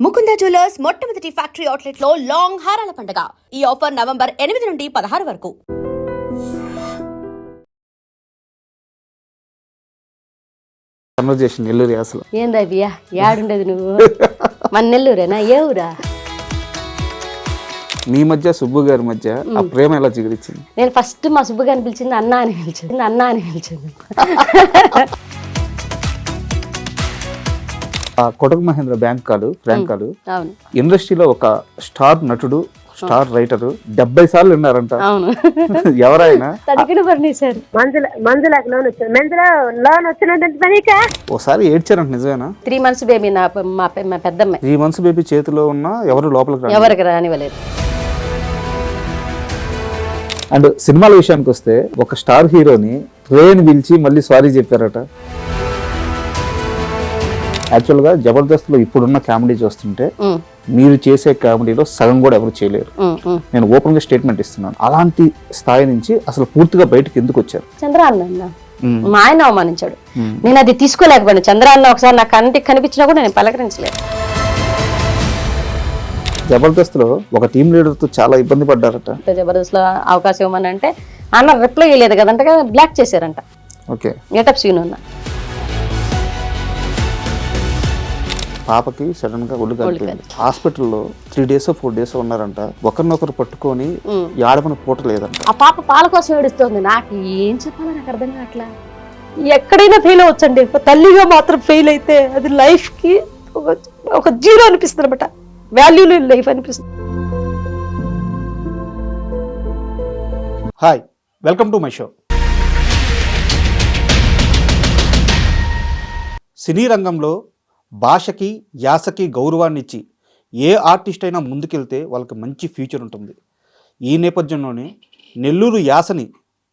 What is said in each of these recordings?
Mukunda jewellers మొట్టమొదటి factory outlet లో long హారాల పండుగ. ఈ ఆఫర్ నవంబర్ 8 నుండి 16 వరకు. కన్వర్జేషన్ నెల్లూరు అసలు ఏందా బియ్యా యాడుండేది నువ్వు? మన నెల్లూరేనా? ఏ ఊరా? మీ మధ్య సుబ్బు గారి మధ్య ఆ ప్రేమ ఎలా చిగురించింది? నేను ఫస్ట్ మా సుబ్బు గారిని పిలిచింది అన్నా అని పిలిచింది. ఆ కొటక్ మహేంద్ర ఫ్రాంక్ కాలు అవును, ఇండస్ట్రీలో ఒక స్టార్ నటుడు, స్టార్ రైటర్ 70 సార్లు విన్నారంట. అవును. ఎవరైనా తడికిన పర్ణేశారు. ఒకసారి ఏడ్చారంట, నిజమేనా? 3 months బేబీ మా పెద్దమ్మాయి 3 months బేబీ చేతిలో ఉన్న ఎవరు లోపలికి ఎవరికి రానివ్వలేదు. అండ్ సినిమాల విషయానికి వస్తే ఒక స్టార్ హీరోని ట్రైన్ పిలిచి మళ్ళీ సారీ చెప్పారట. యాక్చువల్గా జబర్దస్త్లో ఇప్పుడున్న కామెడీ చూస్తుంటే మీరు చేసే కామెడీలో సగం కూడా ఎవరు చేయలేరు. నేను ఓపెన్ గా స్టేట్మెంట్ ఇస్తున్నాను. అలాంటి స్థాయి నుంచి అసలు పూర్తిగా బయటకు ఎందుకు వచ్చారు? చంద్రాన్న మా ఆయన అవమానించాడు, నేను అది తీసుకోలేకపోయాను. చంద్రాన్న ఒకసారి నా కంటికి కనిపించినా కూడా నేను పలకరించలేదు. జబర్దస్త్ లో ఒక టీమ్ లీడర్ తో చాలా ఇబ్బంది పడ్డారట. జబర్దస్త్ లో అవకాశం ఇవ్వమని అంటే అన్న రిప్లై ఇవ్వలేదు కదంట, బ్లాక్ చేశారంట. ఓకే, గెటప్ సీన్ ఉన్న పాపకి సడన్ గా ఒళ్ళు కలిపింది. హాస్పిటల్లో 3 days 4 days ఉన్నారంట. ఒకరినొకరు పట్టుకొని ఆడమని పూట లేదంట. ఆ పాప పాల కోసం ఏడుస్తుంది. నాకు ఏం చెప్పాలో నాకు అర్థం కావట్లా. ఎక్కడైనా ఫెయిల్ అవ్వచ్చండి, తల్లిగా మాత్రం ఫెయిల్ అయితే అది లైఫ్ కి ఒక జీరో అనిపిస్తుంది అనమాట. వాల్యూ లేని లైఫ్ అనిపిస్తుంది. Hi, welcome to my show. Cine రంగంలో భాషకి, యాసకి గౌరవాన్ని ఇచ్చి ఏ ఆర్టిస్ట్ అయినా ముందుకెళ్తే వాళ్ళకి మంచి ఫ్యూచర్ ఉంటుంది. ఈ నేపథ్యంలోనే నెల్లూరు యాసని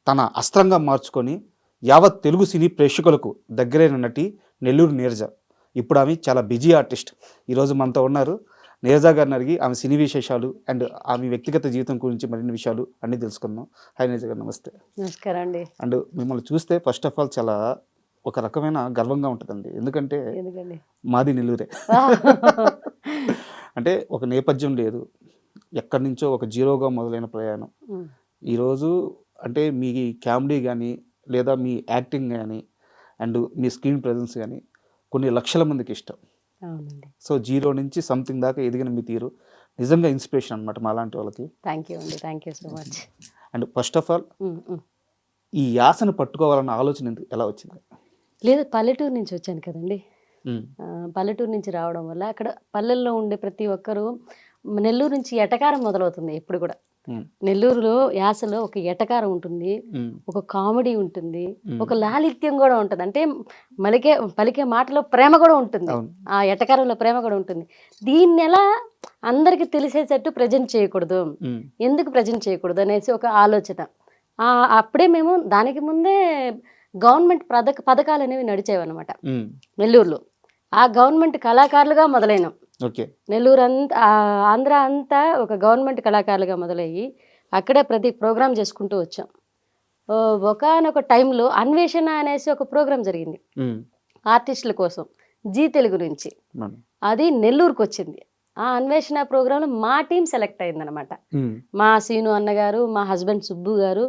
తన అస్త్రంగా మార్చుకొని యావత్ తెలుగు సినీ ప్రేక్షకులకు దగ్గరైన నటి నెల్లూరు నీరజ. ఇప్పుడు ఆమె చాలా బిజీ ఆర్టిస్ట్. ఈరోజు మనతో ఉన్నారు. నీరజ గారిని అడిగి ఆమె సినీ విశేషాలు అండ్ ఆమె వ్యక్తిగత జీవితం గురించి మరిన్ని విషయాలు అన్నీ తెలుసుకుందాం. హాయ్ నీరజ గారు, నమస్తే. నమస్కారం అండి. అండ్ మిమ్మల్ని చూస్తే ఫస్ట్ ఆఫ్ ఆల్ చాలా ఒక రకమైన గర్వంగా ఉంటుందండి. ఎందుకంటే మాది నెల్లూరే. అంటే ఒక నేపథ్యం లేదు, ఎక్కడి నుంచో ఒక జీరోగా మొదలైన ప్రయాణం ఈరోజు అంటే మీ కామెడీ కానీ లేదా మీ యాక్టింగ్ కానీ అండ్ మీ స్క్రీన్ ప్రెజెన్స్ కానీ కొన్ని లక్షల మందికి ఇష్టం. సో జీరో నుంచి సంథింగ్ దాకా ఎదిగిన మీ తీరు నిజంగా ఇన్స్పిరేషన్ అనమాట మా లాంటి వాళ్ళకి. థ్యాంక్ యూ అండి, thank you so much. And first of all ఈ యాసను పట్టుకోవాలన్న ఆలోచన ఎలా వచ్చింది? లేదు, పల్లెటూరు నుంచి వచ్చాను కదండి. పల్లెటూరు నుంచి రావడం వల్ల అక్కడ పల్లెల్లో ఉండే ప్రతి ఒక్కరూ నెల్లూరు నుంచి ఎటకారం మొదలవుతుంది. ఎప్పుడు కూడా నెల్లూరులో యాసలో ఒక ఎటకారం ఉంటుంది, ఒక కామెడీ ఉంటుంది, ఒక లాలిత్యం కూడా ఉంటుంది. అంటే పలికే మాటలో ప్రేమ కూడా ఉంటుంది, ఆ ఎటకారంలో ప్రేమ కూడా ఉంటుంది. దీన్ని ఎలా అందరికి తెలిసేటట్టు ప్రజెంట్ చేయకూడదు, ఎందుకు ప్రజెంట్ చేయకూడదు అనేసి ఒక ఆలోచన. అప్పుడే మేము దానికి ముందే గవర్నమెంట్ పథకాలు అనేవి నడిచేవన్నమాట నెల్లూరులో. ఆ గవర్నమెంట్ కళాకారులుగా మొదలైనాం. నెల్లూరు అంతా, ఆంధ్ర అంతా ఒక గవర్నమెంట్ కళాకారులుగా మొదలయ్యి అక్కడే ప్రతి ప్రోగ్రాం చేసుకుంటూ వచ్చాం. ఒకనొక టైంలో అన్వేషణ అనేసి ఒక ప్రోగ్రాం జరిగింది ఆర్టిస్టుల కోసం, జీ తెలుగు నుంచి. అది నెల్లూరుకు వచ్చింది. ఆ అన్వేషణ ప్రోగ్రాంలో మా టీం సెలెక్ట్ అయిందనమాట. మా సీను అన్నగారు, మా హస్బెండ్ సుబ్బు గారు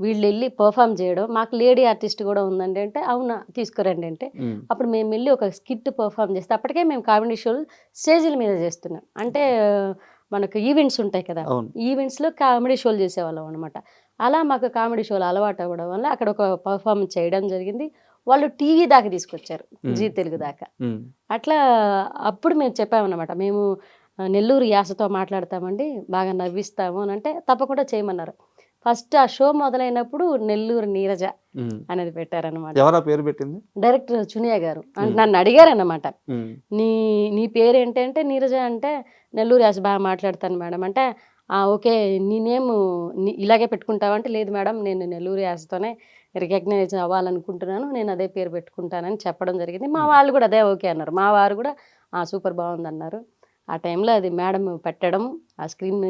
వీళ్ళు వెళ్ళి పర్ఫామ్ చేయడం. మాకు లేడీ ఆర్టిస్ట్ కూడా ఉందండి అంటే అవునా తీసుకురండి అంటే అప్పుడు మేము వెళ్ళి ఒక స్కిట్ పర్ఫామ్ చేస్తే అప్పటికే మేము కామెడీ షోలు స్టేజీల మీద చేస్తున్నాం. అంటే మనకు ఈవెంట్స్ ఉంటాయి కదా, ఈవెంట్స్లో కామెడీ షోలు చేసేవాళ్ళం అనమాట. అలా మాకు కామెడీ షోలు అలవాటు అవ్వడం వల్ల అక్కడ ఒక పర్ఫార్మెన్స్ చేయడం జరిగింది. వాళ్ళు టీవీ దాకా తీసుకొచ్చారు, జీ తెలుగు దాకా. అట్లా అప్పుడు మేము చెప్పామన్నమాట, మేము నెల్లూరు యాసతో మాట్లాడతామండి, బాగా నవ్విస్తాము అని అంటే తప్పకుండా చేయమన్నారు. ఫస్ట్ ఆ షో మొదలైనప్పుడు నెల్లూరు నీరజ అనేది పెట్టారనమాట. ఎవరా పేరు పెట్టింది? డైరెక్టర్ చునియా గారు. నన్ను అడిగారన్నమాట, నీ పేరు ఏంటంటే నీరజ అంటే నెల్లూరు యాస బాగా మాట్లాడతాను మేడం అంటే ఓకే నేనేం ఇలాగే పెట్టుకుంటావంటే లేదు మేడం నేను నెల్లూరు యాసతోనే రికగ్నైజ్ అవ్వాలనుకుంటున్నాను, నేను అదే పేరు పెట్టుకుంటానని చెప్పడం జరిగింది. మా వాళ్ళు కూడా అదే ఓకే అన్నారు. మా వారు కూడా సూపర్ బాగుంది అన్నారు. ఆ టైంలో అది మేడం పెట్టడం ఆ స్క్రీన్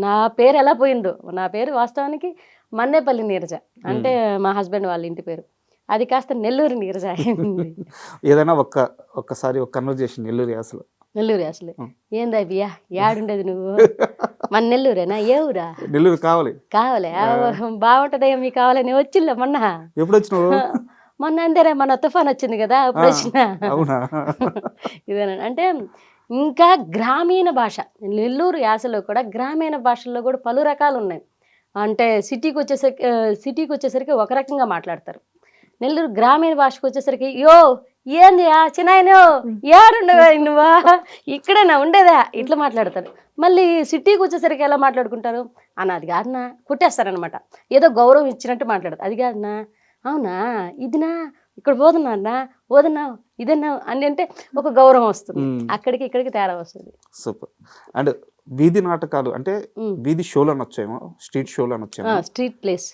నా పేరు ఎలా పోయిందో, నా పేరు వాస్తవానికి మన్నేపల్లి నీరజ అంటే మా హస్బెండ్ వాళ్ళ ఇంటి పేరు, అది కాస్త నెల్లూరు నీరజ అయింది. ఏదైనా ఒక్కసారి ఒక కన్వర్జేషన్ నెల్లూరు యాసలో నెల్లూరు అసలు ఉం. ఏందా బియ్యా యాడుండేది నువ్వు మన నెల్లూరేనా ఏ ఊరా నెల్లూరు కావాలి. కావాలి బాగుంటదయ్యా మీకు కావాలని వచ్చిందా మొన్న ఎప్పుడు వచ్చినావు? మొన్న అంతేరా మన తుఫాన్ వచ్చింది కదా అప్పుడు వచ్చిన అవునా? ఇదేనండి అంటే ఇంకా గ్రామీణ భాష నెల్లూరు యాసలో కూడా గ్రామీణ భాషల్లో కూడా పలు రకాలు ఉన్నాయి. అంటే సిటీకి వచ్చేసరికి ఒక రకంగా మాట్లాడతారు. నెల్లూరు గ్రామీణ భాషకు వచ్చేసరికి యో ఏంది చిన్నాయనో ఏడుండవా నువ్వా ఇక్కడేనా ఉండేదా ఇట్లా మాట్లాడతారు. మళ్ళీ సిటీకి వచ్చేసరికి ఎలా మాట్లాడుకుంటారు అన్న అది కాదన్నా కుట్టేస్తారనమాట. ఏదో గౌరవం ఇచ్చినట్టు మాట్లాడతారు. అది కాదన్నా అవునా ఇదినా ఇక్కడ పోతున్నా అన్న పోదన్నా ఇదన్నా అని అంటే ఒక గౌరవం వస్తుంది. అక్కడికి ఇక్కడికి తేడా వస్తుంది. సూపర్. అండ్ వీధి నాటకాలు అంటే వీధి షోలు అనొచ్చేమో, స్ట్రీట్ షోలు అనొచ్చేమో, స్ట్రీట్ ప్లేస్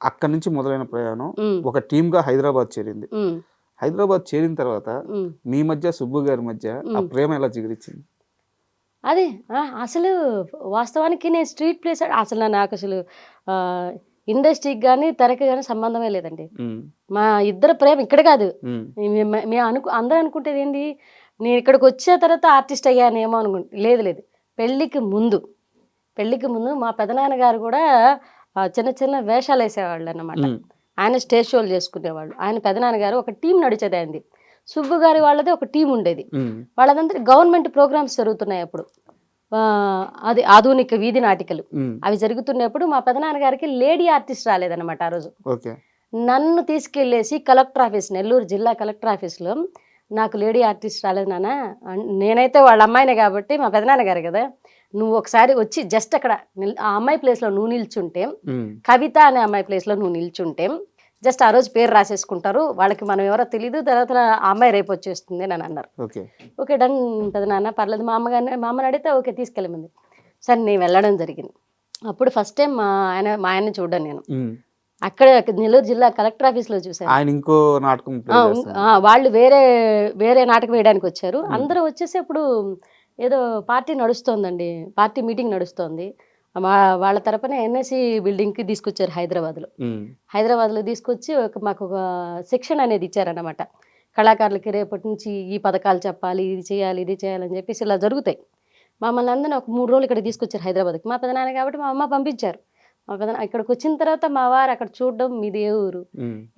అక్కడి నుంచి మొదలైన ప్రయాణం ఒక టీమ్ గా హైదరాబాద్ చేరింది. హైదరాబాద్ చేరిన తర్వాత మీ మధ్య సుబ్బు గారి మధ్య ఆ ప్రేమ ఎలా జిగిరిచ్చింది? అదే అసలు వాస్తవానికి నేను స్ట్రీట్ ప్లేస్ అసలు నాకు అసలు ఇండస్ట్రీకి కానీ తెరకి కానీ సంబంధమే లేదండి. మా ఇద్దరు ప్రేమ ఇక్కడ కాదు. మేము అందరూ అనుకుంటేది ఏంటి నేను ఇక్కడికి వచ్చే తర్వాత ఆర్టిస్ట్ అయ్యానేమో లేదు లేదు. పెళ్ళికి ముందు మా పెదనాన్నగారు కూడా చిన్న చిన్న వేషాలు వేసేవాళ్ళు అన్నమాట. ఆయన స్టేజ్ షోలు చేసుకునేవాళ్ళు. ఆయన పెదనాన్నగారు ఒక టీం నడిచేది ఆయనది. సుబ్బు గారి వాళ్ళది ఒక టీం ఉండేది. వాళ్ళదంతా గవర్నమెంట్ ప్రోగ్రామ్స్ జరుగుతున్నాయి అప్పుడు. అది ఆధునిక వీధి నాటికలు అవి జరుగుతున్నప్పుడు మా పెదనాన్నగారికి లేడీ ఆర్టిస్ట్ రాలేదన్నమాట ఆ రోజు. నన్ను తీసుకెళ్ళేసి కలెక్టర్ ఆఫీస్ నెల్లూరు జిల్లా కలెక్టర్ ఆఫీస్లో నాకు లేడీ ఆర్టిస్ట్ రాలేదు నాన్న, నేనైతే వాళ్ళ అమ్మాయినే కాబట్టి మా పెదనాన్నగారు కదా, నువ్వు ఒకసారి వచ్చి జస్ట్ అక్కడ ఆ అమ్మాయి ప్లేస్లో నువ్వు నిల్చుంటే, కవిత అనే అమ్మాయి ప్లేస్లో నువ్వు నిల్చుంటే జస్ట్ ఆ రోజు పేరు రాసేసుకుంటారు, వాళ్ళకి మనం ఎవరో తెలీదు, తర్వాత ఆ అమ్మాయి రేపు వచ్చేస్తుంది అని అన్నారు. ఓకే డన్ పెదనాన్న పర్లేదు. మా అమ్మని అడిగితే ఓకే తీసుకెళ్ళమంది. సరే నేను వెళ్ళడం జరిగింది. అప్పుడు ఫస్ట్ టైం మా ఆయన్ని చూడ్డాను నేను అక్కడ నెల్లూరు జిల్లా కలెక్టర్ ఆఫీస్లో చూసాను. ఆయన ఇంకో నాటకం వాళ్ళు వేరే నాటకం వేయడానికి వచ్చారు. అందరూ వచ్చేసి అప్పుడు ఏదో పార్టీ నడుస్తోందండి, పార్టీ మీటింగ్ నడుస్తోంది. వాళ్ళ తరపున ఎన్ఎస్సి బిల్డింగ్కి తీసుకొచ్చారు హైదరాబాద్లో తీసుకొచ్చి మాకు ఒక సెక్షన్ అనేది ఇచ్చారన్నమాట. కళాకారులకి రేపటి నుంచి ఈ పథకాలు చెప్పాలి, ఇది చేయాలని చెప్పేసి ఇలా జరుగుతాయి. మమ్మల్ని అందరినీ ఒక 3 రోజులు ఇక్కడ తీసుకొచ్చారు హైదరాబాద్కి. మా పెదనాన్న కాబట్టి మా అమ్మ పంపించారు. ఇక్కడికి వచ్చిన తర్వాత మా వారు అక్కడ చూడడం మీది ఏ ఊరు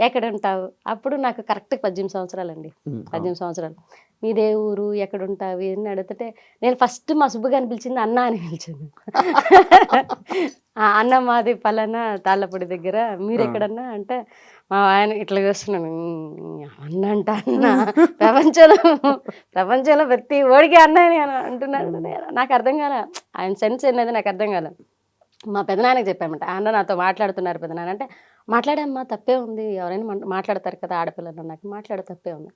ఎక్కడ ఉంటావు, అప్పుడు నాకు కరెక్ట్ 18 సంవత్సరాలండి. 18 సంవత్సరాలు. మీదే ఊరు ఎక్కడ ఉంటావు అని అడిగితే నేను ఫస్ట్ మా సుబ్బు గారిని పిలిచింది అన్న అని పిలిచింది. అన్న మాది పలానా తాళ్ళపూడి దగ్గర, మీరు ఎక్కడన్నా అంటే మా ఆయన ఇట్లా చూస్తున్నాను, అన్న ప్రపంచంలో ప్రతి ఓడికి అన్న అని అంటున్నాడు. నాకు అర్థం కాల, ఆయన సెన్స్ అనేది నాకు అర్థం కాల. మా పెదనాన్నకి చెప్పామంట, అన్న నాతో మాట్లాడుతున్నారు పెదనాన్న అంటే, మాట్లాడమ్మా తప్పే ఉంది, ఎవరైనా మాట్లాడతారు కదా ఆడపిల్లలు, నాకు మాట్లాడే తప్పే ఉంది.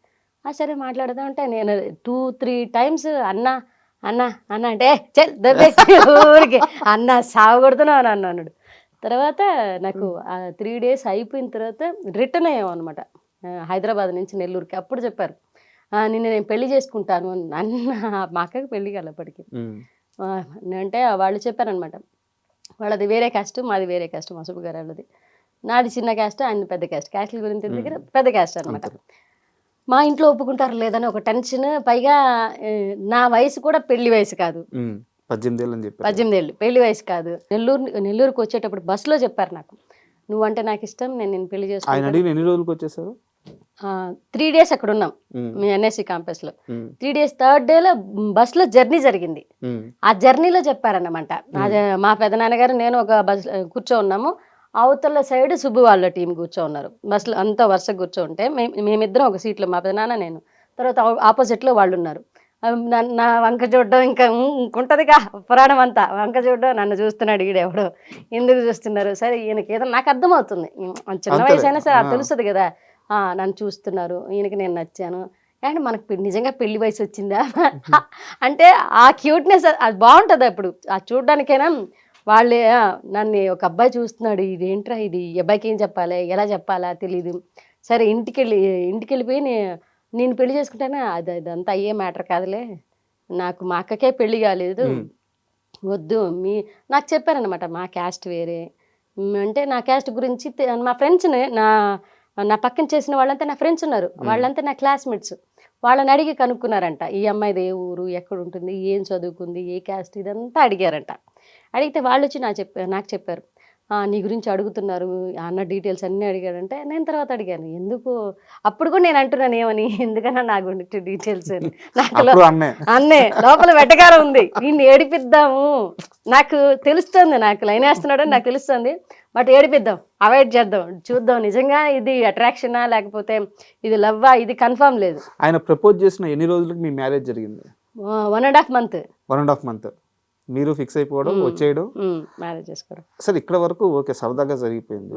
సరే మాట్లాడదాం అంటే నేను 2-3 టైమ్స్ అన్న అన్న అన్న అంటే ఊరికి అన్న సాగు కొడుతున్నావు అని అన్నాడు. తర్వాత నాకు 3 days అయిపోయిన తర్వాత రిటర్న్ అయ్యాం అనమాట హైదరాబాద్ నుంచి నెల్లూరుకి. అప్పుడు చెప్పారు నిన్ను నేను పెళ్లి చేసుకుంటాను అన్న. మా అక్కకి పెళ్లి కాలప్పటికి అంటే వాళ్ళు చెప్పారనమాట, వాళ్ళది వేరే క్యాస్ట్, మాది వేరే క్యాస్ట్. మా సుబ్బు గారు వాళ్ళది, నాది చిన్న క్యాస్ట్, ఆయన పెద్ద క్యాస్ట్. క్యాస్ట్ల గురించి దగ్గర పెద్ద క్యాస్ట్ అనమాట. మా ఇంట్లో ఒప్పుకుంటారు లేదని ఒక టెన్షన్. పైగా నా వయసు కూడా పెళ్లి వయసు కాదు, 18 ఏళ్ళు పెళ్లి వయసు కాదు. నెల్లూరుకి వచ్చేటప్పుడు బస్సులో చెప్పారు నాకు, నువ్వంటే నాకు ఇష్టం, నేను పెళ్లి చేసుకుంటాను. 3 days అక్కడ ఉన్నాం మీ ఎన్ఎస్సి క్యాంపస్లో. 3 days, 3rd day బస్సులో జర్నీ జరిగింది. ఆ జర్నీలో చెప్పారన్నమాట, మా పెదనాన్నగారు నేను ఒక బస్ కూర్చో ఉన్నాము, అవతల సైడ్ సుబ్బు వాళ్ళ టీం కూర్చో ఉన్నారు. బస్సులో అంతా వరుసగా కూర్చో ఉంటే మేమిద్దరం ఒక సీట్లో, మా పెదనాన్న నేను, తర్వాత ఆపోజిట్లో వాళ్ళు ఉన్నారు. నా వంక చూడడం ఇంకా ఉంటుందిగా పురాణం అంతా, వంక చూడడం, నన్ను చూస్తున్నాడు ఈడెవడో, ఎందుకు చూస్తున్నారు, సరే ఈయనకి ఏదో నాకు అర్థమవుతుంది, చిన్న వయసు అయినా సరే తెలుస్తుంది కదా, నన్ను చూస్తున్నారు, ఈయనకి నేను నచ్చాను అండ్ మనకు నిజంగా పెళ్లి వయసు వచ్చిందా అంటే ఆ క్యూట్నెస్ అది బాగుంటుంది. అప్పుడు ఆ చూడడానికైనా వాళ్ళే నన్ను ఒక అబ్బాయి చూస్తున్నాడు, ఇదేంట్రా ఇది, ఈ అబ్బాయికి ఏం చెప్పాలి, ఎలా చెప్పాలా తెలీదు. సరే ఇంటికి వెళ్ళిపోయి నేను పెళ్లి చేసుకుంటాను, అదంతా అయ్యే మ్యాటర్ కాదులే, నాకు మా అక్కకే పెళ్లి కాలేదు, వద్దు నాకు చెప్పారనమాట. మా క్యాస్ట్ వేరే అంటే నా క్యాస్ట్ గురించి మా ఫ్రెండ్స్ని నా పక్కన చేసిన వాళ్ళంతా నా ఫ్రెండ్స్ ఉన్నారు, వాళ్ళంతా నా క్లాస్మేట్స్. వాళ్ళని అడిగి కనుక్కున్నారంట, ఈ అమ్మాయిది ఏ ఊరు, ఎక్కడ ఉంటుంది, ఏం చదువుకుంది, ఏ క్యాస్ట్, ఇదంతా అడిగారంట. అడిగితే వాళ్ళు వచ్చి నాకు చెప్పారు, నీ గురించి అడుగుతున్నారు, ఆ అన్న డీటెయిల్స్ అన్నీ అడిగాడంటే. నేను తర్వాత అడిగాను, ఎందుకు అప్పుడు కూడా నేను అంటున్నాను ఏమని, ఎందుకన్నా నా గురించి డీటెయిల్స్ అని. నాకు అప్పుడు అన్నే అన్నే లోపల వెటకారం ఉంది, వీడిని ఏడిపిద్దాము, నాకు తెలుస్తుంది, నాకు లైన్ వేస్తున్నాడని నాకు తెలుస్తుంది, బట్ ఏడిపిద్దాం, అవాయిడ్ చేద్దాం, చూద్దాం నిజంగా ఇది అట్రాక్షనా లేకపోతే ఇది లవ్వా, ఇది కన్ఫర్మ్ లేదు. ఆయన ప్రపోజ్ చేసిన ఎన్ని రోజులకు మీ మ్యారేజ్ జరిగింది? 1.5 month. 1.5 month. మీరు ఫిక్స్ అయిపోవడం, వచ్చేయడం, మ్యారేజ్ చేసుకోవడం. అసలు ఇక్కడ వరకు ఓకే, సరదాగా జరిగిపోయింది.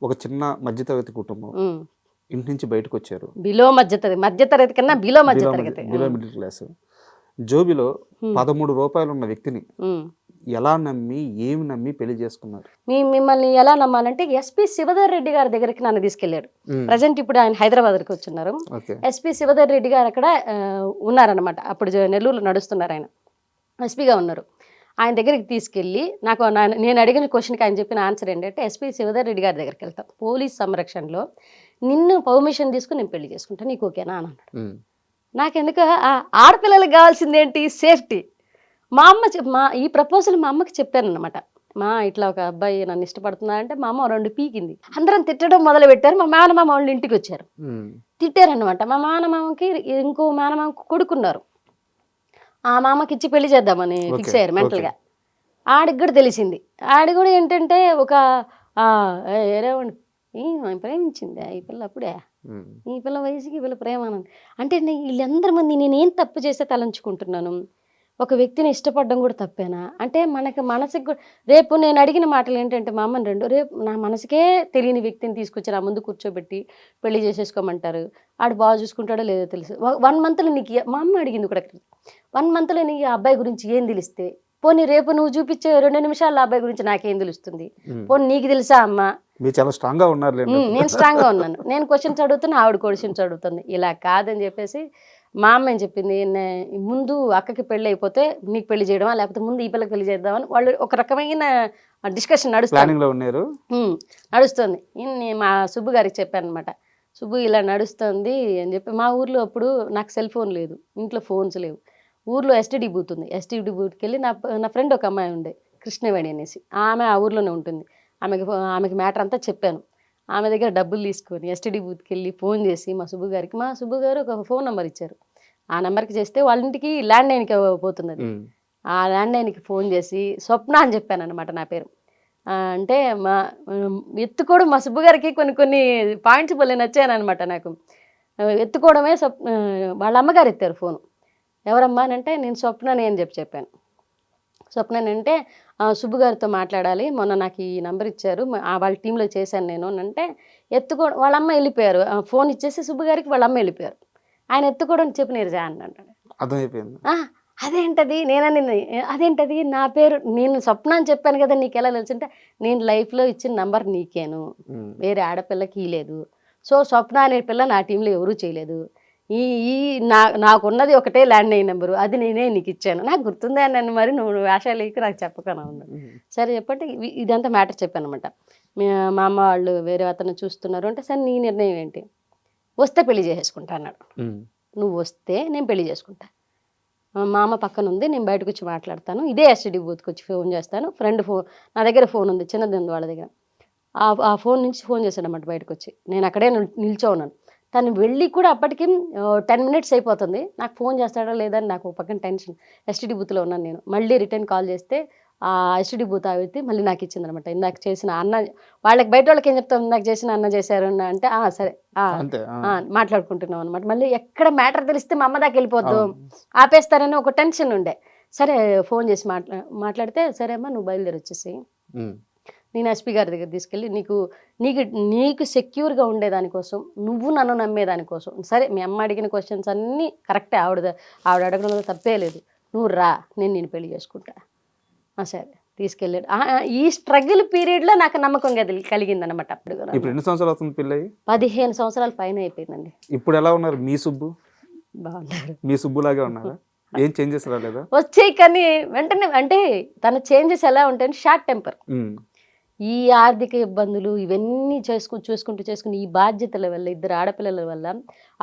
ఒక చిన్న మధ్యతరగతి కుటుంబం, ఇంటి నుంచి బయటకు వచ్చారు. బిలో మధ్యతరగతి కన్నా బిలో మధ్యతరగతి, బిలో మిడిల్ క్లాస్. జోబిలో 13 రూపాయలు ఉన్న వ్యక్తిని ఎలా నమ్మి, ఏమి నమ్మి పెళ్లి చేసుకున్నారు? మిమ్మల్ని ఎలా నమ్మాలంటే ఎస్పీ శివధర్ రెడ్డి గారి దగ్గరికి నన్ను తీసుకెళ్లాడు. ప్రజెంట్ ఇప్పుడు ఆయన హైదరాబాద్కి వచ్చున్నారు. ఎస్పీ శివధర్ రెడ్డి గారు అక్కడ ఉన్నారనమాట. అప్పుడు నెల్లూరులో నడుస్తున్నారు, ఆయన ఎస్పీగా ఉన్నారు. ఆయన దగ్గరికి తీసుకెళ్ళి నేను అడిగిన క్వశ్చన్కి ఆయన చెప్పిన ఆన్సర్ ఏంటంటే, ఎస్పీ శివధర్ రెడ్డి గారి దగ్గరికి వెళ్తాం, పోలీస్ సంరక్షణలో నిన్ను పర్మిషన్ తీసుకుని నేను పెళ్లి చేసుకుంటాను, నీకు ఓకేనా అని అన్నాడు. నాకెందుకు, ఆడపిల్లలకు కావాల్సింది ఏంటి, సేఫ్టీ. ఈ ప్రపోజల్ మా అమ్మకి చెప్పాను అనమాట. ఇట్లా ఒక అబ్బాయి నన్ను ఇష్టపడుతున్నారంటే మా అమ్మ 2 పీకింది. అందరం తిట్టడం మొదలు పెట్టారు. మా మేనమామ వాళ్ళు ఇంటికి వచ్చారు, తిట్టారనమాట. మా మేనమామకి ఇంకో మేనమామకి కొడుకున్నారు. ఆ మామకి ఇచ్చి పెళ్లి చేద్దామని ఫిక్స్ అయ్యారు మెంటల్గా. ఆడికి కూడా తెలిసింది. ఆడి కూడా ఏంటంటే ఒక ఏరేవండి ప్రేమించింది ఈ పిల్ల, అప్పుడే ఈ పిల్ల వయసుకి ఈ పిల్ల ప్రేమ అంటే వీళ్ళందరి మంది నేనేం తప్పు చేస్తే తలంచుకుంటున్నాను. ఒక వ్యక్తిని ఇష్టపడడం కూడా తప్పేనా అంటే మనసుకి రేపు నేను అడిగిన మాటలు ఏంటంటే, మా అమ్మని రేపు నా మనసుకే తెలియని వ్యక్తిని తీసుకొచ్చి నా ముందు కూర్చోబెట్టి పెళ్లి చేసేసుకోమంటారు. ఆడు బాగా చూసుకుంటాడో లేదో తెలుసు. 1 monthలో నీకు, మా అమ్మ అడిగింది కూడా, 1 monthలో నీకు ఆ అబ్బాయి గురించి ఏం తెలిస్తే, పోనీ రేపు నువ్వు చూపించే 2 నిమిషాల అబ్బాయి గురించి నాకేం తెలుస్తుంది, పోనీ నీకు తెలుసా అమ్మ? చాలా స్ట్రాంగ్గా ఉన్నారు. నేను స్ట్రాంగ్గా ఉన్నాను, నేను క్వశ్చన్స్ అడుగుతున్నా, ఆవిడ క్వశ్చన్స్ అడుగుతుంది. ఇలా కాదని చెప్పేసి మా అమ్మ ఏం చెప్పింది, ముందు అక్కకి పెళ్ళి అయిపోతే నీకు పెళ్లి చేయడమా, లేకపోతే ముందు ఈ పిల్లకి పెళ్లి చేద్దామని వాళ్ళు ఒక రకమైన డిస్కషన్ నడుస్తుంది. మా సుబ్బు గారికి చెప్పాను అనమాట, సుబ్బు ఇలా నడుస్తుంది అని చెప్పి. మా ఊర్లో అప్పుడు నాకు సెల్ ఫోన్ లేదు, ఇంట్లో ఫోన్స్ లేవు. ఊర్లో ఎస్టీడీ బూత్ ఉంది. ఎస్టీడీ బూత్కి వెళ్ళి నా ఫ్రెండ్ ఒక అమ్మాయి ఉండే, కృష్ణవేణి అనేసి, ఆమె ఆ ఊర్లోనే ఉంటుంది. ఆమెకి మ్యాటర్ అంతా చెప్పాను. ఆమె దగ్గర డబ్బులు తీసుకొని ఎస్టీడీ బూత్కి వెళ్ళి ఫోన్ చేసి మా సుబ్బు గారు ఒక ఫోన్ నెంబర్ ఇచ్చారు. ఆ నెంబర్కి చేస్తే వాళ్ళ ఇంటికి ల్యాండ్ లైన్కి పోతున్నది. ఆ ల్యాండ్ లైన్కి ఫోన్ చేసి స్వప్న అని చెప్పాను అనమాట నా పేరు. అంటే ఎత్తుకోవడం మా సుబ్బు గారికి కొన్ని పాయింట్స్ భలే నచ్చాను అనమాట నాకు. ఎత్తుకోవడమే వాళ్ళ అమ్మగారు ఎత్తారు ఫోను. ఎవరమ్మా అని అంటే, నేను స్వప్నని అని చెప్పాను. స్వప్నని అంటే, సుబ్బు గారితో మాట్లాడాలి, మొన్న నాకు ఈ నెంబర్ ఇచ్చారు, వాళ్ళ టీంలో చేశాను నేను అని అంటే, ఎత్తుకోవడం వాళ్ళ అమ్మ వెళ్ళిపోయారు. ఫోన్ ఇచ్చేసి సుబ్బు గారికి వాళ్ళ అమ్మ వెళ్ళిపోయారు. ఆయన ఎత్తుకోవడం చెప్పి నేను అంటాడు. అర్థమైపోయింది. అదేంటది అదేంటది నా పేరు, నేను స్వప్న అని చెప్పాను కదా, నీకు ఎలా తెలుసు అంటే, నేను లైఫ్లో ఇచ్చిన నంబర్ నీకేను, వేరే ఆడపిల్లకి లేదు. సో స్వప్న అనే పిల్ల నా టీంలో ఎవరూ చేయలేదు. నాకున్నది ఒకటే ల్యాండ్ లైన్ నెంబరు, అది నేనే నీకు ఇచ్చాను, నాకు గుర్తుందే అన్నాను. మరి నువ్వు వేషాలకి నాకు చెప్పకనా ఉన్నాను. సరే చెప్పంటే ఇదంతా మ్యాటర్ చెప్పాను అనమాట. మా అమ్మ వాళ్ళు వేరే అతను చూస్తున్నారు అంటే, సరే నీ నిర్ణయం ఏంటి? వస్తే పెళ్లి చేసేసుకుంటా అన్నాడు. నువ్వు వస్తే నేను పెళ్లి చేసుకుంటా, మా అమ్మ పక్కన ఉంది, నేను బయటకు వచ్చి మాట్లాడతాను, ఇదే ఎస్టీడీ బూత్కి వచ్చి ఫోన్ చేస్తాను. ఫ్రెండ్ ఫోన్ నా దగ్గర ఫోన్ ఉంది, చిన్నది ఉంది వాళ్ళ దగ్గర. ఆ ఫోన్ నుంచి ఫోన్ చేశాడు అన్నమాట బయటకు వచ్చి. నేను అక్కడే నిల్చో ఉన్నాను. తను వెళ్ళి కూడా అప్పటికి 10 minutes అయిపోతుంది. నాకు ఫోన్ చేస్తాడా లేదా అని నాకు పక్కన టెన్షన్. ఎస్టీడీ బూత్లో ఉన్నాను నేను. మళ్ళీ రిటర్న్ కాల్ చేస్తే ఆ ఎస్టీడీ బూత్ ఆవితే మళ్ళీ నాకు ఇచ్చింది అనమాట. ఇందాక చేసిన అన్న వాళ్ళకి, బయట వాళ్ళకి ఏం చెప్తాం, ఇందాక చేసిన అన్న చేశారు అంటే సరే మాట్లాడుకుంటున్నాం అనమాట. మళ్ళీ ఎక్కడ మ్యాటర్ తెలిస్తే మా అమ్మ దాకా వెళ్ళిపోద్దు, ఆపేస్తారని ఒక టెన్షన్ ఉండే. సరే ఫోన్ చేసి మాట్లాడితే, సరే అమ్మా నువ్వు బయలుదేరి వచ్చేసి నేను ఎస్పీ గారి దగ్గర తీసుకెళ్ళి నీకు సెక్యూర్గా ఉండేదానికోసం, నువ్వు నన్ను నమ్మేదానికోసం, సరే మీ అమ్మ అడిగిన క్వశ్చన్స్ అన్నీ కరెక్టే, ఆవిడ అడగడంలో తప్పే లేదు, నువ్వు రా, నేను పెళ్లి చేసుకుంటా. సరే తీసుకెళ్ళాడు. ఈ స్ట్రగుల్ పీరియడ్లో నాకు నమ్మకం కలిగింది అనమాట. ఇప్పుడు ఎన్ని సంవత్సరాలు అవుతుంది పెళ్ళి? 15 సంవత్సరాల పైన అయిపోయిందండి. ఇప్పుడు ఎలా ఉన్నారు మీ సుబ్బు? బాగున్నారు. మీ సుబ్బులాగే ఉన్నారా? ఏం చేంజెస్ రాలేదా? వచ్చాయి, కానీ వెంటనే అంటే తన చేంజెస్ ఎలా ఉంటాయని, షార్ట్ టెంపర్. ఈ ఆర్థిక ఇబ్బందులు ఇవన్నీ చూసుకుంటూ ఈ బాధ్యతల వల్ల, ఇద్దరు ఆడపిల్లల వల్ల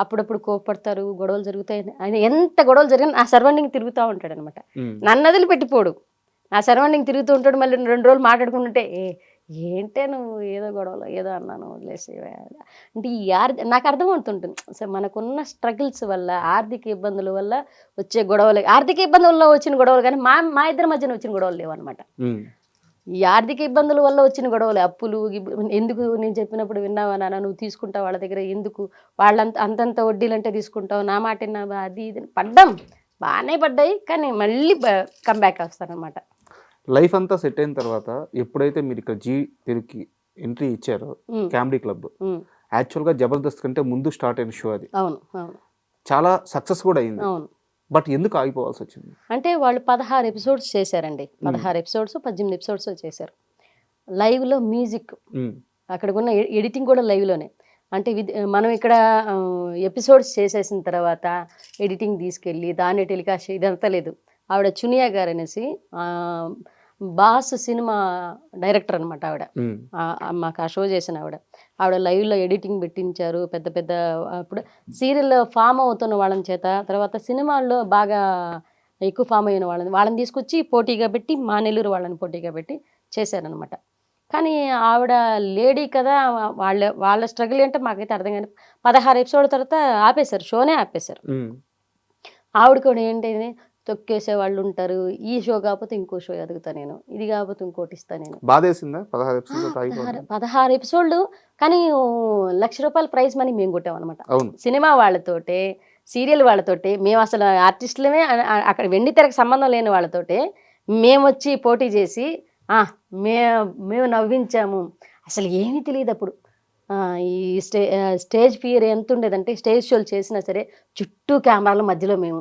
అప్పుడప్పుడు కోపడతారు, గొడవలు జరుగుతాయి. ఆయన ఎంత గొడవలు జరిగినా నా సర్వెంటింగ్ తిరుగుతూ ఉంటాడనమాట. నన్ను వదిలిపెట్టిపోడు, నా సర్వెంటింగ్ తిరుగుతూ ఉంటాడు. మళ్ళీ 2 రోజులు మాట్లాడుకుంటుంటే ఏంటే నువ్వు ఏదో గొడవలో ఏదో అన్నాను వదిలేసి అంటే నాకు అర్థమవుతుంటుంది. సో మనకున్న స్ట్రగుల్స్ వల్ల, ఆర్థిక ఇబ్బందుల వల్ల వచ్చే గొడవలు, ఆర్థిక ఇబ్బందుల్లో వచ్చిన గొడవలు కానీ మా ఇద్దరి మధ్యన వచ్చిన గొడవలు లేవన్నమాట. ఈ ఆర్థిక ఇబ్బందుల వల్ల వచ్చిన గొడవలు, అప్పులు ఎందుకు నేను చెప్పినప్పుడు విన్నావా నాన్న, నువ్వు తీసుకుంటావు వాళ్ళ దగ్గర, ఎందుకు అంతంత వడ్డీలంటే తీసుకుంటావు, నా మాట విన్నావా, అది ఇది పడ్డాం, బాగానే పడ్డాయి. కానీ మళ్ళీ కంబ్యాక్ వస్తానమాట. లైఫ్ అంతా సెట్ అయిన తర్వాత ఎప్పుడైతే మీరు ఇక్కడ జీ తెలుగుకి ఎంట్రీ ఇచ్చారో, కామెడీ క్లబ్ యాక్చువల్గా జబర్దస్త్ కంటే ముందు స్టార్ట్ అయిన షో అది. అవును అవును, చాలా సక్సెస్ కూడా అయింది. అవును. బట్ ఎందుకు ఆగిపోవాల్సి వచ్చింది? అంటే వాళ్ళు 16 ఎపిసోడ్స్ చేశారండి. 16 ఎపిసోడ్స్ 18 ఎపిసోడ్స్ చేశారు. లైవ్లో మ్యూజిక్, అక్కడ ఉన్న ఎడిటింగ్ కూడా లైవ్లోనే. అంటే మనం ఇక్కడ ఎపిసోడ్స్ చేసేసిన తర్వాత ఎడిటింగ్ తీసుకెళ్ళి దాన్ని టెలికాస్ట్ ఇదంతా లేదు. ఆవిడ చునియా గారు అనేసి బాస్ సినిమా డైరెక్టర్ అనమాట ఆవిడ. మాకు ఆ షో చేసిన ఆవిడ లైవ్లో ఎడిటింగ్ పెట్టించారు. పెద్ద పెద్ద ఇప్పుడు సీరియల్ ఫామ్ అవుతున్న వాళ్ళని చేత, తర్వాత సినిమాల్లో బాగా ఎక్కువ ఫామ్ అయిన వాళ్ళని తీసుకొచ్చి పోటీగా పెట్టి, మా నెల్లూరు వాళ్ళని పోటీగా పెట్టి చేశారనమాట. కానీ ఆవిడ లేడీ కదా, వాళ్ళ స్ట్రగుల్ ఏంటో మాకైతే అర్థం కానీ 16 ఎపిసోడ్ తర్వాత ఆపేశారు, షోనే ఆపేశారు. ఆవిడ కూడా ఏంటంటే తొక్కేసే వాళ్ళు ఉంటారు, ఈ షో కాకపోతే ఇంకో షో ఎదుగుతా నేను, ఇది కాకపోతే ఇంకోటి ఇస్తా నేను. బాధేసిందా 16 ఎపిసోడ్లు? కానీ ₹1,00,000 ప్రైజ్ మనీ మేము కొట్టామన్నమాట. సినిమా వాళ్ళతోటే, సీరియల్ వాళ్ళతోటే, మేము అసలు ఆర్టిస్టులమే, అక్కడ వెండి తెరకు సంబంధం లేని వాళ్ళతోటే మేము వచ్చి పోటీ చేసి మేము నవ్వించాము. అసలు ఏమీ తెలియదు అప్పుడు. ఈ స్టేజ్ ఫియర్ ఎంత ఉండేదంటే, స్టేజ్ షోలు చేసినా సరే చుట్టూ కెమెరాల మధ్యలో మేము,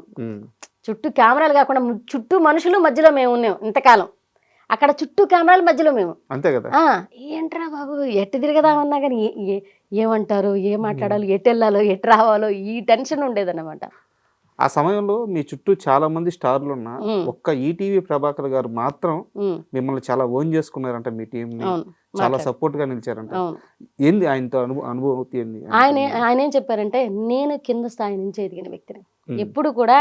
చుట్టూ కెమెరాలు కాకుండా చుట్టూ మనుషులు మధ్యలో మేము ఉన్నాం ఇంతకాలం. అక్కడ చుట్టూ కెమెరాల మధ్యలో మేము, అంతే కదా. ఏంట్రా బాబు ఎట్టు తిరగదామన్నా కానీ ఏమంటారు, ఏం మాట్లాడాలో, ఎటు వెళ్ళాలో, ఎటు రావాలో, ఈ టెన్షన్ ఉండేదన్నమాట. ఆ సమయంలో మీ చుట్టూ చాలా మంది స్టార్లు ఉన్నా ఒక్క ఈటీవీ ప్రభాకర్ గారు మాత్రం మిమ్మల్ని చాలా ఓన్ చేసుకున్నారంట, మీ టీం చాలా సపోర్ట్ గా నిలిచారంట. ఏంది ఆయనతో అనుభూతి ఏంది? ఆయన ఏం చెప్పారంటే, నేను కింద స్థాయి నుంచి ఎదిగిన వ్యక్తిని. ఎప్పుడు కూడా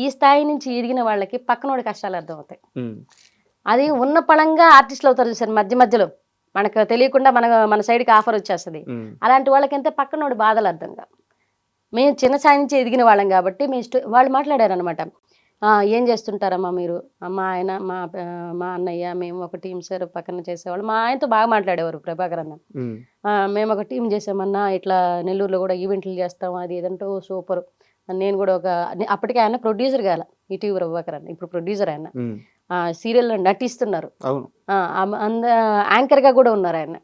ఈ స్థాయి నుంచి ఎదిగిన వాళ్ళకి పక్కనోడి కష్టాలు అర్థమవుతాయి. అది ఉన్న పళంగా ఆర్టిస్టులు అవుతారు చూసారు, మధ్య మధ్యలో మనకు తెలియకుండా మన సైడ్కి ఆఫర్ వచ్చేస్తుంది. అలాంటి వాళ్ళకి ఎంత పక్కనోడి బాధలు అర్థంగా. మేము చిన్న స్థాయి నుంచి ఎదిగిన వాళ్ళం కాబట్టి వాళ్ళు మాట్లాడారు అనమాట. ఏం చేస్తుంటారమ్మా మీరు, మా ఆయన మా అన్నయ్య మేము ఒక టీం సార్ పక్కన చేసేవాళ్ళు. మా ఆయనతో బాగా మాట్లాడేవారు ప్రభాకర్ అన్న. మేము ఒక టీం చేసామన్నా, ఇట్లా నెల్లూరులో కూడా ఈవెంట్లు చేస్తాం, అది ఏదంటో సూపర్. నేను కూడా అప్పటికే ఆయన ప్రొడ్యూసర్ కాల, ఈటీవీ ప్రభాకర్ అన్న ఇప్పుడు ప్రొడ్యూసర్. ఆయన సీరియల్లో నటిస్తున్నారు, యాంకర్గా కూడా ఉన్నారు ఆయన.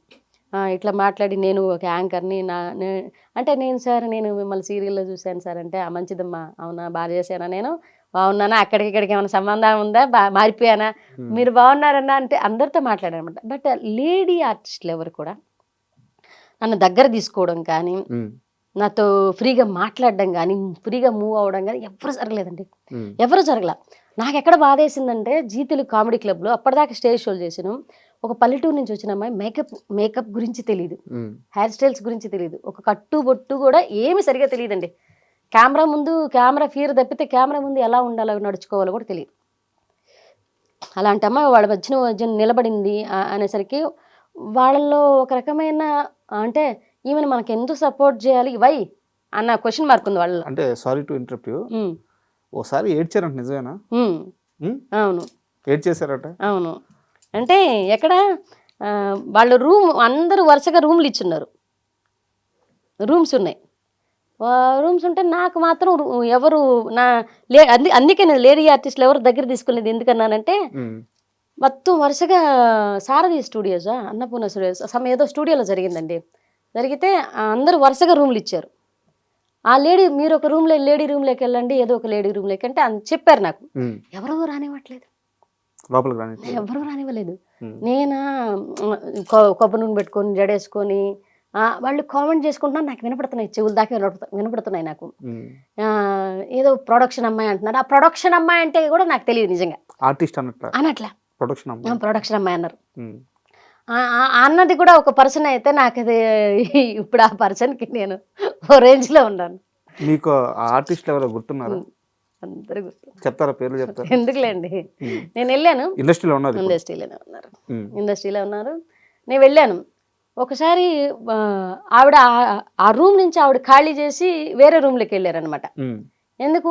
ఇట్లా మాట్లాడి, నేను ఒక యాంకర్ని, అంటే నేను మిమ్మల్ని సీరియల్లో చూశాను సార్ అంటే, మంచిదమ్మా, అవునా, బాగా చేశానా, నేను బాగున్నానా, ఇక్కడికి ఏమైనా సంబంధం ఉందా, మారిపోయానా, మీరు బాగున్నారన్నా అంటే అందరితో మాట్లాడారనమాట. బట్ లేడీ ఆర్టిస్టులు ఎవరు కూడా నన్ను దగ్గర తీసుకోవడం కానీ, నాతో ఫ్రీగా మాట్లాడడం కానీ, ఫ్రీగా మూవ్ అవ్వడం కానీ ఎవరు జరగలేదండి, ఎవరు జరగల. నాకు ఎక్కడ బాధ వేసిందంటే, జీ తెలుగు కామెడీ క్లబ్లో అప్పటిదాకా స్టేజ్ షోలు చేసాను. ఒక పల్లెటూరు నుంచి వచ్చిన అమ్మాయి మేకప్ గురించి తెలియదు, హెయిర్ స్టైల్స్ గురించి తెలియదు, ఒక కట్టు బొట్టు కూడా ఏమి సరిగా తెలియదండి. కెమెరా ముందు కెమెరా ఫియర్ తప్పితే కెమెరా ముందు ఎలా ఉండాలో, నడుచుకోవాలో కూడా తెలియదు. అలాంటి అమ్మాయి వాళ్ళ మధ్యన నిలబడింది అనేసరికి వాళ్ళల్లో ఒక రకమైన, అంటే ఈమెను మనకి ఎందుకు సపోర్ట్ చేయాలి వై అన్న క్వశ్చన్ మార్క్ ఉంది వాళ్ళలో. అంటే సారీ టు ఇంటరప్ట్ యు, ఓసారి ఏడ్చారంట, నిజమేనా? అవును, ఏడ్చేశారట. అవును. అంటే ఎక్కడ వాళ్ళ అందరూ వరుసగా రూమ్లు ఇచ్చున్నారు, రూమ్స్ ఉన్నాయి. రూమ్స్ ఉంటే నాకు మాత్రం ఎవరు అందుకే నేను లేడీ ఆర్టిస్టులు ఎవరు దగ్గర తీసుకునేది ఎందుకన్నానంటే, మొత్తం వరుసగా సారథి స్టూడియోస్, అన్నపూర్ణ స్టూడియోస్ ఏదో స్టూడియోలో జరిగిందండి. జరిగితే అందరూ వరుసగా రూమ్లు ఇచ్చారు. ఆ మీరు ఒక లేడీ రూమ్లోకి వెళ్ళండి, ఏదో ఒక లేడీ రూమ్లోకి అంటే చెప్పారు నాకు. ఎవరో రానివ్వట్లేదు, ఎవరు రానివ్వలేదు. నేను కొబ్బరి నూనె పెట్టుకొని జడేసుకొని వాళ్ళు కామెంట్ చేసుకుంటున్నారు, నాకు వినపడుతున్నాయి, చెవులు దాకా వినపడుతున్నాయి నాకు. ఏదో ప్రొడక్షన్ అమ్మాయి అంటున్నారు. ఆ ప్రొడక్షన్ అమ్మాయి అంటే కూడా నాకు తెలియదు నిజంగా, ఆర్టిస్ట్ అనట్లా, ప్రొడక్షన్ అమ్మాయి అన్నారు. అన్నది కూడా ఒక పర్సన్ అయితే నాకు అది ఇప్పుడు ఆ పర్సన్కి నేను ఓ రేంజ్లో ఉన్నాను. మీకు ఆ ఆర్టిస్ట్ ఎవరో గుర్తున్నారా? అందరూ గుర్తు చెప్తారా, పేర్లు చెప్తారా? ఎందుకులేండి, నేను వెళ్ళాను. ఇండస్ట్రీలో ఉన్నారు ఇప్పుడు. ఇండస్ట్రీలో ఉన్నారు. నేను వెళ్ళాను ఒకసారి. ఆవిడ ఆ రూమ్ నుంచి ఆవిడ ఖాళీ చేసి వేరే రూమ్లోకి వెళ్ళారనమాట. ఎందుకు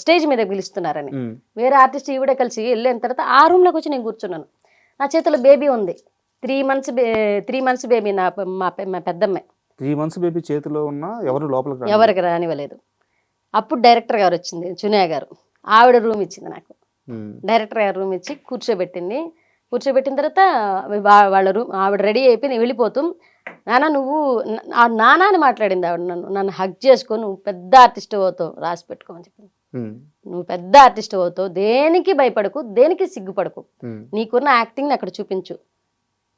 స్టేజ్ మీద పిలుస్తున్నారని. వేరే ఆర్టిస్ట్ ఈవిడ కలిసి వెళ్ళిన తర్వాత ఆ రూమ్లోకి వచ్చి నేను కూర్చున్నాను. నా చేతిలో బేబీ ఉంది, 3 months బేబీ. మా పెద్దమ్మాయి 3 months బేబీ చేతిలో ఉన్న ఎవరు ఎవరికి రానివ్వలేదు. అప్పుడు డైరెక్టర్ గారు వచ్చింది, చునియా గారు. ఆవిడ రూమ్ ఇచ్చింది నాకు. డైరెక్టర్ గారు రూమ్ ఇచ్చి కూర్చోబెట్టింది. కూర్చోబెట్టిన తర్వాత వాళ్ళ రూమ్ ఆవిడ రెడీ అయిపోయి వెళ్ళిపోతూ, నాన్న నువ్వు నాన్న అని మాట్లాడింది ఆవిడ. నన్ను హగ్ చేసుకొని, నువ్వు పెద్ద ఆర్టిస్ట్ అవుతావు, రాసి పెట్టుకోమని చెప్పింది. నువ్వు పెద్ద ఆర్టిస్ట్ అవుతావు, దేనికి భయపడకు, దేనికి సిగ్గుపడకు, నీకున్న యాక్టింగ్ని అక్కడ చూపించు.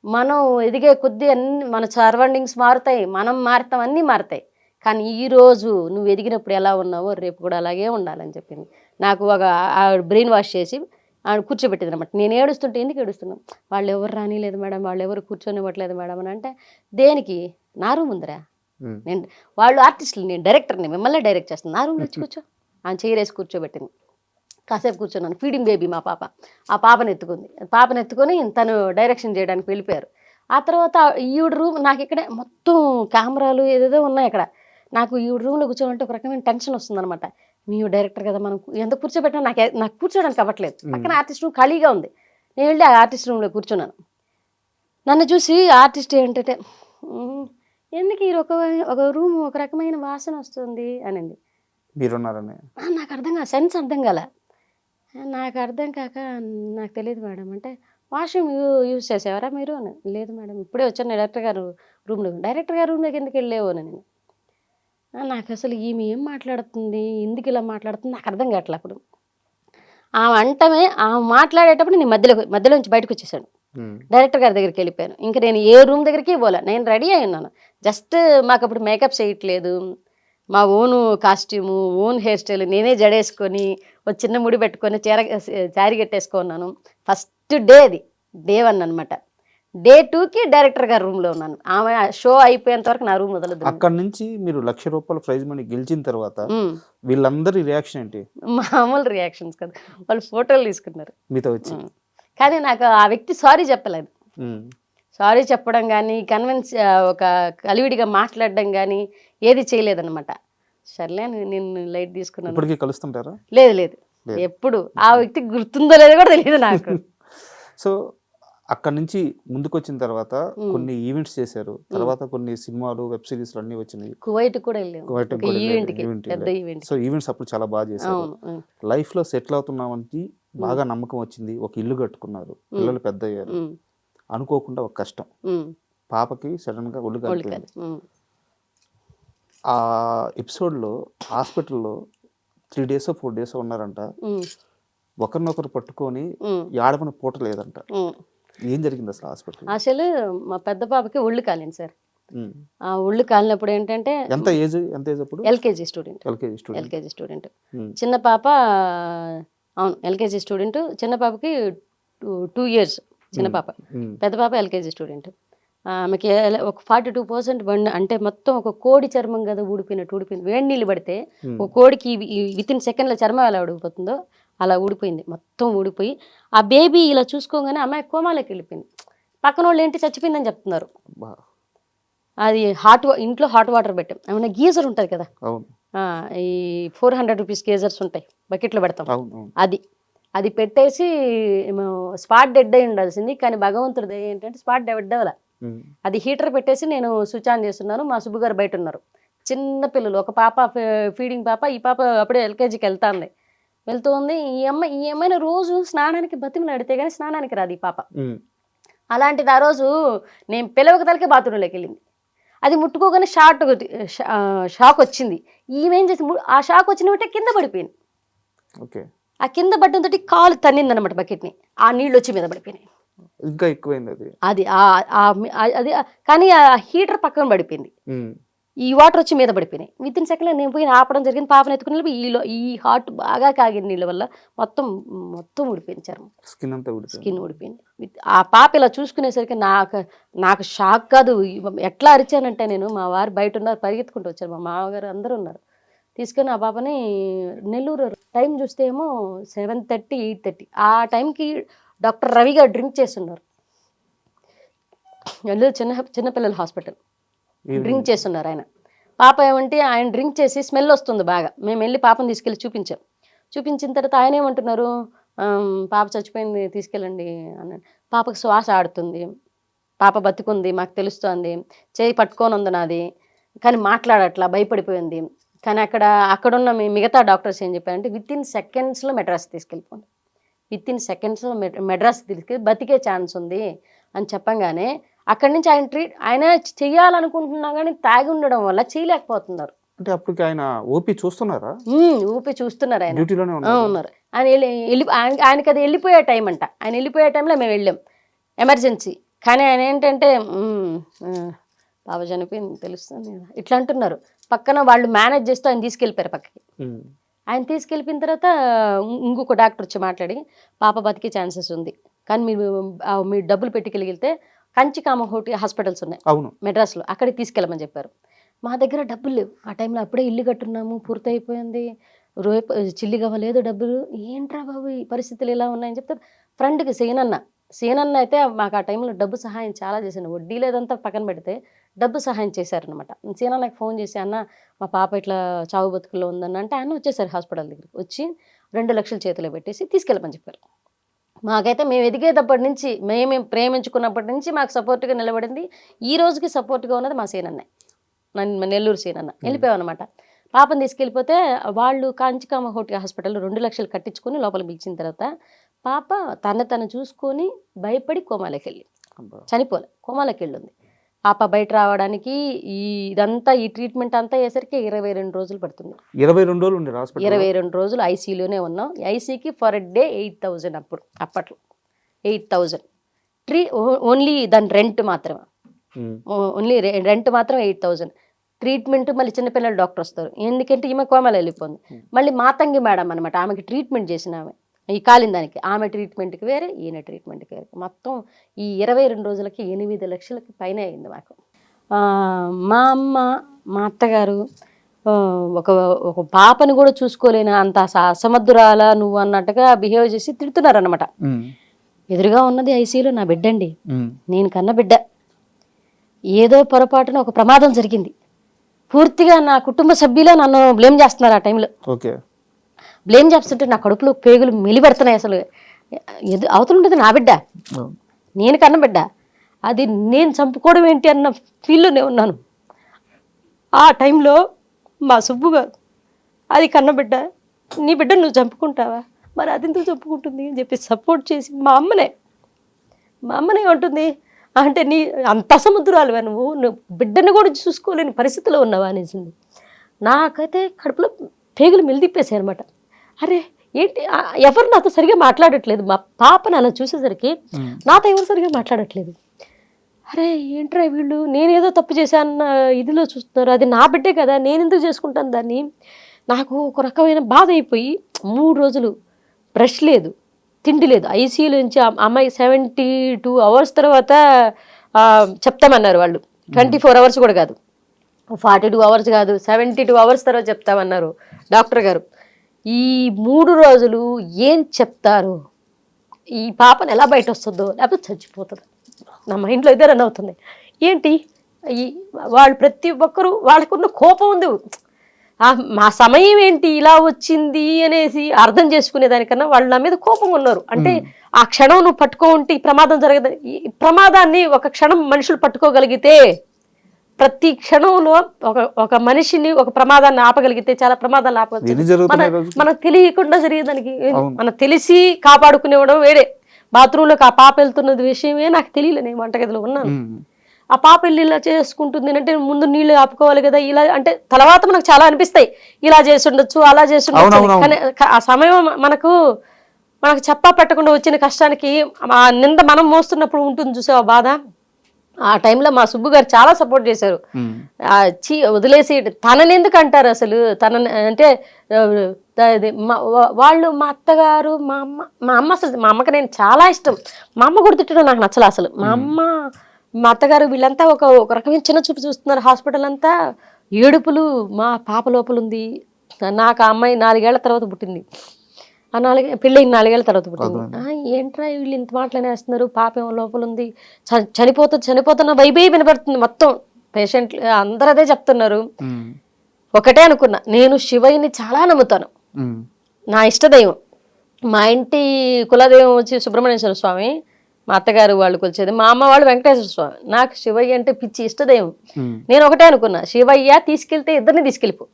మనం ఎదిగే కొద్దీ అన్ని మన సరౌండింగ్స్ మారుతాయి, మనం మారుతాం, అన్నీ మారుతాయి. కానీ ఈరోజు నువ్వు ఎదిగినప్పుడు ఎలా ఉన్నావో రేపు కూడా అలాగే ఉండాలని చెప్పింది. నాకు ఒక బ్రెయిన్ వాష్ చేసి ఆవిడ కూర్చోబెట్టింది అనమాట. నేను ఏడుస్తుంటే, ఎందుకు ఏడుస్తున్నాం, వాళ్ళు ఎవరు రానిలేదు మేడం, వాళ్ళు ఎవరు కూర్చొనివ్వట్లేదు మేడం అని అంటే, దేనికి, నా రూమ్ ఉందిరా, నేను వాళ్ళు ఆర్టిస్టులు, నేను డైరెక్టర్ని, మిమ్మల్ని డైరెక్ట్ చేస్తాను, నా రూమ్లో వచ్చి కూర్చో. ఆయన చైరేసి కూర్చోబెట్టింది. కాసేపు కూర్చున్నాను. ఫీడింగ్ బేబీ మా పాప. ఆ పాపను ఎత్తుకొని తను డైరెక్షన్ చేయడానికి వెళ్ళిపోయారు. ఆ తర్వాత ఈవిడ రూమ్ నాకు ఇక్కడే మొత్తం కెమెరాలు ఏదేదో ఉన్నాయి అక్కడ. నాకు ఈవిడ రూమ్లో కూర్చోవాలంటే ఒక రకమైన టెన్షన్ వస్తుందన్నమాట. మేము డైరెక్టర్ కదా, మనం ఎంత కూర్చోబెట్టినా నాకు కూర్చోడానికి అవ్వట్లేదు. పక్కన ఆర్టిస్ట్ రూమ్ ఖాళీగా ఉంది. నేను వెళ్ళి ఆ ఆర్టిస్ట్ రూమ్లో కూర్చున్నాను. నన్ను చూసి ఆర్టిస్ట్ ఏంటంటే, ఎందుకు ఈ ఒక రూమ్ ఒక రకమైన వాసన వస్తుంది అనింది. మీరున్నారని నాకు అర్థం కాదు, సెన్స్ అర్థం కాలే. నాకు అర్థం కాక, నాకు తెలియదు మేడం అంటే, వాష్రూమ్ యూజ్ చేసేవారా మీరు అని. లేదు మేడం, ఇప్పుడే వచ్చాను డైరెక్టర్ గారు రూమ్లో. డైరెక్టర్ గారు రూమ్లోకి ఎందుకు వెళ్ళేవో అని. నాకు అసలు ఈమె ఏం మాట్లాడుతుంది, ఎందుకు ఇలా మాట్లాడుతుంది నాకు అర్థం కావట్లే. అప్పుడు ఆమె మాట్లాడేటప్పుడు నేను మధ్యలోంచి బయటకు వచ్చేసాను. డైరెక్టర్ గారి దగ్గరికి వెళ్ళిపోయాను. ఇంకా నేను ఏ రూమ్ దగ్గరికి పోలే, నేను రెడీ అయి ఉన్నాను. జస్ట్ మాకు అప్పుడు మేకప్ చేయట్లేదు, మా own costume, own hair style, నేనే జడేసుకొని ఒక చిన్న ముడి పెట్టుకొని శారీ కట్టేసుకున్నాను. ఫస్ట్ డే అది, డే 1 అనమాట. డే 2కి డైరెక్టర్ గారు రూమ్లో ఉన్నాను. ఆమె షో అయిపోయేంత వరకు నా రూమ్ వదలదు. అక్కడ నుంచి మీరు ₹1,00,000 ప్రైజ్ మనీ గెలిచిన తర్వాత వీళ్ళందరి రియాక్షన్ ఏంటి? మామూలు రియాక్షన్స్ కదా, వాళ్ళు ఫోటోలు తీసుకున్నారు మీతో వచ్చి. కానీ నాకు ఆ వ్యక్తి సారీ చెప్పలేదు. సారీ చెప్పడం కానీ, కన్విన్స్ ఒక కలివిడిగా మాట్లాడడం కానీ ఏది చేయలేదన్నమాట. సర్లే నేను లైట్ తీసుకున్నాను. ఇప్పటికీ కలుస్తుంటారా? లేదు, ఎప్పుడు ఆ వ్యక్తి గుర్తుందో లేదో కూడా తెలియదు నాకు. సో అక్కడ నుంచి ముందుకు వచ్చిన తర్వాత కొన్ని ఈవెంట్స్ చేశారు. తర్వాత కొన్ని సినిమాలు, వెబ్ సిరీస్లు అన్నీ వచ్చినాయి. కువైట్ కూడా వెళ్ళాము. సో ఈవెంట్స్ అప్పుడు చాలా బాగా చేశారు. లైఫ్లో సెటిల్ అవుతున్నామంటే బాగా నమ్మకం వచ్చింది. ఒక ఇల్లు కట్టుకున్నారు, పిల్లలు పెద్ద అయ్యారు. అనుకోకుండా ఒక కష్టం, పాపకి సడన్ గా ఒళ్ళు కలిపింది. ఆ ఎపిసోడ్లో హాస్పిటల్లో 3 days 4 days ఉన్నారంట. ఒకరినొకరు పట్టుకొని ఏడమని పూట లేదంట. ఏం జరిగింది అసలు హాస్పిటల్? అసలు మా పెద్ద పాపకి ఒళ్ళు కాలింది సార్. ఆ ఒళ్ళు కాలినప్పుడు ఏంటంటే, ఎంత ఏజ్ అప్పుడు? LKG student. చిన్న పాప, అవును ఎల్కేజీ స్టూడెంట్. చిన్న పాపకి 2 years చిన్న పాప. పెద్ద పాప ఎల్కేజీ స్టూడెంట్. ఆమెకి ఒక 42% బండి అంటే మొత్తం ఒక కోడి చర్మం కదా ఊడిపోయింది. వేడి నీళ్ళు పడితే ఒక కోడికి వితిన్ సెకండ్ల చర్మం ఎలా ఊడిపోతుందో అలా ఊడిపోయింది. మొత్తం ఊడిపోయి ఆ బేబీ ఇలా చూసుకోగానే అమ్మాయి కోమాలోకి వెళ్ళిపోయింది. పక్కన వాళ్ళు ఏంటి చచ్చిపోయిందని చెప్తున్నారు. అది ఇంట్లో హాట్ వాటర్ పెట్టాం. ఏమన్నా గీజర్ ఉంటుంది కదా, ఈ 400 rupees గీజర్స్ ఉంటాయి, బకెట్లో పెడతాం. అది పెట్టేసి స్పాట్ డెడ్ అయి ఉండాల్సింది. కానీ భగవంతుడి ఏంటంటే స్పాట్ డెడ్ అవ్వాల. అది హీటర్ పెట్టేసి నేను స్విచ్ ఆన్ చేస్తున్నాను. మా సుబ్బు గారు బయట ఉన్నారు. చిన్న పిల్లలు, ఒక పాప ఫీడింగ్ పాప, ఈ పాప అప్పుడే ఎల్కేజీకి వెళ్తుంది. ఈ అమ్మాయిని రోజు స్నానానికి బతిమలాడితే కానీ స్నానానికి రాదు ఈ పాప. అలాంటిది ఆ రోజు నేను పిలవక తలకే బాత్రూంలోకి వెళ్ళింది. అది ముట్టుకోగానే షాక్ వచ్చింది. ఈమెం చేసి ఆ షాక్ వచ్చిన వెంటనే కింద పడిపోయింది. ఆ కింద పడ్డంతో కాలు తన్నింది అనమాట బకెట్ని. ఆ నీళ్ళు వచ్చి మీద పడిపోయినాయి. ఇంకా ఎక్కువైంది అది. కానీ ఆ హీటర్ పక్కన పడిపోయింది. ఈ వాటర్ వచ్చి మీద పడిపోయినాయి. విత్ ఇన్ సెకండ్లో నేను పోయి ఆపడం జరిగింది. పాపను ఎత్తుకుని వెళ్ళి ఈ హాట్ బాగా కాగిన నీళ్ళ వల్ల మొత్తం ఊడిపోయింది చర్మం, స్కిన్ అంతా ఊడిపోయింది. స్కిన్ ఊడిపోయింది. ఆ పాప ఇలా చూసుకునేసరికి నాకు షాక్ కాదు. ఎట్లా అరిచానంటే నేను, మా వారు బయట ఉన్నారు, పరిగెత్తుకుంటూ వచ్చారు, మా మామగారు అందరూ ఉన్నారు. తీసుకొని ఆ పాపని నెల్లూరు టైం చూస్తే ఏమో 7:30, 8:30 ఆ టైంకి డాక్టర్ రవి గారు డ్రింక్ చేస్తున్నారు. నెల్లూరు చిన్నపిల్లల హాస్పిటల్ డ్రింక్ చేస్తున్నారు ఆయన. పాప ఏమంటే ఆయన డ్రింక్ చేసి స్మెల్ వస్తుంది బాగా. మేము వెళ్ళి పాపను తీసుకెళ్ళి చూపించిన తర్వాత ఆయన ఏమంటున్నారు, పాప చచ్చిపోయింది తీసుకెళ్ళండి అన్నాడు. పాపకు శ్వాస ఆడుతుంది, పాప బతికుంది మాకు తెలుస్తోంది, చేయి పట్టుకొని ఉంది నాది, కానీ మాట్లాడట్లా, భయపడిపోయింది. కానీ అక్కడున్న మిగతా డాక్టర్స్ ఏం చెప్పారంటే విత్ ఇన్ సెకండ్స్లో మెడ్రాస్ తీసుకెళ్ళిపోండి, విత్ ఇన్ సెకండ్స్లో మెడ్రాస్ తీసుకెళ్ళి బతికే ఛాన్స్ ఉంది అని చెప్పంగానే అక్కడి నుంచి ఆయన చెయ్యాలనుకుంటున్నా కానీ తాగి ఉండడం వల్ల చేయలేకపోతున్నారు. అంటే అప్పటికి ఆయన ఓపీ చూస్తున్నారా? ఊపి చూస్తున్నారు ఆయన, డ్యూటీలోనే ఉన్నారు. ఆయనకి అది వెళ్ళిపోయే టైం అంట. ఆయన వెళ్ళిపోయే టైంలో మేము వెళ్ళాం ఎమర్జెన్సీ. కానీ ఆయన ఏంటంటే బాబా చనిపోయింది తెలుస్తుంది కదా ఇట్లా అంటున్నారు. పక్కన వాళ్ళు మేనేజ్ చేస్తూ ఆయన తీసుకెళ్ళిపోయారు పక్కకి. ఆయన తీసుకెళ్ళిపోయిన తర్వాత ఇంకొక డాక్టర్ వచ్చి మాట్లాడి పాప బతికే ఛాన్సెస్ ఉంది, కానీ మీరు డబ్బులు పెట్టుకెళ్ళితే కంచికామహోటి హాస్పిటల్స్ ఉన్నాయి అవును మెడ్రాస్లో, అక్కడికి తీసుకెళ్ళమని చెప్పారు. మా దగ్గర డబ్బులు లేవు ఆ టైంలో, అప్పుడే ఇల్లు కట్టున్నాము, పూర్తయిపోయింది, చిల్లి కావలేదు డబ్బులు. ఏంట్రా బాబు ఈ పరిస్థితులు ఇలా ఉన్నాయని చెప్తే ఫ్రెండ్కి సేనన్న అయితే మాకు ఆ టైంలో డబ్బు సహాయం చాలా చేశాను. వడ్డీ లేదంతా పక్కన పెడితే డబ్బు సహాయం చేశారనమాట. సేనన్నకి ఫోన్ చేసి అన్న మా పాప ఇట్లా చావు బతుకుల్లో ఉందన్న అంటే ఆయన వచ్చేసారు హాస్పిటల్ దగ్గరికి. వచ్చి 2 లక్షలు చేతిలో పెట్టేసి తీసుకెళ్ళమని చెప్పారు. మాకైతే మేము ఎదిగేటప్పటి నుంచి, మేము ప్రేమించుకున్నప్పటి నుంచి మాకు సపోర్ట్గా నిలబడింది, ఈ రోజుకి సపోర్ట్గా ఉన్నది మా సేనన్న, నెల్లూరు సేనన్న. వెళ్ళిపోయామన్నమాట. పాపను తీసుకెళ్ళిపోతే వాళ్ళు కాంచికామహోటి హాస్పిటల్లో 2 లక్షలు కట్టించుకొని లోపల పిలిచిన తర్వాత పాప తను చూసుకొని భయపడి కోమాలోకి వెళ్ళి చనిపోలే, కోమాలోకి వెళ్ళింది. పాప బయట రావడానికి ఈ ట్రీట్మెంట్ అంతా అయ్యేసరికి 22 రోజులు పడుతుంది. 22 రోజులు ఉండే హాస్పిటల్, 22 రోజులు ఐసీయూలోనే ఉన్నాం. ఐసీకి ఫర్ డే 8,000 అప్పట్లో 8,000 ఓన్లీ దాని రెంట్ మాత్రమే, ఓన్లీ రెంట్ మాత్రం 8,000. ట్రీట్మెంట్ మళ్ళీ చిన్నపిల్లల డాక్టర్ వస్తారు, ఎందుకంటే ఈమె కోమలు వెళ్ళిపోయింది. మళ్ళీ మాతంగి మేడం అనమాట, ఆమెకి ట్రీట్మెంట్ చేసిన ఆమె, ఈ కాలిన దానికి ఆమె ట్రీట్మెంట్కి వేరే, ఈయన ట్రీట్మెంట్కి వేరే. మొత్తం ఈ 22 రోజులకి 8 లక్షలకి పైన అయింది మాకు. మా అమ్మ మా అత్తగారు ఒక పాపని కూడా చూసుకోలేని అంత అసమర్థురాల నువ్వు అన్నట్టుగా బిహేవ్ చేసి తిడుతున్నారనమాట. ఎదురుగా ఉన్నది ఐసీయూలో నా బిడ్డ అండి, నేను కన్న బిడ్డ. ఏదో పొరపాటున ఒక ప్రమాదం జరిగింది, పూర్తిగా నా కుటుంబ సభ్యులే నన్ను బ్లేమ్ చేస్తున్నారు. ఆ టైంలో బ్లేమ్ చేస్తుంటే నా కడుపులో పేగులు మెలిపెడుతున్నాయి. అసలు అవతలుండేది నా బిడ్డ, నేను కన్న బిడ్డ, అది నేను చంపుకోవడం ఏంటి అన్న ఫీల్లోనే ఉన్నాను. ఆ టైంలో మా సుబ్బు గారు, అది కన్న బిడ్డ, నీ బిడ్డ నువ్వు చంపుకుంటావా, మరి అది ఎందుకు చంపుకుంటుంది అని చెప్పి సపోర్ట్ చేసి మా అమ్మనే ఉంటుంది అంటే నీ అంత సముద్రాలువా నువ్వు బిడ్డను కూడా చూసుకోలేని పరిస్థితిలో ఉన్నావా అనేసింది. నాకైతే కడుపులో పేగులు మెలిదిప్పేసాయి అనమాట. అరే ఏంటి, ఎవరు నాతో సరిగా మాట్లాడట్లేదు, మా పాపని అలా చూసేసరికి నాతో ఎవరు సరిగా మాట్లాడట్లేదు. అరే ఏంట్రా వీళ్ళు, నేనేదో తప్పు చేశాన్న ఇదిలో చూస్తున్నారు, అది నా బిడ్డే కదా, నేను ఎందుకు చేసుకుంటాను దాన్ని. నాకు ఒక రకమైన బాధ అయిపోయి 3 రోజులు బ్రష్ లేదు, తిండి లేదు. ఐసీయూలో నుంచి అమ్మాయి 72 అవర్స్ తర్వాత చెప్తామన్నారు వాళ్ళు. 24 అవర్స్ కూడా కాదు, 42 అవర్స్ కాదు, 72 అవర్స్ తర్వాత చెప్తామన్నారు డాక్టర్ గారు. ఈ 3 రోజులు ఏం చెప్తారు, ఈ పాపను ఎలా బయట వస్తుందో లేకపోతే చచ్చిపోతుందో నా మైండ్లో ఇదే రన్ అవుతుంది. ఏంటి వాళ్ళు ప్రతి ఒక్కరూ వాళ్ళకున్న కోపం ఉంది, మా సమయం ఏంటి ఇలా వచ్చింది అనేసి అర్థం చేసుకునేదానికన్నా వాళ్ళు నా మీద కోపంగా ఉన్నారు. అంటే ఆ క్షణం నువ్వు పట్టుకో ఉంటే ఈ ప్రమాదం జరగదు. ఈ ప్రమాదాన్ని ఒక క్షణం మనుషులు పట్టుకోగలిగితే, ప్రతి క్షణంలో ఒక మనిషిని ఒక ప్రమాదాన్ని ఆపగలిగితే చాలా ప్రమాదాలు ఆపగలుగుతాయి. మనకు తెలియకుండా జరిగేదానికి మనం తెలిసి కాపాడుకునేవడం వేరే. బాత్రూంలోకి ఆ పాప వెళ్తున్నది విషయమే నాకు తెలియలే, నేను వంటగదిలో ఉన్నాను. ఆ పాప వెళ్ళి ఇలా చేసుకుంటుంది అంటే ముందు నీళ్ళు ఆపుకోవాలి కదా, ఇలా అంటే తర్వాత మనకు చాలా అనిపిస్తాయి, ఇలా చేసి ఉండొచ్చు అలా చేసి ఉండొచ్చు. కానీ ఆ సమయం మనకు చెప్పా పెట్టకుండా వచ్చిన కష్టానికి ఆ నింద మనం మోస్తున్నప్పుడు ఉంటుంది చూసే ఆ బాధ, ఆ టైంలో మా సుబ్బు గారు చాలా సపోర్ట్ చేశారు. వదిలేసి తనని ఎందుకు అంటారు అసలు, తనని అంటే వాళ్ళు మా అత్తగారు మా అమ్మ అసలు మా అమ్మకి నేను చాలా ఇష్టం. మా అమ్మ కూడా తిట్టడం నాకు నచ్చలే అసలు. మా అమ్మ మా అత్తగారు వీళ్ళంతా ఒక ఒక రకమైన చిన్న చూపు చూస్తున్నారు. హాస్పిటల్ అంతా ఏడుపులు. మా పాప లోపల ఉంది. నాకు ఆ అమ్మాయి 4 ఏళ్ల తర్వాత పుట్టింది. ఆ 4 పెళ్ళైన 4 ఏళ్ల తర్వాత పుట్టింది. ఏంట్రా వీళ్ళు ఇంత మాటలనేస్తున్నారు, పాప ఏమో లోపల ఉంది, చనిపోతున్న వైబే వినపడుతుంది. మొత్తం పేషెంట్లు అందరూ అదే చెప్తున్నారు. ఒకటే అనుకున్నా, నేను శివయ్యని చాలా నమ్ముతాను, నా ఇష్టదైవం. మా ఇంటి కులదైవం వచ్చి సుబ్రహ్మణ్యేశ్వర స్వామి, మా అత్తగారు వాళ్ళు కొలిచేది, మా అమ్మ వాళ్ళు వెంకటేశ్వర స్వామి. నాకు శివయ్య అంటే పిచ్చి, ఇష్టదైవం. నేను ఒకటే అనుకున్నా, శివయ్య తీసుకెళ్తే ఇద్దరిని తీసుకెళ్ళిపో,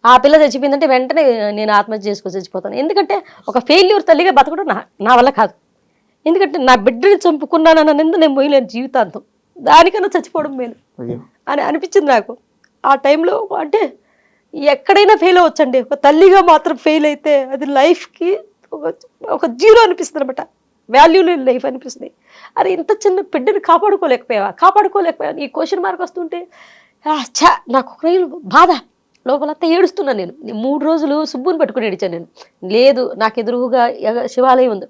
ఆ పిల్ల చచ్చిపోయిందంటే వెంటనే నేను ఆత్మహత్య చేసుకొని చచ్చిపోతాను. ఎందుకంటే ఒక ఫెయిల్యూర్ తల్లిగా బతకడం నా వల్ల కాదు. ఎందుకంటే నా బిడ్డని చంపుకున్నానన్న నింద నేను పోయలేను జీవితాంతం, దానికన్నా చచ్చిపోవడం మేలు అని అనిపించింది నాకు ఆ టైంలో. అంటే ఎక్కడైనా ఫెయిల్ అవ్వచ్చండి, ఒక తల్లిగా మాత్రం ఫెయిల్ అయితే అది లైఫ్కి ఒక జీరో అనిపిస్తుంది అనమాట, వాల్యూ లేని లైఫ్ అనిపిస్తుంది. అరే ఇంత చిన్న బిడ్డని కాపాడుకోలేకపోయావా ఈ క్వశ్చన్ మార్క్ వస్తుంటే నాకు ఒక బాధ, లోపలంతా ఏడుస్తున్నాను. నేను 3 రోజులు సుబ్బుని పట్టుకుని ఏడిచాను నేను. లేదు, నాకు ఎదురుగా శివాలయం ఉంది,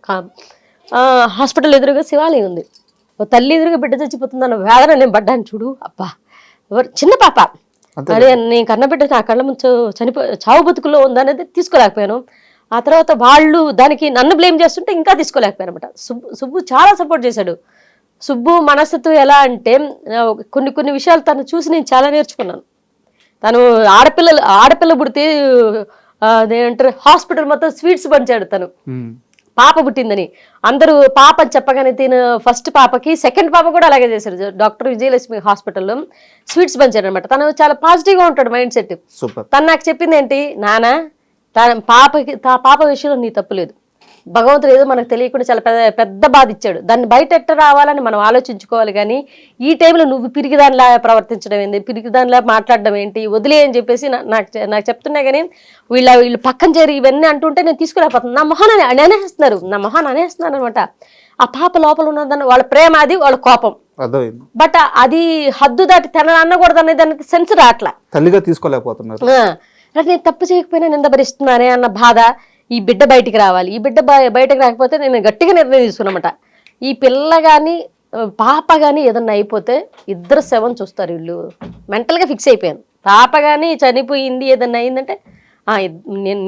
హాస్పిటల్ ఎదురుగా శివాలయం ఉంది, ఓ తల్లి ఎదురుగా బిడ్డ చచ్చిపోతుందన్న వేదన నేను పడ్డాను చూడు. అబ్బా, చిన్న పాప, అదే నేను కన్నబిడ్డ నా కళ్ళ ముందు చావు బతుకుల్లో ఉందనేది తీసుకోలేకపోయాను. ఆ తర్వాత వాళ్ళు దానికి నన్ను బ్లేమ్ చేస్తుంటే ఇంకా తీసుకోలేకపోయాను అనమాట. సుబ్బు చాలా సపోర్ట్ చేశాడు. సుబ్బు మనస్తత్వం ఎలా అంటే కొన్ని విషయాలు తను చూసి నేను చాలా నేర్చుకున్నాను. తను ఆడపిల్ల పుడితే అదేంటారు హాస్పిటల్ మొత్తం స్వీట్స్ పంచాడు. తను పాప పుట్టిందని అందరూ పాప అని చెప్పగానే తిన ఫస్ట్ పాపకి సెకండ్ పాప కూడా అలాగే చేశారు. డాక్టర్ విజయలక్ష్మి హాస్పిటల్లో స్వీట్స్ పంచాడు అనమాట. తను చాలా పాజిటివ్గా ఉంటాడు మైండ్ సెట్. తను నాకు చెప్పింది ఏంటి, నాన్న పాప విషయంలో నీ తప్పు లేదు, భగవంతుడు ఏదో మనకు తెలియకుండా చాలా పెద్ద బాధ ఇచ్చాడు, దాన్ని బయట ఎట్ట రావాలని మనం ఆలోచించుకోవాలి. కానీ ఈ టైంలో నువ్వు పిరికిదానిలా ప్రవర్తించడం ఏంటి, పిరికిదానిలా మాట్లాడడం ఏంటి, వదిలే అని చెప్పేసి నాకు చెప్తున్నా. కానీ వీళ్ళు పక్కన చేరి ఇవన్నీ అంటుంటే నేను తీసుకురాపోతున్నాను. నా మొహాన్ని అనేస్తున్నారు అనమాట. ఆ పాప లోపల ఉన్నదాన్ని వాళ్ళ ప్రేమ, అది వాళ్ళ కోపం, బట్ అది హద్దు దాటి తన అనకూడదు అనేది దానికి సెన్స్ రావట్లా, తల్లిగా తీసుకోలేకపోతున్నారు. నేను తప్పు చేయకపోయినా నిందభరిస్తున్నానే అన్న బాధ. ఈ బిడ్డ బయటికి రావాలి, ఈ బిడ్డ బయటకు రాకపోతే నేను గట్టిగా నిర్ణయం తీసుకున్నమాట, ఈ పిల్ల కానీ పాప కానీ ఏదన్నా అయిపోతే ఇద్దరు శవం చూస్తారు. వీళ్ళు మెంటల్గా ఫిక్స్ అయిపోయాను. పాప కానీ చనిపోయింది ఏదన్నా అయిందంటే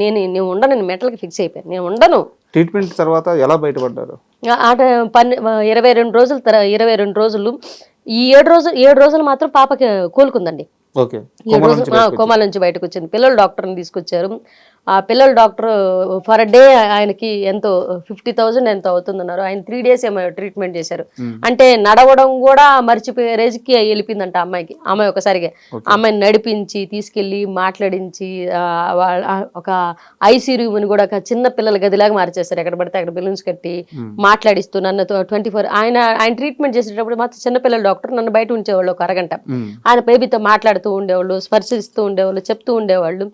నేను ఉండను, నేను మెంటల్గా ఫిక్స్ అయిపోయాను, నేను ఉండను. ట్రీట్మెంట్ తర్వాత ఎలా బయటపడ్డారు? 22 రోజులు ఈ 7 రోజులు మాత్రం పాపకి కోలుకుందండి. కోమాల నుంచి బయటకు వచ్చింది. పిల్లల డాక్టర్ని తీసుకొచ్చారు. ఆ పిల్లల డాక్టర్ ఫర్ డే ఆయనకి ఎంతో 50,000 ఎంతో అవుతుందన్నారు. ఆయన 3 days ఏమో ట్రీట్మెంట్ చేశారు. అంటే నడవడం కూడా మర్చిపోయే రేజ్కి వెళ్ళిపోయిందంట అమ్మాయికి. అమ్మాయి ఒకసారిగా అమ్మాయిని నడిపించి తీసుకెళ్ళి మాట్లాడించి ఒక ఐసీ రూమ్ని కూడా ఒక చిన్న పిల్లల గదిలాగా మార్చేస్తారు. ఎక్కడ పడితే అక్కడ బెలూన్స్ కట్టి మాట్లాడిస్తూ నన్ను 24 ఆయన ట్రీట్మెంట్ చేసేటప్పుడు మాత్రం చిన్నపిల్లల డాక్టర్ నన్ను బయట ఉంచేవాళ్ళు ఒక అరగంట. ఆయన బేబీతో మాట్లాడుతూ ఉండేవాళ్ళు, స్పర్శిస్తూ ఉండేవాళ్ళు, చెప్తూ ఉండేవాళ్ళు.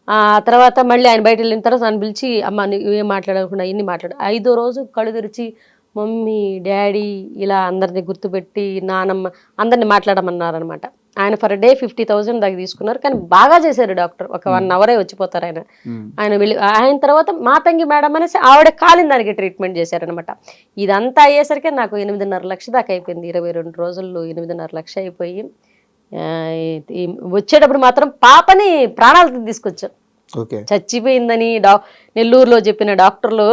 ఆ తర్వాత మళ్ళీ ఆయన బయట వెళ్ళిన తర్వాత నన్ను పిలిచి అమ్మ నువ్వేం మాట్లాడకుండా ఇన్ని మాట్లాడు. 5వ రోజు కళ్ళు తెరిచి మమ్మీ డాడీ ఇలా అందరినీ గుర్తుపెట్టి నానమ్మ అందరినీ మాట్లాడమన్నారనమాట. ఆయన ఫర్ డే 50,000 దాకా తీసుకున్నారు. కానీ బాగా చేశారు డాక్టర్. ఒక 1 hour వచ్చిపోతారు ఆయన వెళ్ళి. ఆయన తర్వాత మాతంగి మేడం అనేసి ఆవిడ కాలిన దానికి ట్రీట్మెంట్ చేశారనమాట. ఇదంతా అయ్యేసరికి నాకు 8.5 లక్ష దాకా అయిపోయింది. 22 రోజుల్లో 8.5 లక్ష అయిపోయి వచ్చేటప్పుడు మాత్రం పాపని ప్రాణాలతో తీసుకొచ్చాం. చచ్చిపోయిందని నెల్లూరులో చెప్పిన డాక్టర్లు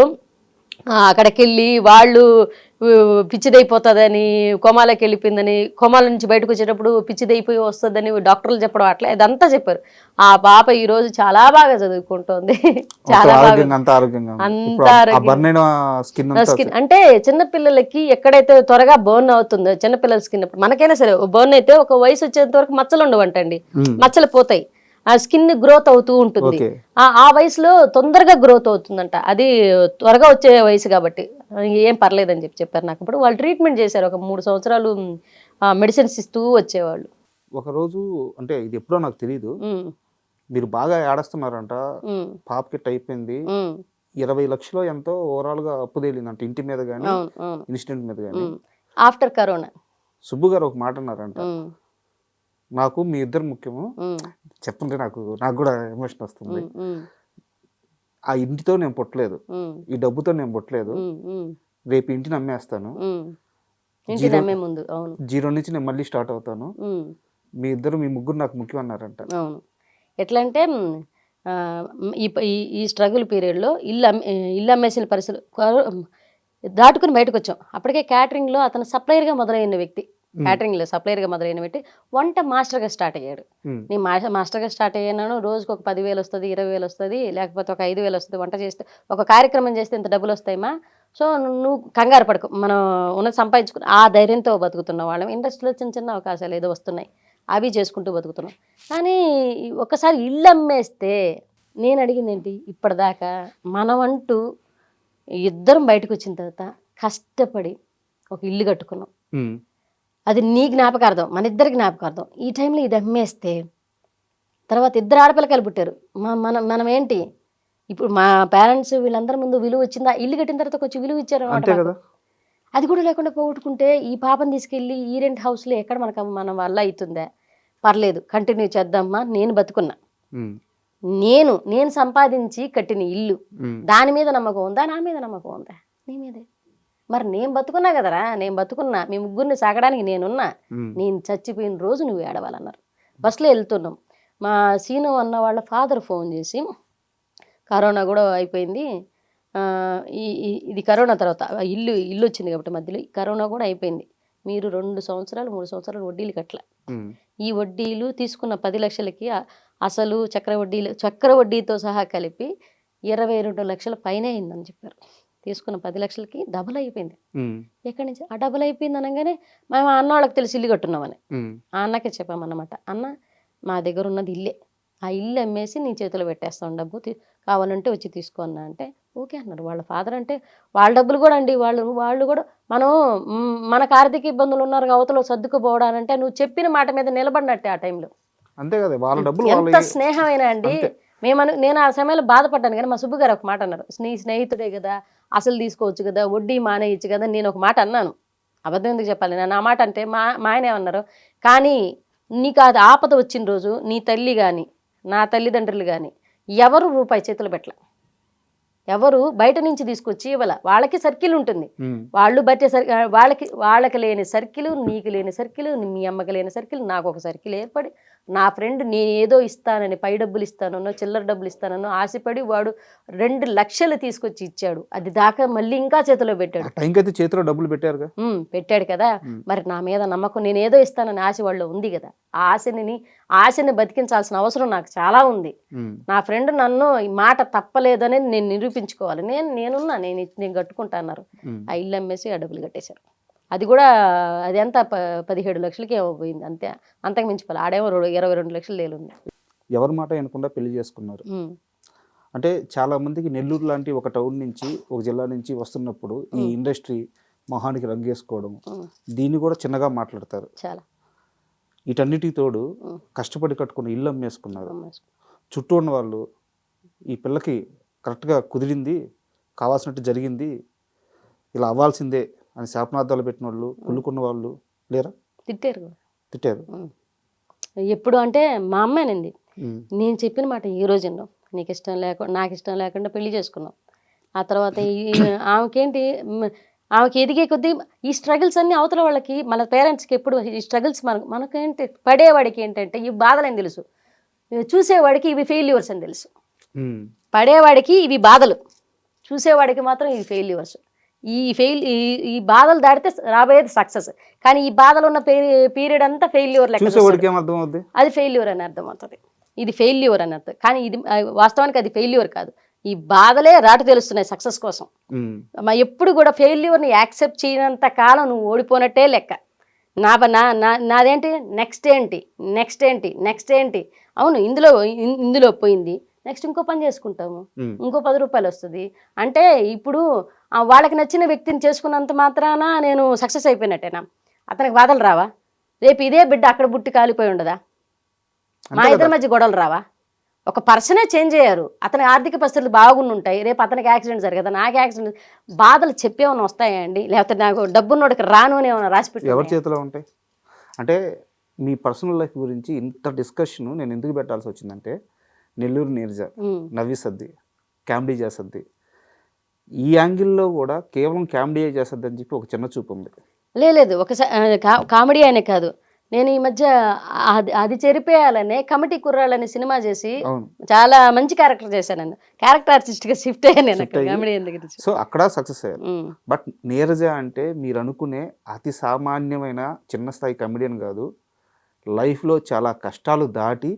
అక్కడికి వెళ్ళి వాళ్ళు పిచ్చిదైపోతుందని, కోమాలోకి వెళ్ళిపోయిందని, కోమాల నుంచి బయటకు వచ్చేటప్పుడు పిచ్చిదైపోయి వస్తుందని డాక్టర్లు చెప్పడం అట్లా ఇదంతా చెప్పారు. ఆ పాప ఈ రోజు చాలా బాగా చదువుకుంటోంది, చాలా బాగా స్కిన్ అంటే చిన్నపిల్లలకి ఎక్కడైతే త్వరగా బర్న్ అవుతుందో చిన్నపిల్లల స్కిన్, మనకైనా సరే బర్న్ అయితే ఒక వయసు వచ్చేంత వరకు మచ్చలు ఉండవంటండి, మచ్చలు పోతాయి, ఆ స్కిన్ గ్రోత్ అవుతూ ఉంటుంది. ఆ వయసులో తొందరగా గ్రోత్ అవుతుందంట, అది త్వరగా వచ్చే వయసు కాబట్టి ఏం పర్లేదని చెప్పారు నాకు. ఇప్పుడు వాళ్ళు ట్రీట్మెంట్ చేశారు. ఒక 3 సంవత్సరాలు మెడిసిన్స్ ఇస్తూ వచ్చేవాళ్ళు. ఒకరోజు అంటే ఇది ఎప్పుడో నాకు తెలియదు, మీరు బాగా ఏడుస్తున్నారంట, పాపకి అయిపోయింది, 20 లక్షలు ఎంతో ఓవరాల్ గా అప్పు తేలిందంట, ఇంటి మీద కానీ ఇన్సిడెంట్ మీద కానీ, ఆఫ్టర్ కరోనా. సుబ్బు గారు ఒక మాట అన్నారంట, ఉమ్, నాకు మీ ఇద్దరు ముఖ్యము. ఉమ్, చెప్తుంటే నాకు కూడా ఎమోషన్ వస్తుంది. ఉమ్, ఉమ్, ఆ ఇంటితో నేను పుట్టలేదు, ఉమ్, ఈ డబ్బుతో నేను పుట్టలేదు, ఉమ్, ఉమ్, రేపు ఇంటిని అమ్మేస్తాను, ఉమ్. ఇంటి జీరో నమ్మే ముందు అవును. జీరో నుంచి నేను మళ్ళీ స్టార్ట్ అవుతాను, ఉమ్, మీ ముగ్గురు నాకు ముఖ్యం అన్నారంట. అవును. ఎట్లా అంటే ఆ, ఈ స్ట్రగుల్ పీరియడ్లో ఇల్లు అమ్మేసిన పరిస్థితులు దాటుకుని బయటకు వచ్చాం. అప్పటికే క్యాటరింగ్లో అతను సప్లయర్గా మొదలైన వ్యక్తి, క్యాటరింగ్లో సప్లయర్గా మొదలైన వ్యక్తి వంట మాస్టర్గా స్టార్ట్ అయ్యాడు. నేను మాస్టర్గా స్టార్ట్ అయ్యాను. రోజుకు ఒక 10,000 వస్తుంది, 20,000 వస్తుంది, లేకపోతే ఒక 5,000 వస్తుంది. వంట చేస్తే ఒక కార్యక్రమం చేస్తే ఇంత డబ్బులు వస్తాయమ్మా, సో నువ్వు కంగారు పడకు, మనం ఉన్నది సంపాదించుకుని ఆ ధైర్యంతో బతుకుతున్న వాళ్ళం. ఇండస్ట్రీలో చిన్న చిన్న అవకాశాలు ఏదో వస్తున్నాయి, అవి చేసుకుంటూ బతుకుతున్నాం. కానీ ఒక్కసారి ఇల్లు అమ్మేస్తే నేను అడిగింది ఏంటి, ఇప్పటిదాకా మనమంటూ ఇద్దరం బయటకు వచ్చిన తర్వాత కష్టపడి ఒక ఇల్లు కట్టుకున్నాం. అది నీ జ్ఞాపకార్థం, మన ఇద్దరి జ్ఞాపకార్థం. ఈ టైంలో ఇది అమ్మేస్తే తర్వాత ఇద్దరు ఆడపిల్లకాయలు పుట్టారు. మనం ఏంటి ఇప్పుడు మా పేరెంట్స్ వీళ్ళందరి ముందు విలువ వచ్చిందా, ఇల్లు కట్టిన తర్వాత కొంచెం విలువ ఇచ్చారు అన్నమాట. అది కూడా లేకుండా పోగొట్టుకుంటే ఈ పాపని తీసుకెళ్ళి ఈ రెంట్ హౌస్లో ఎక్కడ మన వల్ల అవుతుందా, పర్లేదు కంటిన్యూ చేద్దామా. నేను బతుకున్నా, నేను సంపాదించి కట్టిన ఇల్లు, దాని మీద నమ్మకం ఉందా, నా మీద నమ్మకం ఉందా? నీ మీదే. మరి నేను బతుకున్నా కదరా, నేను బతుకున్నా, మీ ముగ్గురిని సాగడానికి నేనున్నా, నేను చచ్చిపోయిన రోజు నువ్వు ఏడవాలన్నారు. బస్సులో వెళ్తున్నాం, మా సీను అన్న వాళ్ళ ఫాదర్ ఫోన్ చేసి, కరోనా కూడా అయిపోయింది, ఇది కరోనా తర్వాత ఇల్లు వచ్చింది కాబట్టి మధ్యలో కరోనా కూడా అయిపోయింది, మీరు 2 సంవత్సరాలు 3 సంవత్సరాలు వడ్డీలు కట్టలే, ఈ వడ్డీలు తీసుకున్న 10 లక్షలకి అసలు చక్ర వడ్డీతో సహా కలిపి 22 లక్షల పైనే అయిందని చెప్పారు. తీసుకున్న 10 లక్షలకి డబుల్ అయిపోయింది. ఎక్కడి నుంచి ఆ డబుల్ అయిపోయింది అనగానే మేము అన్న వాళ్ళకి తెలిసి ఇల్లు కట్టున్నామని ఆ అన్నకే చెప్పామన్నమాట. అన్న మా దగ్గర ఉన్నది ఇల్లే, ఆ ఇల్లు అమ్మేసి నీ చేతిలో పెట్టేస్తాం, డబ్బు కావాలంటే వచ్చి తీసుకో అన్న అంటే ఓకే అన్నారు. వాళ్ళ ఫాదర్ అంటే వాళ్ళ డబ్బులు కూడా అండి, వాళ్ళు కూడా మనకు ఆర్థిక ఇబ్బందులు ఉన్నారు, అవతల సర్దుకుపోవడానంటే నువ్వు చెప్పిన మాట మీద నిలబడినట్టే ఆ టైంలో. అంతే కదా, వాళ్ళ డబ్బులు ఎంత స్నేహమైనా అండి. నేను ఆ సమయంలో బాధపడ్డాను, కానీ మా సుబ్బు గారు ఒక మాట అన్నారు, నీ స్నేహితుడే కదా, అసలు తీసుకోవచ్చు కదా, వడ్డీ మానేయచ్చు కదా. నేను ఒక మాట అన్నాను, అబద్ధం ఎందుకు చెప్పాలి, నేను ఆ మాట అంటే మా ఆయన ఏమన్నారు, కానీ నీకు అది ఆపద వచ్చిన రోజు నీ తల్లి కానీ నా తల్లిదండ్రులు కానీ ఎవరు రూపాయి చేతులు పెట్టలే, ఎవరు బయట నుంచి తీసుకొచ్చి ఇవ్వాల. వాళ్ళకి సర్కిల్ ఉంటుంది, వాళ్ళు బట్టే వాళ్ళకి లేని సర్కిల్, నీకు లేని సర్కిల్, మీ అమ్మకి లేని సర్కిల్, నాకు ఒక సర్కిల్ ఏర్పడి, నా ఫ్రెండ్ నేను ఏదో ఇస్తానని, పై డబ్బులు ఇస్తానన్నో చిల్లర డబ్బులు ఇస్తానన్నో ఆశపడి వాడు 2 లక్షలు తీసుకొచ్చి ఇచ్చాడు. అది దాకా మళ్ళీ ఇంకా చేతిలో పెట్టాడు. చేతిలో డబ్బులు పెట్టాడు కదా. మరి నా మీద నమ్మకం, నేను ఏదో ఇస్తానని ఆశ వాళ్ళు ఉంది కదా, ఆ ఆశని బతికించాల్సిన అవసరం నాకు చాలా ఉంది. నా ఫ్రెండ్ నన్ను ఈ మాట తప్పలేదని నేను నిరూపించుకోవాలి, నేను కట్టుకుంటా అన్నారు. ఆ ఇల్లు అమ్మేసి ఆ డబ్బులు కట్టేశారు. అది కూడా అది ఎంత 17 లక్షలకి ఏమో పోయింది, అంతే, అంతకు మించిపోలే. ఆడేమో 22 లక్షలు లేలుంది. ఎవరి మాట వినకుండా పెళ్లి చేసుకున్నారు. అంటే చాలా మందికి నెల్లూరు లాంటి ఒక టౌన్ నుంచి, ఒక జిల్లా నుంచి వస్తున్నప్పుడు ఈ ఇండస్ట్రీ మొహానికి రంగేసుకోవడం, దీన్ని కూడా చిన్నగా మాట్లాడతారు. చాలా వీటన్నిటికి తోడు కష్టపడి కట్టుకున్న ఇల్లు అమ్మేసుకున్నారు. చుట్టూ ఉన్న వాళ్ళు ఈ పిల్లకి కరెక్ట్గా కుదిరింది, కావాల్సినట్టు జరిగింది, ఇలా అవ్వాల్సిందే అని శాపనార్థాలు పెట్టిన వాళ్ళు, కుళ్ళుకున్న వాళ్ళు లేరా? తిట్టారు. ఎప్పుడు అంటే మా అమ్మేనండి, నేను చెప్పిన మాట ఈ రోజుల్లో, నాకు ఇష్టం లేకుండా పెళ్లి చేసుకున్నాం. ఆ తర్వాత ఆమెకి ఎదిగే కొద్దీ ఈ స్ట్రగుల్స్ అన్నీ అవతల వాళ్ళకి, మన పేరెంట్స్కి ఎప్పుడు ఈ స్ట్రగుల్స్ మనకేంటి, పడేవాడికి ఏంటంటే ఈ బాధలని తెలుసు, చూసేవాడికి ఇవి ఫెయిల్యూర్స్ అని తెలుసు. పడేవాడికి ఇవి బాధలు, చూసేవాడికి మాత్రం ఇవి ఫెయిల్యూర్స్. ఈ బాధలు దాటితే రాబోయేది సక్సెస్. కానీ ఈ బాధలు ఉన్న పీరియడ్ అంతా ఫెయిల్యూర్ లెక్క, అది ఫెయిల్యూర్ అని అర్థమవుతుంది, ఇది ఫెయిల్యూర్ అని అర్థం. కానీ ఇది వాస్తవానికి అది ఫెయిల్యూర్ కాదు, ఈ బాధలే రాటు తెలుస్తున్నాయి సక్సెస్ కోసం. ఎప్పుడు కూడా ఫెయిల్యూర్ని యాక్సెప్ట్ చేయనంత కాలం నువ్వు ఓడిపోనట్టే లెక్క. నాదేంటి నెక్స్ట్ ఏంటి, అవును ఇందులో పోయింది, నెక్స్ట్ ఇంకో పని చేసుకుంటాము, ఇంకో 10 రూపాయలు వస్తుంది అంటే, ఇప్పుడు వాళ్ళకి నచ్చిన వ్యక్తిని చేసుకున్నంత మాత్రాన నేను సక్సెస్ అయిపోయినట్టేనా? అతనికి బాధలు రావా? రేపు ఇదే బిడ్డ అక్కడ బుట్టి కాలిపోయి ఉండదా? మా ఇద్దరి మధ్య గొడవలు రావా? ఒక పర్సనే చేంజ్ అయ్యారు. అతని ఆర్థిక పరిస్థితులు బాగుండి ఉంటాయి, రేపు అతనికి యాక్సిడెంట్ జరగదా, నాకు యాక్సిడెంట్, బాధలు చెప్పేమన్నా వస్తాయా అండి? లేకపోతే నాకు డబ్బున్నోడికి రాను అని ఏమైనా రాసి ఎవరి పెట్టి చేతిలో ఉంటాయి? అంటే మీ పర్సనల్ లైఫ్ గురించి ఇంత డిస్కషన్ నేను ఎందుకు పెట్టాల్సి వచ్చిందంటే, నెల్లూరు నీరజ నవ్విసద్ది, కామెడీ చేసద్ది, ఈ యాంగిల్లో కూడా కేవలం కామెడీ చేసద్ది అని చెప్పి ఒక చిన్న చూపు ఉంది. లేదు ఒకసారి కామెడీ అనే కాదు, నేను ఈ మధ్య అది చెరిపేయాలనే కమిటీ కుర్రాళ్ళని సినిమా చేసి చాలా మంచి క్యారెక్టర్ చేశాను. క్యారెక్టర్ ఆర్టిస్ట్ గా షిఫ్ట్ అయ్యాను నేను కామెడీ ఎందుకు. సో అక్కడ సక్సెస్ అయ్యారు. బట్ నీరజ అంటే మీరు అనుకునే అతి సామాన్యమైన చిన్న స్థాయి కమెడియన్ కాదు. లైఫ్లో చాలా కష్టాలు దాటి,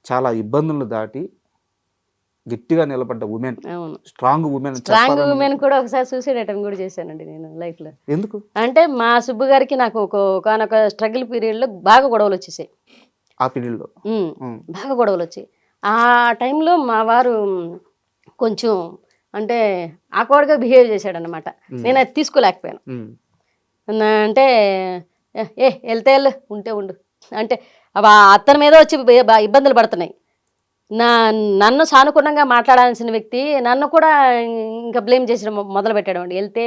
చాలా ఇబ్బందులు దాటి గట్టిగా నిలబడ్డ ఉమెన్, స్ట్రాంగ్ ఉమెన్ కూడా ఒకసారి సూసైడ్ అటెంప్ట్ కూడా చేశానండి నేను లైఫ్ లో. ఎందుకు అంటే మా సుబ్బు గారికి నాకు ఒకనొక స్ట్రగుల్ పీరియడ్ లో బాగా గొడవలు వచ్చేసాయి. ఆ పీరియడ్ లో బాగా గొడవలు వచ్చాయి. ఆ టైంలో మా వారు కొంచెం అంటే ఆక్వర్డ్గా బిహేవ్ చేశాడు అనమాట. నేను అది తీసుకోలేకపోయాను. అంటే వెళ్తే ఉంటే ఉండు అంటే అతని మీద వచ్చి ఇబ్బందులు పడుతున్నాయి. నన్ను సానుకూలంగా మాట్లాడాల్సిన వ్యక్తి నన్ను కూడా ఇంకా బ్లేమ్ చేసి మొదలు పెట్టాడు అండి. వెళ్తే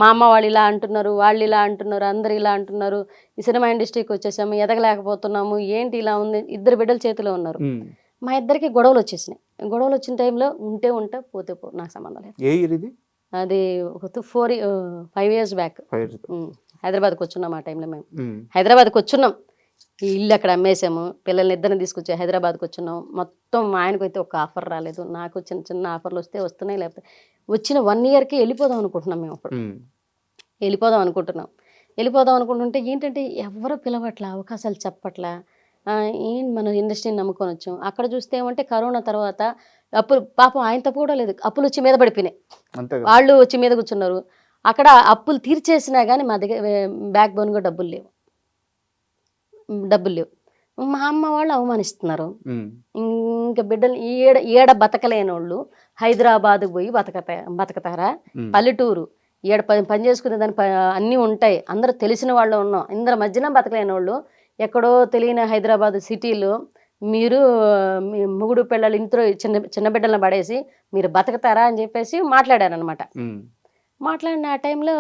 మా అమ్మ వాళ్ళు ఇలా అంటున్నారు, వాళ్ళు ఇలా అంటున్నారు, అందరు ఇలా అంటున్నారు, ఈ సినిమా ఇండస్ట్రీకి వచ్చేసాము, ఎదగలేకపోతున్నాము, ఏంటి ఇలా ఉంది, ఇద్దరు బిడ్డల చేతిలో ఉన్నారు. మా ఇద్దరికి గొడవలు వచ్చేసినాయి. గొడవలు వచ్చిన టైంలో ఉంటే పోతే నాకు సంబంధం లేదు. అది ఒక 5 years బ్యాక్ హైదరాబాద్కి వచ్చున్నాం. ఆ టైంలో మేము హైదరాబాద్కి వచ్చున్నాం, ఈ ఇల్లు అక్కడ అమ్మేసాము, పిల్లల్ని ఇద్దరిని తీసుకొచ్చి హైదరాబాద్కి వచ్చున్నాం. మొత్తం మా ఆయనకు అయితే ఒక ఆఫర్ రాలేదు, నాకు చిన్న చిన్న ఆఫర్లు వస్తున్నాయి. లేకపోతే వచ్చిన 1 yearకి వెళ్ళిపోదాం అనుకుంటున్నాం. మేము అప్పుడు వెళ్ళిపోదాం అనుకుంటుంటే ఏంటంటే ఎవరు పిలవట్లా, అవకాశాలు చెప్పట్లా, మన ఇండస్ట్రీని నమ్ముకొని వచ్చాం. అక్కడ చూస్తే ఏమంటే కరోనా తర్వాత అప్పులు, పాపం ఆయన తప్పు కూడా లేదు, అప్పులు వచ్చి మీద పడిపోయినాయి, వాళ్ళు వచ్చి మీద కూర్చున్నారు. అక్కడ అప్పులు తీర్చేసినా కానీ మా దగ్గర బ్యాక్ బోన్గా డబ్బులు లేవు. మా అమ్మ వాళ్ళు అవమానిస్తున్నారు. ఇంకా బిడ్డలు ఏడ బతకలేని వాళ్ళు హైదరాబాద్కి పోయి బతకతారా? పల్లెటూరు ఏడ పని చేసుకునే దాని అన్నీ ఉంటాయి, అందరూ తెలిసిన వాళ్ళు ఉన్నాం, అందరి మధ్యన బతకలేని వాళ్ళు ఎక్కడో తెలియని హైదరాబాద్ సిటీలో మీరు మీ మొగుడు పిల్లలు ఇంట్లో చిన్న బిడ్డలను పడేసి మీరు బతకతారా అని చెప్పేసి మాట్లాడారనమాట. మాట్లాడిన ఆ టైంలో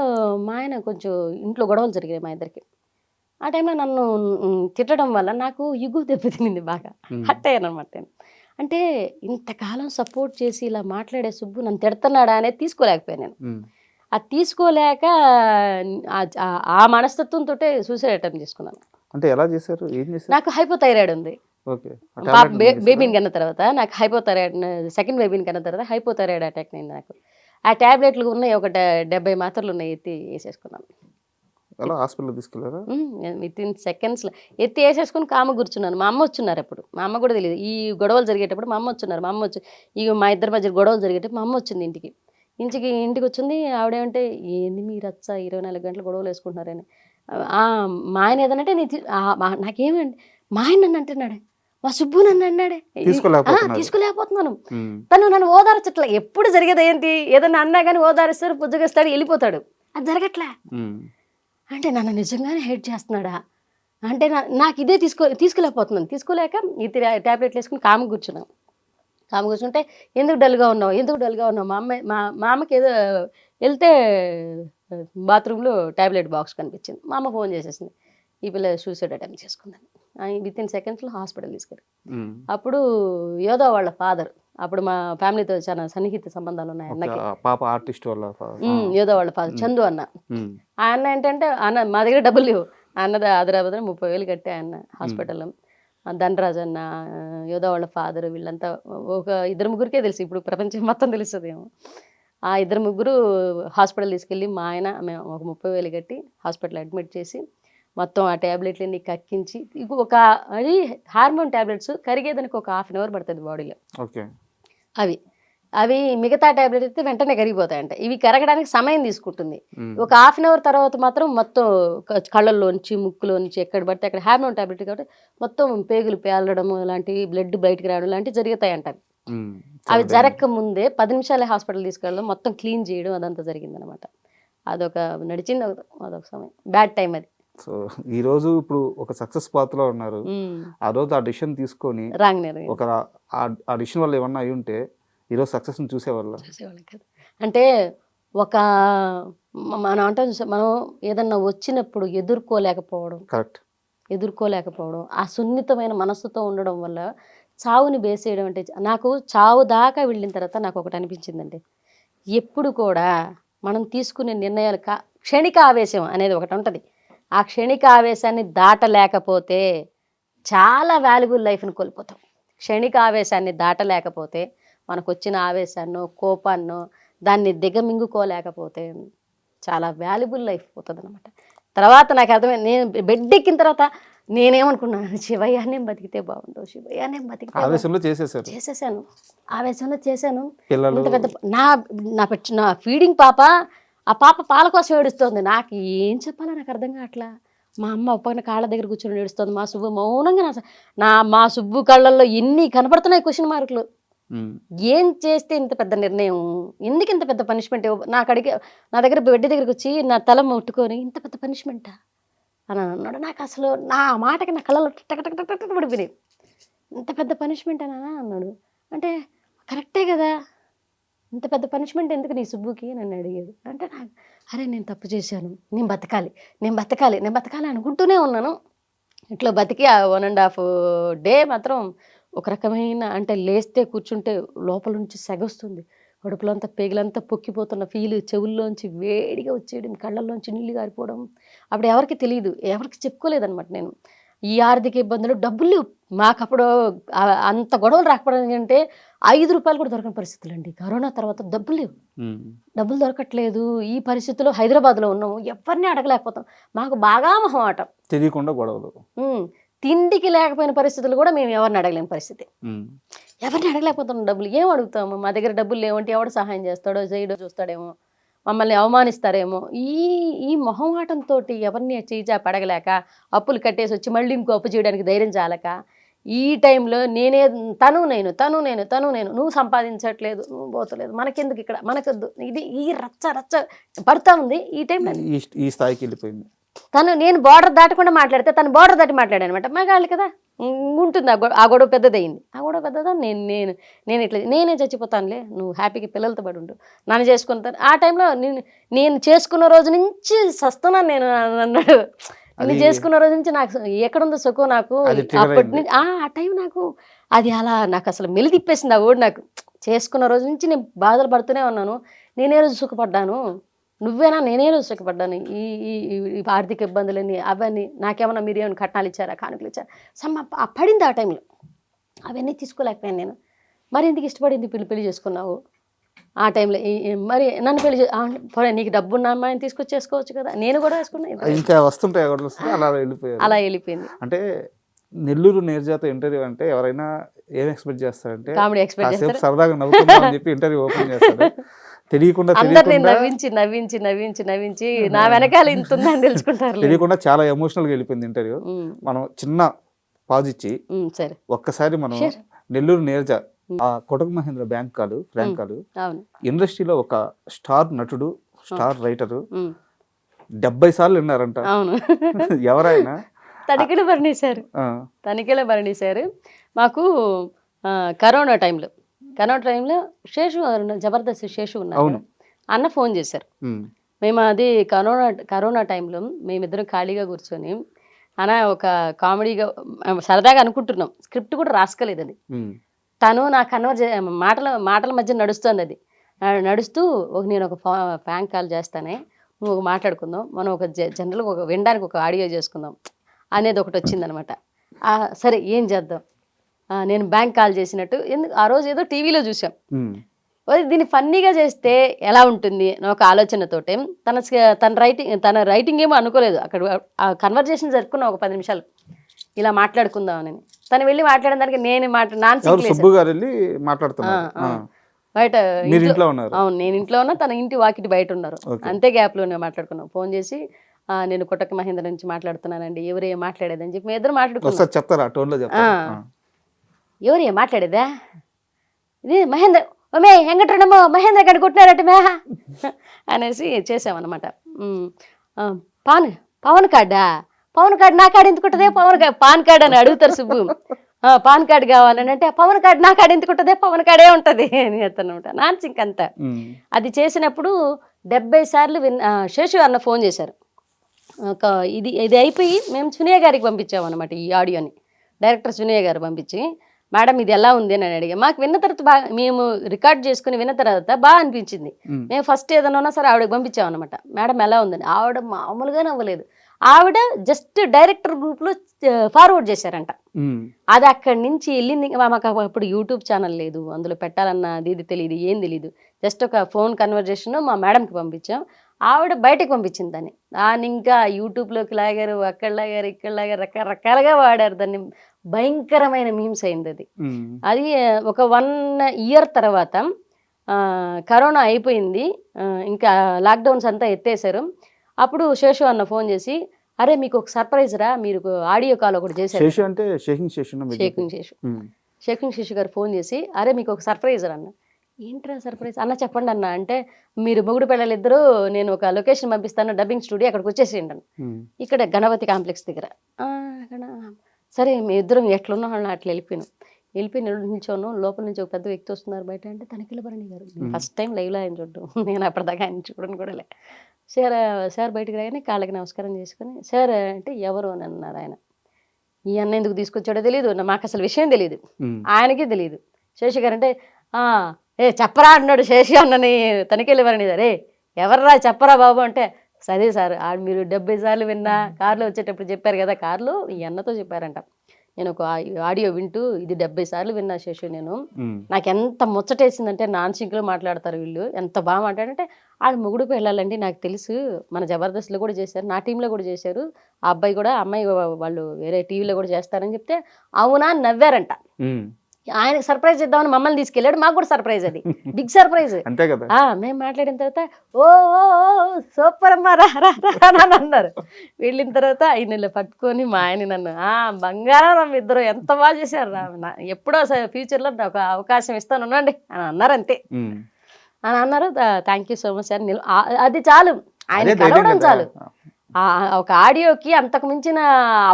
మా ఆయన కొంచెం ఇంట్లో గొడవలు జరిగాయి మా ఇద్దరికి. ఆ టైంలో నన్ను తిట్టడం వల్ల నాకు ఇగు దెబ్బతినింది, బాగా హట్ అయ్యాను అనమాట. అంటే ఇంతకాలం సపోర్ట్ చేసి ఇలా మాట్లాడే సుబ్బు నన్ను తిడుతున్నాడా అనేది తీసుకోలేకపోయాను నేను. అది తీసుకోలేక ఆ మనస్తత్వంతో సూసైడ్ అటెంప్ట్ చేసుకున్నాను. అంటే ఎలా చేశారు, ఏం చేశారు? నాకు హైపోథైరాయిడ్ ఉంది. బేబీని కన్న తర్వాత నాకు హైపోథైరాయిడ్, సెకండ్ బేబీని కన్న తర్వాత హైపోథైరాయిడ్ అటాక్ అయింది నాకు. ఆ ట్యాబ్లెట్లు ఉన్నాయి, ఒక 70 మాత్రలు ఉన్నాయి, ఎత్తి వేసేసుకున్నాను. అలా హాస్పిటల్ తీసుకెళ్ళారా? వితిన్ సెకండ్స్లో ఎత్తి వేసేసుకుని కామ కూర్చున్నాను. మా అమ్మ వచ్చున్నారు అప్పుడు, మా అమ్మ కూడా తెలియదు ఈ గొడవలు జరిగేటప్పుడు. మా అమ్మ వచ్చున్నారు, మా అమ్మ వచ్చి మా ఇద్దరి మధ్య గొడవలు జరిగేటప్పుడు మా అమ్మ వచ్చింది ఇంటికి వచ్చింది. ఆవిడేమంటే ఏంది మీరు 24 గంటలు గొడవలు వేసుకుంటున్నారని. మా ఆయన ఏదనంటే నాకేమండి, మా ఆయన నన్ను అంటున్నాడే, మా సుబ్బు నన్ను అన్నాడే, తీసుకోలేకపోతున్నాను. తను నన్ను ఓదార్చట్లా. ఎప్పుడు జరిగేది ఏంటి, ఏదన్నా అన్నా కానీ ఓదారిస్తాడు, పుజ్జగిస్తాడు, వెళ్ళిపోతాడు. అది జరగట్లే. అంటే నన్ను నిజంగానే హేట్ చేస్తున్నాడా అంటే నాకు ఇదే తీసుకోలేకపోతున్నాను. తీసుకోలేక ఈ ట్యాబ్లెట్లు వేసుకుని కామ కూర్చుంటే ఎందుకు డల్గా ఉన్నావు మా అమ్మకి ఏదో వెళ్తే బాత్రూంలో ట్యాబ్లెట్ బాక్స్ కనిపించింది. మా అమ్మ ఫోన్ చేసేసింది, ఈ పిల్ల సూసైడ్ అటెంప్ట్ చేసుకుందని. వితిన్ సెకండ్స్లో హాస్పిటల్ తీసుకెళ్ళి అప్పుడు యోధా వాళ్ళ ఫాదర్, అప్పుడు మా ఫ్యామిలీతో చాలా సన్నిహిత సంబంధాలు ఉన్నాయి అన్నకి. యోధా వాళ్ళ ఫాదర్ చందు అన్న. ఆ అన్న ఏంటంటే మా దగ్గర డబ్బులు లేవు, అన్నది హైదరాబాద్ 30,000 కట్టే అన్న హాస్పిటల్లో. ధనరాజ్ అన్న, యోధా వాళ్ళ ఫాదర్, వీళ్ళంతా ఒక 2-3కే తెలుసు, ఇప్పుడు ప్రపంచం మొత్తం తెలుస్తుందేమో. ఆ 2-3 హాస్పిటల్ తీసుకెళ్ళి మా ఆయన మేము ఒక 30,000 కట్టి హాస్పిటల్ అడ్మిట్ చేసి మొత్తం ఆ ట్యాబ్లెట్లన్నీ కక్కించి, అది హార్మోన్ ట్యాబ్లెట్స్ కరిగేదానికి ఒక 1/2 hour పడుతుంది బాడీలో. అవి మిగతా ట్యాబ్లెట్ అయితే వెంటనే కరిగిపోతాయంట, ఇవి కరగడానికి సమయం తీసుకుంటుంది. ఒక 1/2 hour తర్వాత మాత్రం మొత్తం కళ్ళల్లోంచి ముక్కులోంచి ఎక్కడ పడితే అక్కడ హార్మోన్ ట్యాబ్లెట్ కాబట్టి మొత్తం పేగులు పేలడం లాంటివి, బ్లడ్ బయటకు రావడం లాంటివి జరుగుతాయంట. అవి జరగక ముందే 10 నిమిషాలే హాస్పిటల్ తీసుకెళ్ళడం, మొత్తం క్లీన్ చేయడం, అదంతా జరిగిందనమాట. అదొక నడిచింది, అదొక సమయం, బ్యాడ్ టైం అది. సో ఈరోజు ఇప్పుడు ఒక సక్సెస్ పాత్రలో ఉన్నారు. ఆ రోజు ఆ డిసిషన్ తీసుకొని రాంగ్ నిర్ణయం ఒక ఆ డిసిషన్ వల్ల ఏమన్నా అయి ఉంటే ఈరోజు సక్సెస్ని చూసేవాళ్ళ. చూసేవాళ్ళం కదా. అంటే ఒక మనం అంటాం చూసా, మనం ఏదన్నా వచ్చినప్పుడు కరెక్ట్. ఎదుర్కోలేకపోవడం, ఆ సున్నితమైన మనస్సుతో ఉండడం వల్ల చావుని బేసేయడం. అంటే నాకు చావు దాకా వెళ్ళిన తర్వాత నాకు ఒకటి అనిపించిందండి, ఎప్పుడు కూడా మనం తీసుకునే నిర్ణయాలు క్షణిక ఆవేశం అనేది ఒకటి ఉంటుంది. ఆ క్షణిక ఆవేశాన్ని దాటలేకపోతే చాలా వాల్యుబుల్ లైఫ్ని కోల్పోతాం. క్షణిక ఆవేశాన్ని దాటలేకపోతే, మనకు వచ్చిన ఆవేశాన్నో కోపాన్నో దాన్ని దిగమింగుకోలేకపోతే చాలా వాల్యుబుల్ లైఫ్ పోతుంది అనమాట. తర్వాత నాకు అర్థమైంది, నేను బెడ్ ఎక్కిన తర్వాత నేనేమనుకున్నాను, శివయ్యానే బతికితే బాగుండు, శివయ్యానే బతికితే ఆవేశంలో చేసేసాను, ఆవేశంలో చేశాను. పిల్లలు ఇంత పెద్ద నా ఫీడింగ్ పాప, ఆ పాప పాల కోసం ఏడుస్తోంది. నాకు ఏం చెప్పాలో నాకు అర్థం కావట్లా. మా అమ్మ పక్కన కాళ్ళ దగ్గర కూర్చొని ఏడుస్తుంది. మా సుబ్బు మౌనంగా మా సుబ్బు కళ్ళల్లో ఎన్ని కనపడుతున్నాయి క్వశ్చన్ మార్కులు. ఏం చేస్తే ఇంత పెద్ద నిర్ణయం, ఎందుకు ఇంత పెద్ద పనిష్మెంట్? నాకు అడిగే నా దగ్గర బెడ్ దగ్గరికి వచ్చి నా తల ముట్టుకొని ఇంత పెద్ద పనిష్మెంటా అని అన్నాడు. నాకు అసలు నా మాటకి నా కళ్ళలో టక పడిపోయినాయి. ఇంత పెద్ద పనిష్మెంట్ అని అన్నాడు అంటే కరెక్టే కదా, ఇంత పెద్ద పనిష్మెంట్ ఎందుకు నీ సుబ్బుకి నన్ను అడిగాడు. అంటే నాకు అరే నేను తప్పు చేశాను, నేను బతకాలి అనుకుంటూనే ఉన్నాను. ఇట్లా బతికి ఆ 1.5 డే మాత్రం ఒక రకమైన, అంటే లేస్తే కూర్చుంటే లోపల నుంచి సెగొస్తుంది, కడుపులంతా పేగులంతా పొక్కిపోతున్న ఫీల్, చెవుల్లోంచి వేడిగా వచ్చేయడం, కళ్ళల్లోంచి నీళ్ళు గారిపోవడం. అప్పుడు ఎవరికి తెలియదు, ఎవరికి చెప్పుకోలేదనమాట నేను. ఈ ఆర్థిక ఇబ్బందులు, డబ్బులు లేవు మాకు అప్పుడు. అంత గొడవలు రాకపోవడం అంటే 5 రూపాయలు కూడా దొరకని పరిస్థితులు అండి. కరోనా తర్వాత డబ్బులు లేవు, డబ్బులు దొరకట్లేదు. ఈ పరిస్థితుల్లో హైదరాబాద్లో ఉన్నాము, ఎవరిని అడగలేకపోతాం. మాకు బాగా మొహమాటం, తెలియకుండా గొడవలు. తిండికి లేకపోయిన పరిస్థితులు కూడా మేము ఎవరిని అడగలేని పరిస్థితి. ఎవరిని అడగలేకపోతున్నాం, డబ్బులు ఏం అడుగుతాము? మా దగ్గర డబ్బులు లేవంటే ఎవడు సహాయం చేస్తాడో చేయడో చూస్తాడేమో, మమ్మల్ని అవమానిస్తారేమో, ఈ మొహమాటంతో ఎవరిని చేజాపి అడగలేక, అప్పులు కట్టేసి వచ్చి మళ్ళీ ఇంకో అప్పు చేయడానికి ధైర్యం చాలక, ఈ టైంలో తను నేను నువ్వు సంపాదించట్లేదు, నువ్వు పోతలేదు, మనకెందుకు ఇక్కడ, మనకొద్దు, ఇది ఈ రచ్చ పడుతూ ఉంది. ఈ టైంలో ఈ స్థాయికి వెళ్ళిపోయింది. నేను బార్డర్ దాటకుండా మాట్లాడితే తను బార్డర్ దాటి మాట్లాడాను అనమాట. మగాళ్ళు కదా, ఉంటుంది ఆ గొడవ పెద్దదయింది. ఆ గొడవ పెద్దదా, నేను ఇట్లా నేనే చచ్చిపోతానులే, నువ్వు హ్యాపీగా పిల్లలతో పడి ఉండు, నన్ను చేసుకుంటాను. ఆ టైంలో నేను చేసుకున్న రోజు నుంచి సస్తున్నాను నేను అన్నాడు. నేను చేసుకున్న రోజు నుంచి నాకు ఎక్కడుందో సుఖం నాకు. అప్పటి నుంచి ఆ టైం నాకు అది అలా నాకు అసలు మెలితిప్పేసింది ఆ ఓడి. నాకు చేసుకున్న రోజు నుంచి నేను బాధలు పడుతూనే ఉన్నాను. నేనే రోజు సుఖపడ్డాను, నువ్వేనా? నేనే రోజు సుఖపడ్డాను. ఈ ఆర్థిక ఇబ్బందులని అవన్నీ నాకేమన్నా మీరు ఏమైనా కట్నాలు ఇచ్చారా, కానుకలు ఇచ్చారా, పడింది ఆ టైంలో. అవన్నీ తీసుకోలేకపోయాను నేను. మరి ఎందుకు ఇష్టపడింది పెళ్లి చేసుకున్నావు ఆ టైంలో? మరి నన్ను పెళ్లి నీకు డబ్బు ఉన్న అమ్మాయిని తీసుకొచ్చేసుకోవచ్చు కదా, నేను కూడా వేసుకున్నా. ఇంకా వస్తుంటాయి అలా వెళ్ళిపోయింది. అంటే నెల్లూరు నేర్జాత ఇంటర్వ్యూ అంటే ఎవరైనా ఏం ఎక్స్పెక్ట్ చేస్తారంటే, కామెడీ ఎక్స్పెక్ట్ చేస్తారు, సరదాగా నవ్వుకుందాం అని చెప్పి ఇంటర్వ్యూ ఓపెన్ చేస్తారు. తెలియకుండా నవ్వించి నా వెనకాల ఇంత ఉందని తెలుసుకుంటారు. తెలియకుండా చాలా ఎమోషనల్గా వెళ్ళిపోయింది ఇంటర్వ్యూ. మనం చిన్న పాజ్ ఇచ్చి ఒక్కసారి మనం నెల్లూరు నేర్జ ఆ కొటక్ మహేంద్ర ఫ్రాంక్ కాలు ఇండస్ట్రీలో ఒక స్టార్ నటుడు, స్టార్ రైటరు 70 సార్లు విన్నారంట. ఎవరైనా తనిఖీల భరణి సార్ మాకు కరోనా టైంలో శేషు జబర్దస్త్ శేషు ఉన్నారు, అన్న ఫోన్ చేశారు. మేము అది కరోనా టైంలో మేమిద్దరం ఖాళీగా కూర్చొని, అన్న ఒక కామెడీగా సరదాగా అనుకుంటున్నాం, స్క్రిప్ట్ కూడా రాసుకోలేదు అది. తను నా మాటల మధ్య నడుస్తుంది. అది నడుస్తూ నేను ఒక ఫ్రాంక్ కాల్ చేస్తానే, నువ్వు ఒక మాట్లాడుకుందాం, మనం ఒక జనరల్గా ఒక వినడానికి ఒక ఆడియో చేసుకుందాం అనేది ఒకటి వచ్చిందనమాట. సరే ఏం చేద్దాం, నేను బ్యాంక్ కాల్ చేసినట్టు, ఎందుకు ఆ రోజు ఏదో టీవీలో చూసాం, దీన్ని ఫన్నీగా చేస్తే ఎలా ఉంటుంది అని ఒక ఆలోచనతోటే తన రైటింగ్ ఏమో అనుకోలేదు. అక్కడ ఆ కన్వర్జేషన్ జరుపుకున్న ఒక 10 నిమిషాలు ఇలా మాట్లాడుకుందామని. తను వెళ్ళి మాట్లాడిన దానికి నేను బయట అవును, నేను ఇంట్లో ఉన్నా, తన ఇంటి వాకిటి బయట ఉన్నారు. అంతే గ్యాప్లోనే మాట్లాడుకున్నాం. ఫోన్ చేసి నేను కొటక్ మహేంద్ర నుంచి మాట్లాడుతున్నానండి, ఎవరే మాట్లాడేదని చెప్పి మేము ఇద్దరు మాట్లాడుకున్నాం. ఎవరే మాట్లాడేదా, ఇది మహేంద్ర వెంకటరమో మహేంద్ర గడి కొట్టినారట మే అనేసి చేసామన్నమాట. పవన్ కార్డా పవన్ కార్డు నా కార్డు ఎందుకు ఉంటుందే, పాన్ కార్డు అని అడుగుతారు సుబ్బు. పాన్ కార్డు కావాలని అంటే పవన్ కార్డు నా కార్డు ఎందుకు ఉంటుందే, పవన్ కార్డే ఉంటుంది అని చెప్తానమాట. నాన్స్ ఇంకంతా అది చేసినప్పుడు 70 సార్లు శేషు అన్న ఫోన్ చేశారు. ఇది అయిపోయి మేము సునీయ గారికి పంపించామన్నమాట ఈ ఆడియోని. డైరెక్టర్ సునీయ గారు పంపించి, మేడం ఇది ఎలా ఉంది అని అడిగా. మాకు విన్న తర్వాత బాగా, మేము రికార్డ్ చేసుకుని విన్న తర్వాత బాగా అనిపించింది. మేము ఫస్ట్ ఏదైనా ఉన్నా సరే ఆవిడకి పంపించామన్నమాట. మేడం ఎలా ఉందని. ఆవిడ మామూలుగానే అవ్వలేదు. ఆవిడ జస్ట్ డైరెక్టర్ గ్రూప్లో ఫార్వర్డ్ చేశారంట. అది అక్కడి నుంచి వెళ్ళింది. మాకు అప్పుడు యూట్యూబ్ ఛానల్ లేదు, అందులో పెట్టాలన్న ఇది తెలియదు, ఏం తెలియదు. జస్ట్ ఒక ఫోన్ కన్వర్జేషన్ మా మేడంకి పంపించాం. ఆవిడ బయటకు పంపించింది దాన్ని ఇంకా యూట్యూబ్లోకి లాగారు, అక్కడ లాగారు, ఇక్కడ లాగారు, రకరకాలుగా వాడారు దాన్ని. భయంకరమైన మీమ్స్ అయింది అది. అది ఒక 1 ఇయర్ తర్వాత కరోనా అయిపోయింది, ఇంకా లాక్డౌన్స్ అంతా ఎత్తేసారు. అప్పుడు శేషు అన్న ఫోన్ చేసి, అరే మీకు ఒక సర్ప్రైజ్ రా, మీరు ఆడియో కాల్ ఒకటి చేశారు. షేకింగ్ శేషు గారు ఫోన్ చేసి, అరే మీకు ఒక సర్ప్రైజ్ రా అన్న. ఏంట్రా సర్ప్రైజ్ అన్న, చెప్పండి అన్న అంటే, మీరు మొగుడు పిల్లలిద్దరూ నేను ఒక లొకేషన్ పంపిస్తాను, డబ్బింగ్ స్టూడియో, అక్కడికి వచ్చేసేయండి అన్న. ఇక్కడ గణపతి కాంప్లెక్స్ దగ్గర. సరే మీ ఇద్దరం ఎట్లున్నా అట్లా వెళ్ళిపోయి నిల్చోను. లోపల నుంచి ఒక పెద్ద వ్యక్తి వస్తున్నారు బయట అంటే, తనిఖీల భరణి గారు. ఫస్ట్ టైం లైవ్లో ఆయన చూడడం, నేను అప్పటిదాకా ఆయన చూడడం కూడా లే. సార్ బయటకు రాగానే కాళ్ళకి నమస్కారం చేసుకుని, సార్ అంటే ఎవరు అని అన్నారు ఆయన. ఈ అన్న ఎందుకు తీసుకొచ్చాడో తెలియదు, మాకు అసలు విషయం తెలియదు, ఆయనకి తెలియదు. శేషి గారు అంటే, చెప్పరా అన్నాడు శేషి అన్నని తనిఖీల భరణి గారు. ఎవర్రా చెప్పరా బాబు అంటే, సరే సార్ మీరు 70 సార్లు విన్నా, కారులో వచ్చేటప్పుడు చెప్పారు కదా, కారులో ఈ అన్నతో చెప్పారంట. నేను ఒక ఆడియో వింటూ ఇది 70 సార్లు విన్నా శేషు నేను. నాకు ఎంత ముచ్చటేసిందంటే, నాన్ సింక్లో మాట్లాడతారు వీళ్ళు, ఎంత బాగా మాట్లాడంటే, ఆడ మొగుడుకు వెళ్ళాలండి నాకు తెలుసు, మన జబర్దస్త్లో కూడా చేశారు, నా టీంలో కూడా చేశారు, ఆ అబ్బాయి కూడా, అమ్మాయి వాళ్ళు వేరే టీవీలో కూడా చేస్తారని చెప్తే అవునా నవ్వారంట. ఆయనకు సర్ప్రైజ్ ఇద్దామని మమ్మల్ని తీసుకెళ్ళాడు, మాకు కూడా సర్ప్రైజ్, అది బిగ్ సర్ప్రైజ్. అంతే కదా. మేము మాట్లాడిన తర్వాత ఓ సూపర్ అమ్మా రా అని అన్నారు. వెళ్ళిన తర్వాత ఆయన పట్టుకొని మా ఆయన నన్ను బంగారం ఇద్దరు ఎంత బాగా చేశారు రా, ఎప్పుడో ఫ్యూచర్లో ఒక అవకాశం ఇస్తాను ఉండండి అని అన్నారు. అంతే అని అన్నారు. Thank you so much sir. అది చాలు, ఆయన కలవడం చాలు. ఒక ఆడియోకి అంతకు మించిన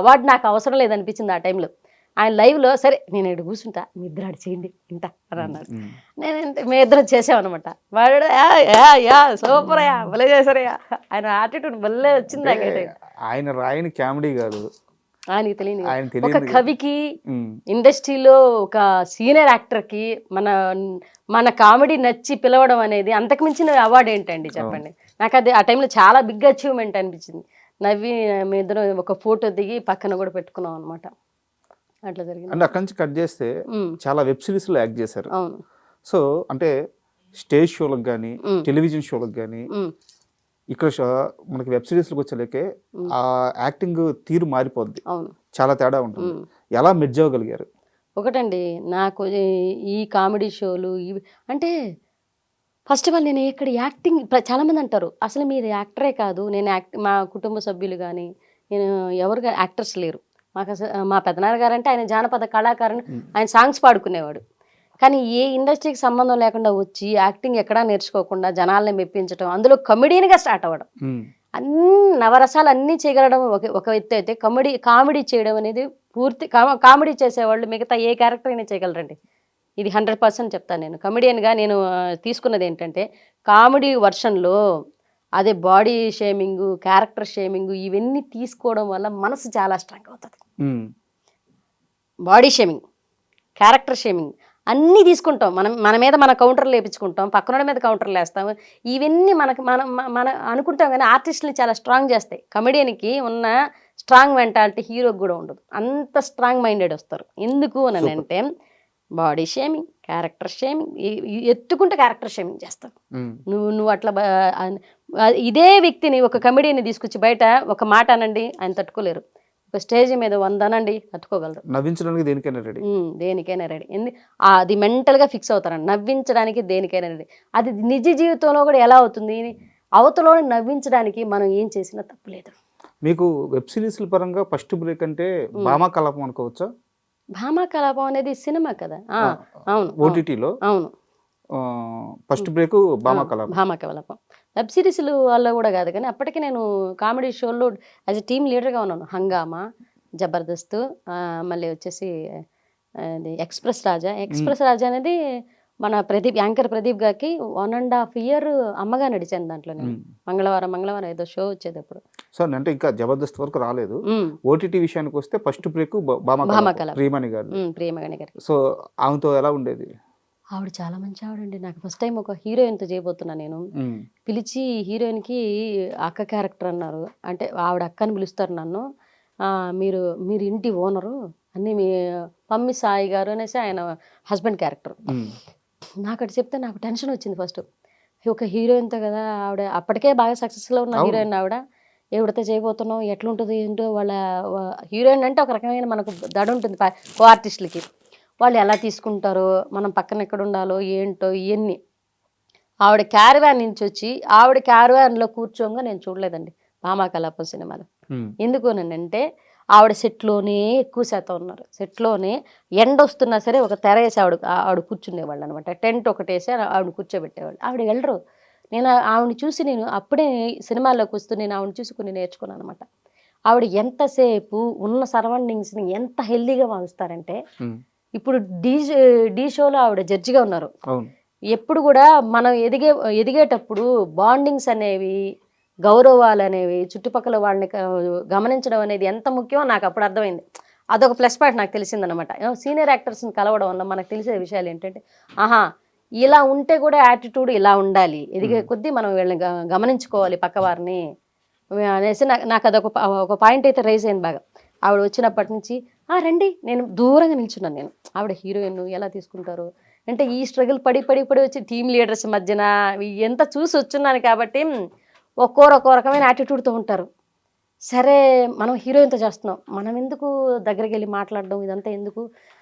అవార్డు నాకు అవసరం లేదనిపించింది ఆ టైంలో. ఆయన లైవ్లో సరే నేను ఇక్కడ కూర్చుంటా, మీ ఇద్దరు ఆడు చేయండి ఇంత అని అన్నారు. నేను మీ ఇద్దరు చేసామన్నమాట. వాడు సూపర్ అయ్యా, భలే చేశారయ్యా, ఆయన యాటిట్యూడ్ భలే వచ్చింది నాకైతే. ఆయన రాయని కామెడీ కాదు, ఆయనకి తెలియదు. ఒక కవికి, ఇండస్ట్రీలో ఒక సీనియర్ యాక్టర్కి మన కామెడీ నచ్చి పిలవడం అనేది అంతకు మించిన అవార్డు ఏంటండి చెప్పండి. నాకు అది ఆ టైంలో చాలా బిగ్ అచీవ్మెంట్ అనిపించింది. నవ్వి మీ ఇద్దరు ఒక ఫోటో దిగి పక్కన కూడా పెట్టుకున్నాం అనమాట. అట్లా జరిగింది. అంటే అక్కడి నుంచి కట్ చేస్తే చాలా వెబ్ సిరీస్లో యాక్ట్ చేశారు. సో అంటే స్టేజ్ షోలకు కానీ, టెలివిజన్ షోలకు కానీ, ఇక్కడ మనకి వెబ్ సిరీస్లకు వచ్చేలేకే ఆ యాక్టింగ్ తీరు మారిపోద్ది, చాలా తేడా ఉంటుంది. ఎలా మెర్జ్ అవ్వగలిగారు? ఒకటండి, నాకు ఈ కామెడీ షోలు ఇవి అంటే ఫస్ట్ ఆఫ్ ఆల్ నేను ఇక్కడ యాక్టింగ్, చాలామంది అంటారు అసలు మీరు యాక్టరే కాదు, నేను మా కుటుంబ సభ్యులు కానీ నేను ఎవరు యాక్టర్స్ లేరు. మాకు అసలు మా పెదనాన్న గారు అంటే ఆయన జానపద కళాకారుని, ఆయన సాంగ్స్ పాడుకునేవాడు. కానీ ఏ ఇండస్ట్రీకి సంబంధం లేకుండా వచ్చి యాక్టింగ్ ఎక్కడా నేర్చుకోకుండా జనాల్ని మెప్పించడం, అందులో కమెడీనిగా స్టార్ట్ అవ్వడం, అన్ని నవరసాలు అన్నీ చేయగలడం ఒక ఎత్తు అయితే, కామెడీ చేయడం అనేది పూర్తి కామెడీ చేసేవాళ్ళు మిగతా ఏ క్యారెక్టర్ అయినా చేయగలరండి. ఇది 100% చెప్తాను. నేను కమెడియన్గా నేను తీసుకున్నది ఏంటంటే, కామెడీ వర్షన్లో అదే బాడీ షేమింగ్, క్యారెక్టర్ షేమింగ్ ఇవన్నీ తీసుకోవడం వల్ల మనసు చాలా స్ట్రాంగ్ అవుతుంది. బాడీ షేమింగ్, క్యారెక్టర్ షేమింగ్ అన్నీ తీసుకుంటాం, మన మీద మన కౌంటర్లు వేయించుకుంటాం, పక్కన మీద కౌంటర్లు వేస్తాం. ఇవన్నీ మన అనుకుంటాం కానీ ఆర్టిస్టుని చాలా స్ట్రాంగ్ చేస్తాయి. కమెడియన్కి ఉన్న స్ట్రాంగ్ మెంటాలిటీ హీరోకి కూడా ఉండదు. అంత స్ట్రాంగ్ మైండెడ్ వస్తారు. ఎందుకు అని అంటే బాడీ షేమింగ్, క్యారెక్టర్ షేమింగ్, ఎత్తుకుంటే క్యారెక్టర్ షేమింగ్ చేస్తావు నువ్వు అట్లా. ఇదే వ్యక్తిని ఒక కమెడీని తీసుకొచ్చి బయట ఒక మాట అనండి ఆయన తట్టుకోలేరు, ఒక స్టేజ్ మీద 100 అనండి తట్టుకోగలరు. నవ్వించడానికి దేనికైనా రెడీ. అది మెంటల్గా ఫిక్స్ అవుతారండి, నవ్వించడానికి దేనికైనా రెడీ. అది నిజ జీవితంలో కూడా ఎలా అవుతుంది, అవతలో నవ్వించడానికి మనం ఏం చేసినా తప్పులేదు. మీకు వెబ్ సిరీస్ల పరంగా ఫస్ట్ బ్రేక్ అంటే భామా కలాపం అనుకోవచ్చా? భామా కలాపం అనేది సినిమా కదా. అవును, ఓటీటీలో. అవును, first break Bhama Kalapam. Web సిరీస్లు వల్ల కూడా కాదు కానీ అప్పటికి నేను కామెడీ షోల్లో యాజ్ ఎ టీమ్ లీడర్గా ఉన్నాను. హంగామా, జబర్దస్త్, మళ్ళీ వచ్చేసి ఎక్స్ప్రెస్ రాజా అనేది మన యాంకర్ ప్రదీప్ గారికి 1.5 year అమ్మగా నడిచాను దాంట్లో నేను. మంగళవారం ఏదో షో వచ్చేది అప్పుడు. సో అంటే ఇంకా జబర్దస్త్ వరకు రాలేదు. ఓటీటీ విషయానికి వస్తే ఫస్ట్ బ్రేక్ ప్రియమణి గారు. సో ఆమెతో ఎలా ఉండేది? ఆవిడ చాలా మంచి ఆవిడండి. నాకు ఫస్ట్ టైం ఒక హీరోయిన్తో చేయబోతున్నా నేను. పిలిచి హీరోయిన్కి అక్క క్యారెక్టర్ అన్నారు. అంటే ఆవిడ అక్కని పిలుస్తారు నన్ను. మీరు ఇంటి ఓనరు అన్నీ మీ పమ్మి సాయి గారు అనేసి ఆయన హస్బెండ్ క్యారెక్టర్. నాకు అటు చెప్తే నాకు టెన్షన్ వచ్చింది ఫస్ట్. ఒక హీరోయిన్తో కదా, ఆవిడ అప్పటికే బాగా సక్సెస్లో ఉన్న హీరోయిన్ ఆవిడ. ఎవరితో చేయబోతున్నాం, ఎట్లుంటుంది ఏంటో. వాళ్ళ హీరోయిన్ అంటే ఒక రకమైన మనకు దడ ఉంటుంది కో ఆర్టిస్టులకి. వాళ్ళు ఎలా తీసుకుంటారో, మనం పక్కన ఎక్కడ ఉండాలో ఏంటో ఇవన్నీ. ఆవిడ క్యారవాన్ నుంచి వచ్చి ఆవిడ క్యారవాన్లో కూర్చోగా నేను చూడలేదండి భామా కలాపం సినిమాలో. ఎందుకు అంటే ఆవిడ సెట్లోనే ఎక్కువ శాతం ఉన్నారు. సెట్లోనే ఎండ వస్తున్నా సరే ఒక తెర వేసి ఆవిడ కూర్చునేవాళ్ళు అనమాట. టెంట్ ఒకటి వేసి ఆవిడ కూర్చోబెట్టేవాళ్ళు. ఆవిడ వెళ్ళరు. నేను ఆవిడని చూసి నేను అప్పుడే సినిమాల్లోకి వస్తూ నేను ఆవిడని చూసి కొన్ని నేర్చుకున్నాను అనమాట. ఆవిడ ఎంతసేపు ఉన్న సరౌండింగ్స్ని ఎంత హెల్దీగా భావిస్తారంటే, ఇప్పుడు డీ షోలో ఆవిడ జడ్జిగా ఉన్నారు. ఎప్పుడు కూడా మనం ఎదిగేటప్పుడు బాండింగ్స్ అనేవి, గౌరవాలు అనేవి, చుట్టుపక్కల వాళ్ళని గమనించడం అనేది ఎంత ముఖ్యమో నాకు అప్పుడు అర్థమైంది. అదొక ప్లస్ పాయింట్ నాకు తెలిసిందనమాట. సీనియర్ యాక్టర్స్ని కలవడం వల్ల మనకు తెలిసే విషయాలు ఏంటంటే, ఇలా ఉంటే కూడా యాటిట్యూడ్ ఇలా ఉండాలి, ఎదిగే కొద్దీ మనం వీళ్ళని గమనించుకోవాలి పక్కవారిని అనేసి నాకు అదొక ఒక పాయింట్ అయితే రైజ్ అయింది బాగా. ఆవిడ వచ్చినప్పటి నుంచి రండి, నేను దూరంగా నిల్చున్నాను. నేను ఆవిడ హీరోయిన్ ఎలా తీసుకుంటారు అంటే, ఈ స్ట్రగుల్ పడి వచ్చి టీమ్ లీడర్స్ మధ్యన ఎంత చూసి వచ్చున్నాను కాబట్టి ఒక్కో రకమైన యాటిట్యూడ్తో ఉంటారు. సరే మనం హీరోయిన్తో చేస్తున్నాం, మనం ఎందుకు దగ్గరికి వెళ్ళి మాట్లాడడం, ఇదంతా ఎందుకు,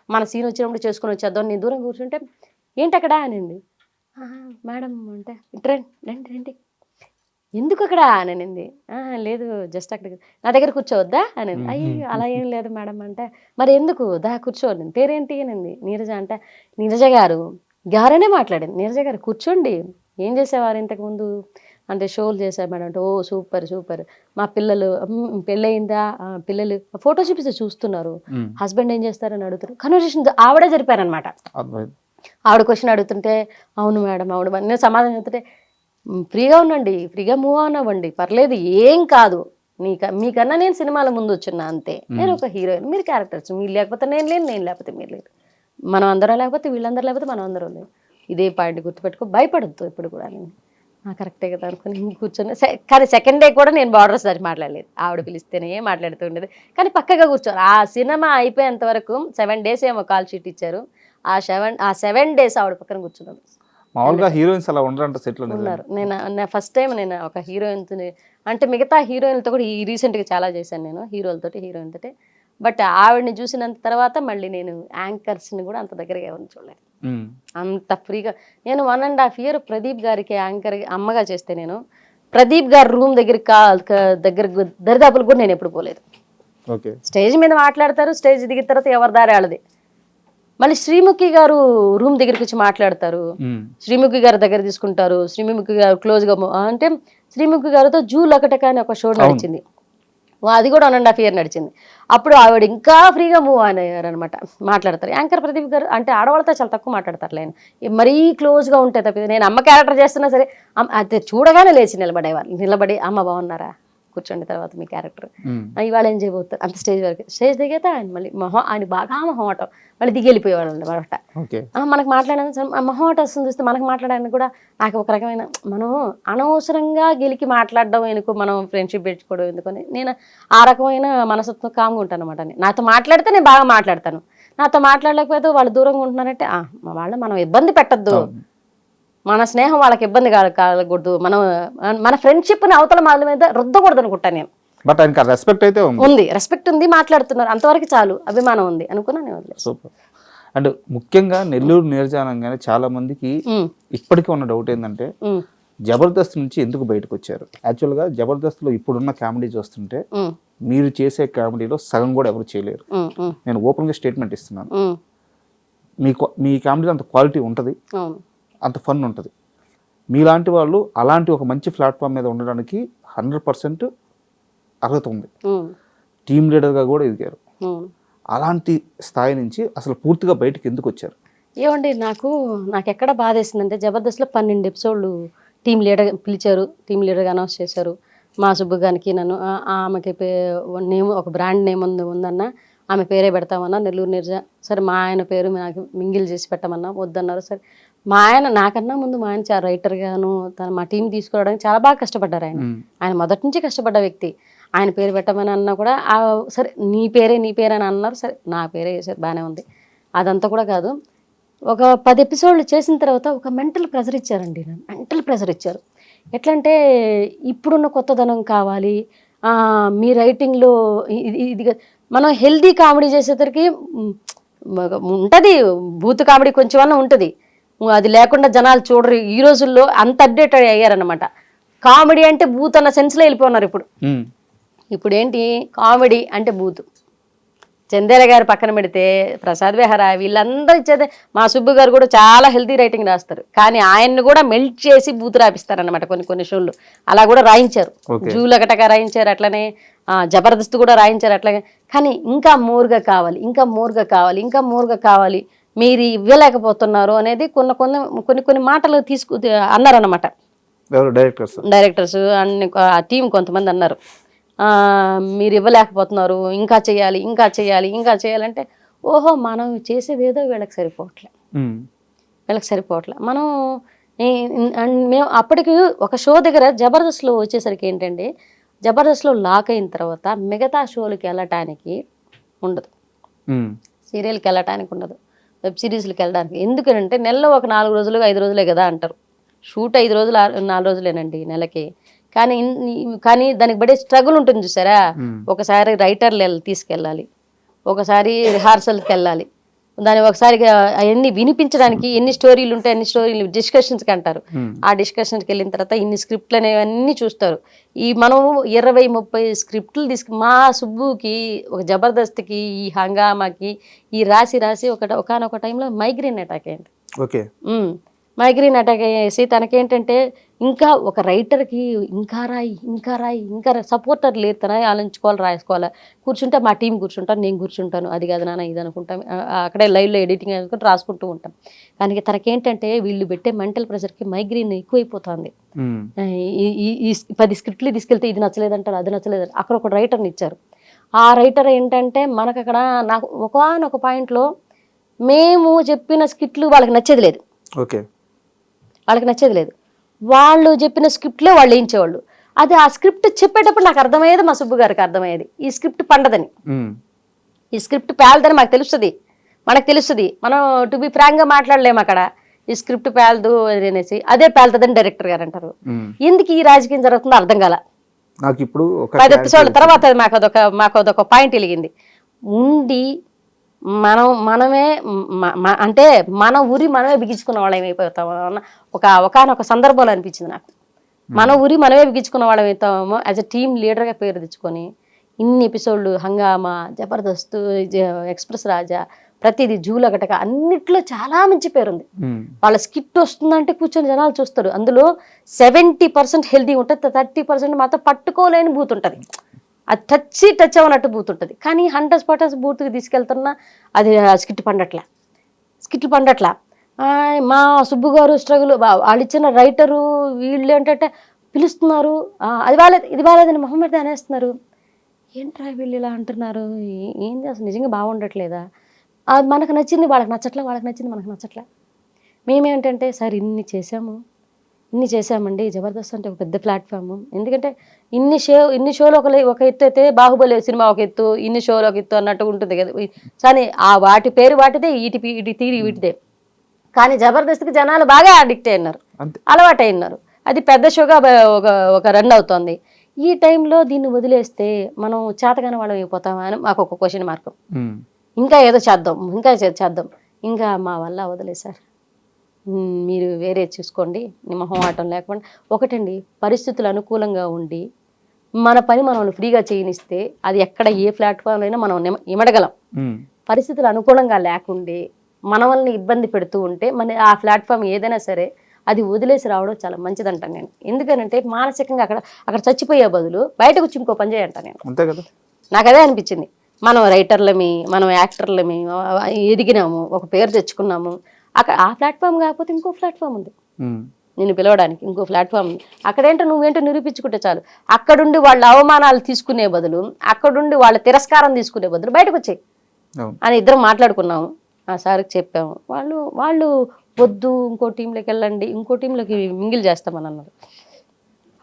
మన సీన్ వచ్చినప్పుడు చేసుకుని వచ్చేద్దాం. నేను దూరం కూర్చుంటే ఏంటి అక్కడ అనింది. మేడం అంటే రండి ఎందుకు అక్కడ అనింది. లేదు జస్ట్ అక్కడికి నా దగ్గర కూర్చోవద్దా అనింది. అయ్యి అలా ఏం లేదు మేడం అంటే, మరి ఎందుకు కూర్చోండి, పేరేంటి అనింది. నీరజ అంటే, నీరజ గారనే మాట్లాడింది. నీరజ గారు కూర్చోండి, ఏం చేసేవారు ఇంతకుముందు అంటే, షోలు చేశారు మేడం అంటే, ఓ సూపర్ మా పిల్లలు పెళ్ళయిందా, పిల్లలు ఫోటో చూపిస్తే చూస్తున్నారు, హస్బెండ్ ఏం చేస్తారని అడుగుతారు. కన్వర్సేషన్ ఆవిడే జరిపారనమాట. ఆవిడ క్వశ్చన్ అడుగుతుంటే అవును మేడం నేను సమాధానం చెప్తుంటే, ఫ్రీగా ఉండండి, ఫ్రీగా మూవ్ ఆన్ అవ్వండి, పర్లేదు ఏం కాదు, మీకన్నా నేను సినిమాల ముందు వచ్చున్నా అంతే, నేను ఒక హీరోయిన్, మీరు క్యారెక్టర్స్, మీరు లేకపోతే నేను లేకపోతే మీరు లేదు, మనం అందరం లేకపోతే వీళ్ళందరూ లేకపోతే మనం అందరం లేదు, ఇదే పాయింట్ గుర్తుపెట్టుకో, భయపడద్దు ఎప్పుడు కూడా. నేను కరెక్టే కదా అనుకుని కూర్చొని. కానీ సెకండ్ డే కూడా నేను బార్డర్స్ దాటి మాట్లాడలేదు. ఆవిడ పిలిస్తేనే మాట్లాడుతూ ఉండేది, కానీ పక్కగా కూర్చోరు. ఆ సినిమా అయిపోయేంత వరకు 7 days ఏమో కాల్ షీట్ ఇచ్చారు. ఆ 7 days ఆవిడ పక్కన కూర్చున్నాను. మామూలుగా హీరోయిన్స్ అలా ఉండరంట సెట్లో? ఉన్నారు. నేను ఫస్ట్ టైం నేను ఒక హీరోయిన్తో, అంటే మిగతా హీరోయిన్లతో కూడా రీసెంట్గా చాలా చేశాను నేను, హీరోయిన్ తోటి. బట్ ఆవిడని చూసినంత తర్వాత మళ్ళీ నేను యాంకర్స్ని కూడా అంత దగ్గరగా ఎవరిని చూడలేదు, అంత ఫ్రీగా. నేను 1.5 year ప్రదీప్ గారికి యాంకర్ అమ్మగా చేస్తే, నేను ప్రదీప్ గారి రూమ్ దగ్గర దరిదాపులు కూడా నేను ఎప్పుడు పోలేదు. స్టేజ్ మీద మాట్లాడతారు, స్టేజ్ దిగిన తర్వాత ఎవరి దారి వాళ్ళది. మళ్ళీ శ్రీముఖి గారు రూమ్ దగ్గరికి వచ్చి మాట్లాడతారు, శ్రీముఖి గారి దగ్గర తీసుకుంటారు. శ్రీముఖి గారు క్లోజ్గా అంటే, శ్రీముఖి గారితో జూలకటక అని ఒక షో నడిచింది, అది కూడా 1.5 year నడిచింది. అప్పుడు ఆవిడ ఇంకా ఫ్రీగా మూవ్ అయ్యారు అనమాట, మాట్లాడతారు. యాంకర్ ప్రదీప్ గారు అంటే ఆడవాళ్ళతో చాలా తక్కువ మాట్లాడతారు. నేను మరీ క్లోజ్గా ఉంటే తప్పితే, నేను అమ్మ క్యారెక్టర్ చేస్తున్నా సరే అది చూడగానే లేచి నిలబడి అమ్మ బాగున్నారా, కూర్చోండి, తర్వాత మీ క్యారెక్టర్ ఇవాళ ఏం చేయబోతారు, అంత స్టేజ్ వరకు. స్టేజ్ దిగేత ఆయన మళ్ళీ ఆయన బాగా మొహమాటం, మళ్ళీ దిగి వెళ్ళిపోయేవాళ్ళు అనమాట. మనకు మాట్లాడడానికి మొహమాటం వస్తుంది చూస్తే, మనకు మాట్లాడడానికి కూడా నాకు ఒక రకమైన, మనం అనవసరంగా గెలికి మాట్లాడడం ఎందుకు, మనం ఫ్రెండ్షిప్ పెంచుకోవడం ఎందుకని నేను ఆ రకమైన మనసత్వం కామ్గా ఉంటాను అనమాట. నాతో మాట్లాడితే నేను బాగా మాట్లాడతాను, నాతో మాట్లాడలేకపోతే వాళ్ళు దూరంగా ఉంటున్నారంటే మనం ఇబ్బంది పెట్టద్దు, మన స్నేహం వాళ్ళకి ఇబ్బంది కలగకూడదు, మన ఫ్రెండ్షిప్ని అవతల వాళ్ళ మీద రుద్దకూడదు అనుకుంటాను నేను. బట్ ఆయనకి రెస్పెక్ట్ అయితే ఉంది, రెస్పెక్ట్ ఉంది, మాట్లాడుతున్నారు, అంతవరకు చాలు, అభిమానం ఉంది అనుకున్నా. సూపర్. అండ్ ముఖ్యంగా నెల్లూరు నీరజానంగానే చాలా మందికి ఇప్పటికీ ఉన్న డౌట్ ఏంటంటే, జబర్దస్త్ నుంచి ఎందుకు బయటకు వచ్చారు? యాక్చువల్గా జబర్దస్త్లో ఇప్పుడున్న కామెడీ చూస్తుంటే మీరు చేసే కామెడీలో సగం కూడా ఎవరు చేయలేరు. నేను ఓపెన్గా స్టేట్మెంట్ ఇస్తున్నాను. మీ కామెడీలో అంత క్వాలిటీ ఉంటుంది, అంత ఫన్ ఉంటుంది. మీలాంటి వాళ్ళు అలాంటి ఒక మంచి ప్లాట్ఫామ్ మీద ఉండడానికి 100% అర్హత ఉంది. టీమ్ లీడర్గా కూడా ఎదిగారు. అలాంటి స్థాయి నుంచి అసలు పూర్తిగా బయటకు ఎందుకు వచ్చారు? ఏమండి నాకు ఎక్కడ బాధేసిందంటే జబర్దస్త్లో 12 ఎపిసోడ్లు టీం లీడర్ పిలిచారు, టీం లీడర్గా అనౌన్స్ చేశారు. మా సుబ్బు గారికి నన్ను ఆమెకి నేమ్ ఒక బ్రాండ్ నేమ్ ఉందన్న, ఆమె పేరే పెడతామన్నా నెల్లూరు నిర్జ. సరే మా ఆయన పేరు నాకు మింగిల్ చేసి పెట్టమన్నా, వద్దన్నారు. సరే మా ఆయన నాకన్నా ముందు మా ఆయన చాలా రైటర్గాను మా టీం తీసుకురావడానికి చాలా బాగా కష్టపడ్డారు. ఆయన మొదటి నుంచి కష్టపడ్డ వ్యక్తి. ఆయన పేరు పెట్టమని అన్నా కూడా సరే నీ పేరే అని అన్నారు. సరే నా పేరే చేశారు, బాగానే ఉంది. అదంతా కూడా కాదు, ఒక 10 ఎపిసోడ్లు చేసిన తర్వాత ఒక మెంటల్ ప్రెజర్ ఇచ్చారండి. మెంటల్ ప్రెజర్ ఇచ్చారు. ఎట్లా అంటే ఇప్పుడున్న కొత్తదనం కావాలి, మీ రైటింగ్లో ఇది మనం హెల్దీ కామెడీ చేసేసరికి ఉంటుంది, బూత్ కామెడీ కొంచెమన్నా ఉంటుంది, అది లేకుండా జనాలు చూడరు. ఈ రోజుల్లో అంత అప్డేట్ అయ్యారనమాట. కామెడీ అంటే బూత్ అన్న సెన్స్లో వెళ్ళిపోతున్నారు ఇప్పుడు ఏంటి కామెడీ అంటే బూత్. చందేల గారు పక్కన పెడితే ప్రసాద్ బెహరా వీళ్ళందరూ ఇచ్చేదే. మా సుబ్బు గారు కూడా చాలా హెల్తీ రైటింగ్ రాస్తారు, కానీ ఆయన్ని కూడా మెల్ట్ చేసి బూత్ రాపిస్తారనమాట కొన్ని షోలు. అలా కూడా రాయించారు, జూలకటగా రాయించారు, అట్లనే జబర్దస్త్ కూడా రాయించారు అట్లాగే. కానీ ఇంకా మోర్గా కావాలి, ఇంకా మోర్గా కావాలి, ఇంకా మోర్గా కావాలి, మీరు ఇవ్వలేకపోతున్నారు అనేది కొన్ని మాటలు అన్నారనమాట డైరెక్టర్స్ అన్ని టీం కొంతమంది అన్నారు. మీరు ఇవ్వలేకపోతున్నారు, ఇంకా చేయాలి, ఇంకా చేయాలి, ఇంకా చేయాలంటే ఓహో మనం చేసేది ఏదో వీళ్ళకి సరిపోవట్లే. మనం మేము అప్పటికి ఒక షో దగ్గర జబర్దస్త్లో వచ్చేసరికి ఏంటంటే జబర్దస్త్లో లాక్ అయిన తర్వాత మిగతా షోలకి వెళ్ళటానికి ఉండదు, సీరియల్కి వెళ్ళటానికి ఉండదు, వెబ్ సిరీస్కి వెళ్ళడానికి. ఎందుకంటే నెలలో ఒక 4 రోజులు 5 రోజులే కదా అంటారు. షూట్ 5 రోజులు 4 రోజులేనండి నెలకి. కానీ దానికి పడే స్ట్రగుల్ ఉంటుంది చూసారా. ఒకసారి రైటర్లు తీసుకెళ్ళాలి, ఒకసారి రిహార్సల్కి వెళ్ళాలి, దాన్ని ఒకసారి అవన్నీ వినిపించడానికి ఎన్ని స్టోరీలు ఉంటాయి, అన్ని స్టోరీలు డిస్కషన్స్కి అంటారు. ఆ డిస్కషన్స్కి వెళ్ళిన తర్వాత ఇన్ని స్క్రిప్ట్లు అనేవన్నీ చూస్తారు. మనం 20-30 స్క్రిప్ట్లు మా సుబ్బుకి ఒక జబర్దస్త్కి ఈ హంగామాకి ఈ రాసి ఒకనొక టైంలో మైగ్రేన్ అటాక్ అయింది. ఓకే, మైగ్రేన్ అటాక్ అయ్యేసి తనకేంటంటే ఇంకా ఒక రైటర్కి ఇంకా రాయి సపోర్టర్ లేదు, తన ఆలోచించుకోవాలి, రాసుకోవాలి. కూర్చుంటే మా టీం కూర్చుంటాను, నేను కూర్చుంటాను, అది కాదు నాన్న ఇది అనుకుంటాం, అక్కడే లైవ్లో ఎడిటింగ్ అనుకుంటూ రాసుకుంటూ ఉంటాం. కానీ తనకేంటంటే వీళ్ళు పెట్టే మెంటల్ ప్రెషర్కి మైగ్రేన్ ఎక్కువైపోతుంది. ఈ 10 స్క్రిప్ట్లు తీసుకెళ్తే ఇది నచ్చలేదంటారు, అది నచ్చలేదంటారు. అక్కడ ఒక రైటర్ని ఇచ్చారు. ఆ రైటర్ ఏంటంటే మనకు అక్కడ నాకు ఒకనొక పాయింట్లో మేము చెప్పిన స్క్రిప్ట్లు వాళ్ళకి నచ్చేది లేదు. ఓకే, వాళ్ళకి నచ్చేది లేదు, వాళ్ళు చెప్పిన స్క్రిప్ట్లే వాళ్ళు వేయించేవాళ్ళు. అది ఆ స్క్రిప్ట్ చెప్పేటప్పుడు నాకు అర్థమయ్యేది, మా సుబ్బు గారికి అర్థమయ్యేది ఈ స్క్రిప్ట్ పండదని, ఈ స్క్రిప్ట్ పేలదని మనకు తెలుస్తుంది. మనం టు బి ఫ్రాంక్గా మాట్లాడలేము అక్కడ. ఈ స్క్రిప్ట్ పేలదు అనేసి అదే పేలుతుందని డైరెక్టర్ గారు అంటారు. ఎందుకు ఈ రాజకీయం జరుగుతుందో అర్థం కాల నాకు. ఇప్పుడు 10 ఎపిసోడ్ల తర్వాత మాకు అదొక పాయింట్ వెలిగింది. మనమే అంటే మన ఊరి మనమే బిగించుకున్న వాళ్ళం అయిపోతాము అన్న ఒకనొక సందర్భంలో అనిపించింది నాకు. మన ఊరి మనమే బిగించుకున్న వాళ్ళం అవుతామో యాజ్ ఎ టీమ్ లీడర్గా పేరు తెచ్చుకొని ఇన్ని ఎపిసోడ్లు హంగామా, జబర్దస్త్, ఎక్స్ప్రెస్ రాజా, ప్రతిదీ జూలగటక అన్నిట్లో చాలా మంచి పేరుంది. వాళ్ళ స్కిట్ వస్తుందంటే కూర్చొని జనాలు చూస్తారు. అందులో 70% హెల్తీ ఉంటుంది, 30% మాత్రం పట్టుకోలేని బూత్ ఉంటుంది. అది టచ్ అవ్వనట్టు బూత్ ఉంటుంది. కానీ 100% బూత్కి తీసుకెళ్తున్నా అది స్కిట్లు పండట్లా. మా సుబ్బు గారు స్ట్రగుల్, వాళ్ళు ఇచ్చిన రైటరు వీళ్ళు ఏంటంటే పిలుస్తున్నారు, అది బాగాలేదు ఇది బాగాలేదని మొహమ్మద్ అనేస్తున్నారు. ఏంట్రా వీళ్ళు ఇలా అంటున్నారు, ఏంది అసలు నిజంగా బాగుండట్లేదా? అది మనకు నచ్చింది వాళ్ళకి నచ్చట్లే, వాళ్ళకి నచ్చింది మనకు నచ్చట్లే. మేమేంటంటే సార్ ఇన్ని చేసామండి, జబర్దస్త్ అంటే ఒక పెద్ద ప్లాట్ఫామ్. ఎందుకంటే ఇన్ని షోలు ఒక ఎత్తు అయితే బాహుబలి సినిమా ఒక ఎత్తు, ఇన్ని షోలు ఒక ఎత్తు అన్నట్టు ఉంటుంది కదా. కానీ వాటి పేరు వాటిదే, ఇటు తీరి వీటిదే. కానీ జబర్దస్త్కి జనాలు బాగా అడిక్ట్ అయినారు, అలవాటు అయినారు. అది పెద్ద షోగా ఒక రన్ అవుతుంది. ఈ టైంలో దీన్ని వదిలేస్తే మనం చేతగానే వాళ్ళం అయిపోతామా అని మాకు ఒక క్వశ్చన్ మార్క్. ఇంకా ఏదో చేద్దాం, ఇంకా మా వల్ల వదిలే సార్, మీరు వేరే చూసుకోండి, మొహమాటం లేకుండా. ఒకటండి, పరిస్థితులు అనుకూలంగా ఉండి మన పని మనం ఫ్రీగా చేయనిస్తే అది ఎక్కడ ఏ ప్లాట్ఫామ్ అయినా మనం ఇమడగలం. పరిస్థితులు అనుకూలంగా లేకుండే మన వల్ల ఇబ్బంది పెడుతూ ఉంటే ఆ ప్లాట్ఫామ్ ఏదైనా సరే అది వదిలేసి రావడం చాలా మంచిదంటాను నేను. ఎందుకనంటే మానసికంగా అక్కడ చచ్చిపోయే బదులు బయటకు వచ్చి ఇంకో పని చేయంటాను నేను. అంతే కదా. నాకు అదే అనిపించింది. మనం రైటర్లమి, మనం యాక్టర్లమి ఎదిగినాము, ఒక పేరు తెచ్చుకున్నాము. అక్కడ ఆ ప్లాట్ఫామ్ కాకపోతే ఇంకో ప్లాట్ఫామ్ ఉంది నిన్ను పిలవడానికి, ఇంకో ప్లాట్ఫామ్ ఉంది. అక్కడేంటో నువ్వేంటో నిరూపించుకుంటే చాలు. అక్కడుండి వాళ్ళ అవమానాలు తీసుకునే బదులు, అక్కడుండి వాళ్ళ తిరస్కారం తీసుకునే బదులు బయటకు వచ్చాయి అని ఇద్దరం మాట్లాడుకున్నాము. ఆ సార్కి చెప్పాము. వాళ్ళు వద్దు ఇంకో టీంలోకి వెళ్ళండి, ఇంకో టీంలోకి మింగిల్ చేస్తామని అన్నారు.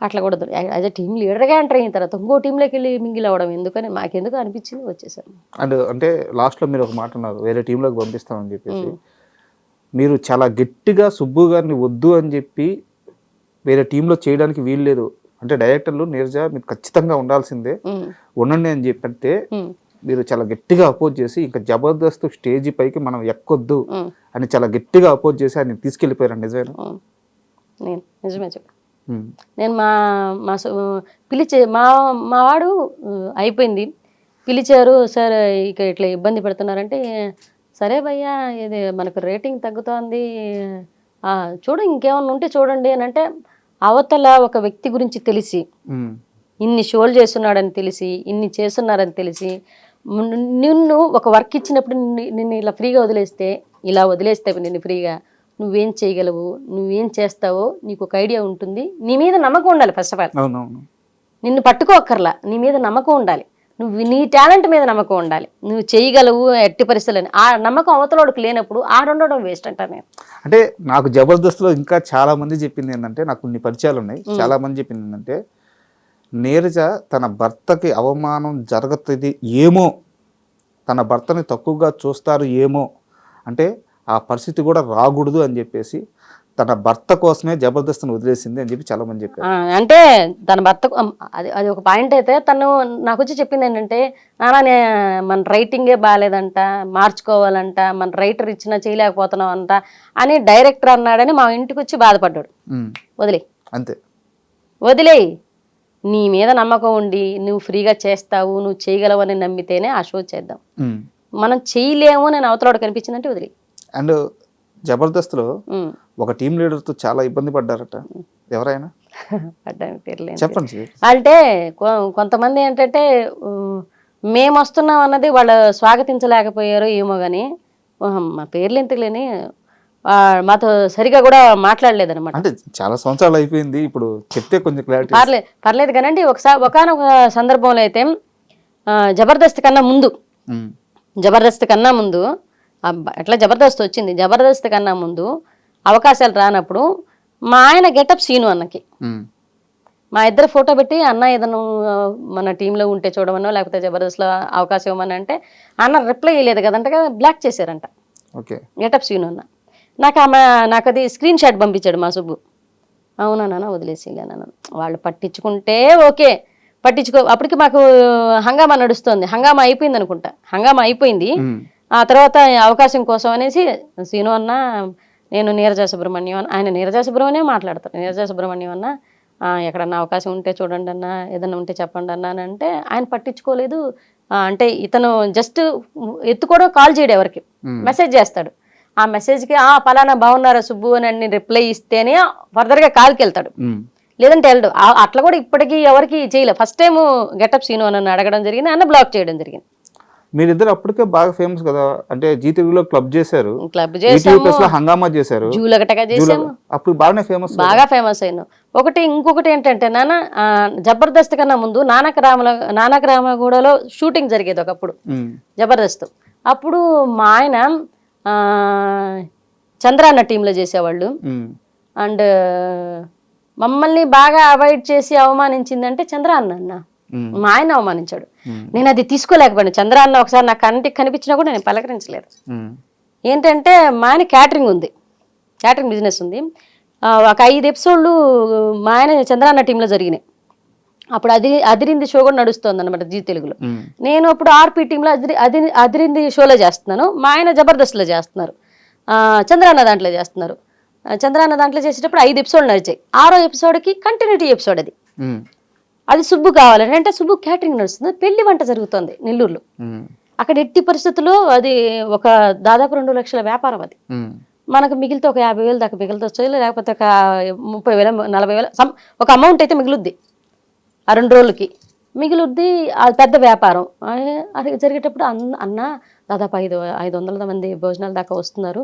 అట్లా కూడా యాజ్ అ టీమ్ లీడర్గా ఎంటర్ అయిన తర్వాత ఇంకో టీంలోకి వెళ్ళి మింగిల్ అవ్వడం ఎందుకని మాకెందుకు అనిపించింది, వచ్చేసాను. అండ్ అంటే లాస్ట్లో మీరు ఒక మాట అన్నారు, వేరే టీంలోకి పంపిస్తామని చెప్పేసి. మీరు చాలా గట్టిగా సుబ్బు గారిని వద్దు అని చెప్పి వేరే టీంలో చేయడానికి వీలు లేదు అంటే డైరెక్టర్లు నీరజ మీరు ఖచ్చితంగా ఉండాల్సిందే, ఉండండి అని చెప్పంటే మీరు చాలా గట్టిగా అపోజ్ చేసి ఇంకా జబర్దస్త్ స్టేజ్ పైకి మనం ఎక్కొద్దు అని చాలా గట్టిగా అపోజ్ చేసి ఆయన తీసుకెళ్ళిపోయారు. నిజమేనా? నేను నిజమే చెప్పాను. నేను పిలిచే మా వాడు అయిపోయింది, పిలిచారు సార్ ఇక ఇట్లా ఇబ్బంది పెడుతున్నారంటే, సరే భయ్యా ఇది మనకు రేటింగ్ తగ్గుతోంది, చూడు ఇంకేమన్నా ఉంటే చూడండి అని అంటే, అవతల ఒక వ్యక్తి గురించి తెలిసి ఇన్ని షోలు చేస్తున్నాడని తెలిసి, ఇన్ని చేస్తున్నారని తెలిసి, నిన్ను ఒక వర్క్ ఇచ్చినప్పుడు నిన్ను ఇలా ఫ్రీగా వదిలేస్తే, ఇలా వదిలేస్తే నిన్ను ఫ్రీగా నువ్వేం చేయగలవు, నువ్వేం చేస్తావో నీకు ఒక ఐడియా ఉంటుంది. నీ మీద నమ్మకం ఉండాలి. ఫస్ట్ ఆఫ్ ఆల్ నిన్ను పట్టుకోక్కర్లా, నీ మీద నమ్మకం ఉండాలి. నువ్వు నీ టాలెంట్ మీద నమ్మకం ఉండాలి. నువ్వు చేయగలవు ఎట్టి పరిస్థితులని. ఆ నమ్మకం అవతలోడికి లేనప్పుడు ఆడుండడం వేస్ట్ అంటాను నేను. అంటే నాకు జబర్దస్త్లో ఇంకా చాలా మంది చెప్పింది ఏంటంటే, నాకు కొన్ని పరిచయాలు ఉన్నాయి, చాలా మంది చెప్పింది ఏంటంటే, నీరజ తన భర్తకి అవమానం జరుగుతుంది ఏమో, తన భర్తని తక్కువగా చూస్తారు ఏమో అంటే ఆ పరిస్థితి కూడా రాకూడదు అని చెప్పేసి తన భర్త కోసమే జబర్దస్త్ని వదిలేసింది అని చెప్పి చాలా మంది చెప్పారు. అంటే తన భర్త అది ఒక పాయింట్ అయితే, తను నాకు వచ్చి చెప్పింది ఏంటంటే, నాన్న మన రైటింగే బాగాలేదంట, మార్చుకోవాలంట, మన రైటర్ ఇచ్చినా చేయలేకపోతున్నాం అంట అని డైరెక్టర్ అన్నాడని మా ఇంటికి వచ్చి బాధపడ్డాడు. వదిలే అంతే, వదిలేయి. నీ మీద నమ్మకం ఉండి నువ్వు ఫ్రీగా చేస్తావు, నువ్వు చేయగలవు అని నమ్మితేనే ఆ షో చేద్దాం. మనం చేయలేము నేను అవతలవాడు కనిపించిందంటే వదిలే. అండ్ జబర్దస్త్లో ఒక టీం లీడర్తో చాలా ఇబ్బంది పడ్డారట, ఎవరైనా చెప్పండి. అంటే కొంతమంది ఏంటంటే మేము వస్తున్నాం అన్నది వాళ్ళు స్వాగతించలేకపోయారు ఏమో కానీ, మా పేర్లు ఎందుకులేని మాతో సరిగా కూడా మాట్లాడలేదన్నమాట. అంటే చాలా సంవత్సరాలు అయిపోయింది, ఇప్పుడు చెప్తే కొంచెం క్లారిటీ. పర్లేదు కానండి. ఒకనొక సందర్భంలో అయితే జబర్దస్త్ కన్నా ముందు ఎట్లా జబర్దస్త్ వచ్చింది, జబర్దస్త్ కన్నా ముందు అవకాశాలు రానప్పుడు మా ఆయన గెటప్ సీను అన్నకి మా ఇద్దరు ఫోటో పెట్టి, అన్న ఏదైనా మన టీంలో ఉంటే చూడమనో లేకపోతే జబర్దస్త్లో అవకాశం ఇవ్వమని అంటే, అన్న రిప్లై ఇవ్వలేదు కదంట, బ్లాక్ చేశారంట గెటప్ సీను అన్న. నాకు అది స్క్రీన్ షాట్ పంపించాడు మా సుబ్బు. అవునా నాన్న వదిలేసిలేనా, వాళ్ళు పట్టించుకుంటే ఓకే, అప్పటికి మాకు హంగామా నడుస్తుంది, హంగామా అయిపోయింది అనుకుంటా, హంగామా అయిపోయింది. ఆ తర్వాత అవకాశం కోసం అనేసి సీను అన్న, నేను నీరజ సుబ్రహ్మణ్యం, ఆయన నీరజ సుబ్రహ్మణ్యం మాట్లాడతారు, నీరజ సుబ్రహ్మణ్యం అన్న ఎక్కడన్నా అవకాశం ఉంటే చూడండి అన్న, ఏదన్నా ఉంటే చెప్పండి అన్న అని అంటే ఆయన పట్టించుకోలేదు. అంటే ఇతను జస్ట్ ఎత్తుకోవడం, కాల్ చేయడం, ఎవరికి మెసేజ్ చేస్తాడు. ఆ మెసేజ్కి పలానా బాగున్నారా సుబ్బు అని రిప్లై ఇస్తేనే ఫర్దర్గా కాల్కి వెళ్తాడు, లేదంటే వెళ్ళడు. అట్లా కూడా ఇప్పటికీ ఎవరికి చేయలేదు. ఫస్ట్ టైం గెటప్ సీను అని అడగడం జరిగింది, అన్న బ్లాక్ చేయడం జరిగింది. మీరిద్దరు అప్పటికే బాగా ఫేమస్ కదా, అంటే జీటీవీలో క్లబ్ చేశారు, హంగామా చేశారు, జూలగటగా చేసాము, అప్పుడు బాగా ఫేమస్ అయినా. ఇంకొకటి ఏంటంటే నాన్న, జబర్దస్త్ కన్నా ముందు నానక రామగూడలో షూటింగ్ జరిగేది ఒకప్పుడు జబర్దస్త్. అప్పుడు మా ఆయన చంద్రాన్న టీంలో చేసేవాళ్ళు. అండ్ మమ్మల్ని బాగా అవాయిడ్ చేసి అవమానించిందంటే చంద్రాన్న అన్న, మా ఆయన అవమానించాడు. నేను అది తీసుకోలేకపోయాను. చంద్రాన్న ఒకసారి నాకు కంటికి కనిపించినా కూడా నేను పలకరించలేదు. ఏంటంటే మా ఆయన క్యాటరింగ్ బిజినెస్ ఉంది. ఒక 5 ఎపిసోడ్లు మా ఆయన చంద్రాన్న టీంలో జరిగినాయి. అప్పుడు అదిరింది షో కూడా నడుస్తుంది అనమాట జీ తెలుగులో. నేను అప్పుడు ఆర్పీ టీంలో అదిరింది షోలో చేస్తున్నాను, మా ఆయన జబర్దస్త్లో చేస్తున్నారు, చంద్రాన్న దాంట్లో చేస్తున్నారు. చంద్రాన్న దాంట్లో చేసేటప్పుడు 5 ఎపిసోడ్లు నడిచాయి. 6వ ఎపిసోడ్కి కంటిన్యూటీ ఎపిసోడ్ అది సుబ్బు కావాలని అంటే, సుబ్బు క్యాటరింగ్ నడుస్తుంది, పెళ్లి వంట జరుగుతుంది నెల్లూరులో. అక్కడ ఎట్టి పరిస్థితుల్లో అది ఒక దాదాపు 2 లక్షల వ్యాపారం అది. మనకు మిగిలితే ఒక 50,000 దాకా మిగులుతొచ్చు, లేకపోతే ఒక 30,000 40,000 ఒక అమౌంట్ అయితే మిగులుద్ది. ఆ 2 రోజులకి మిగులుద్ది. అది పెద్ద వ్యాపారం. అది జరిగేటప్పుడు అన్న దాదాపు 500 మంది భోజనాల దాకా వస్తున్నారు.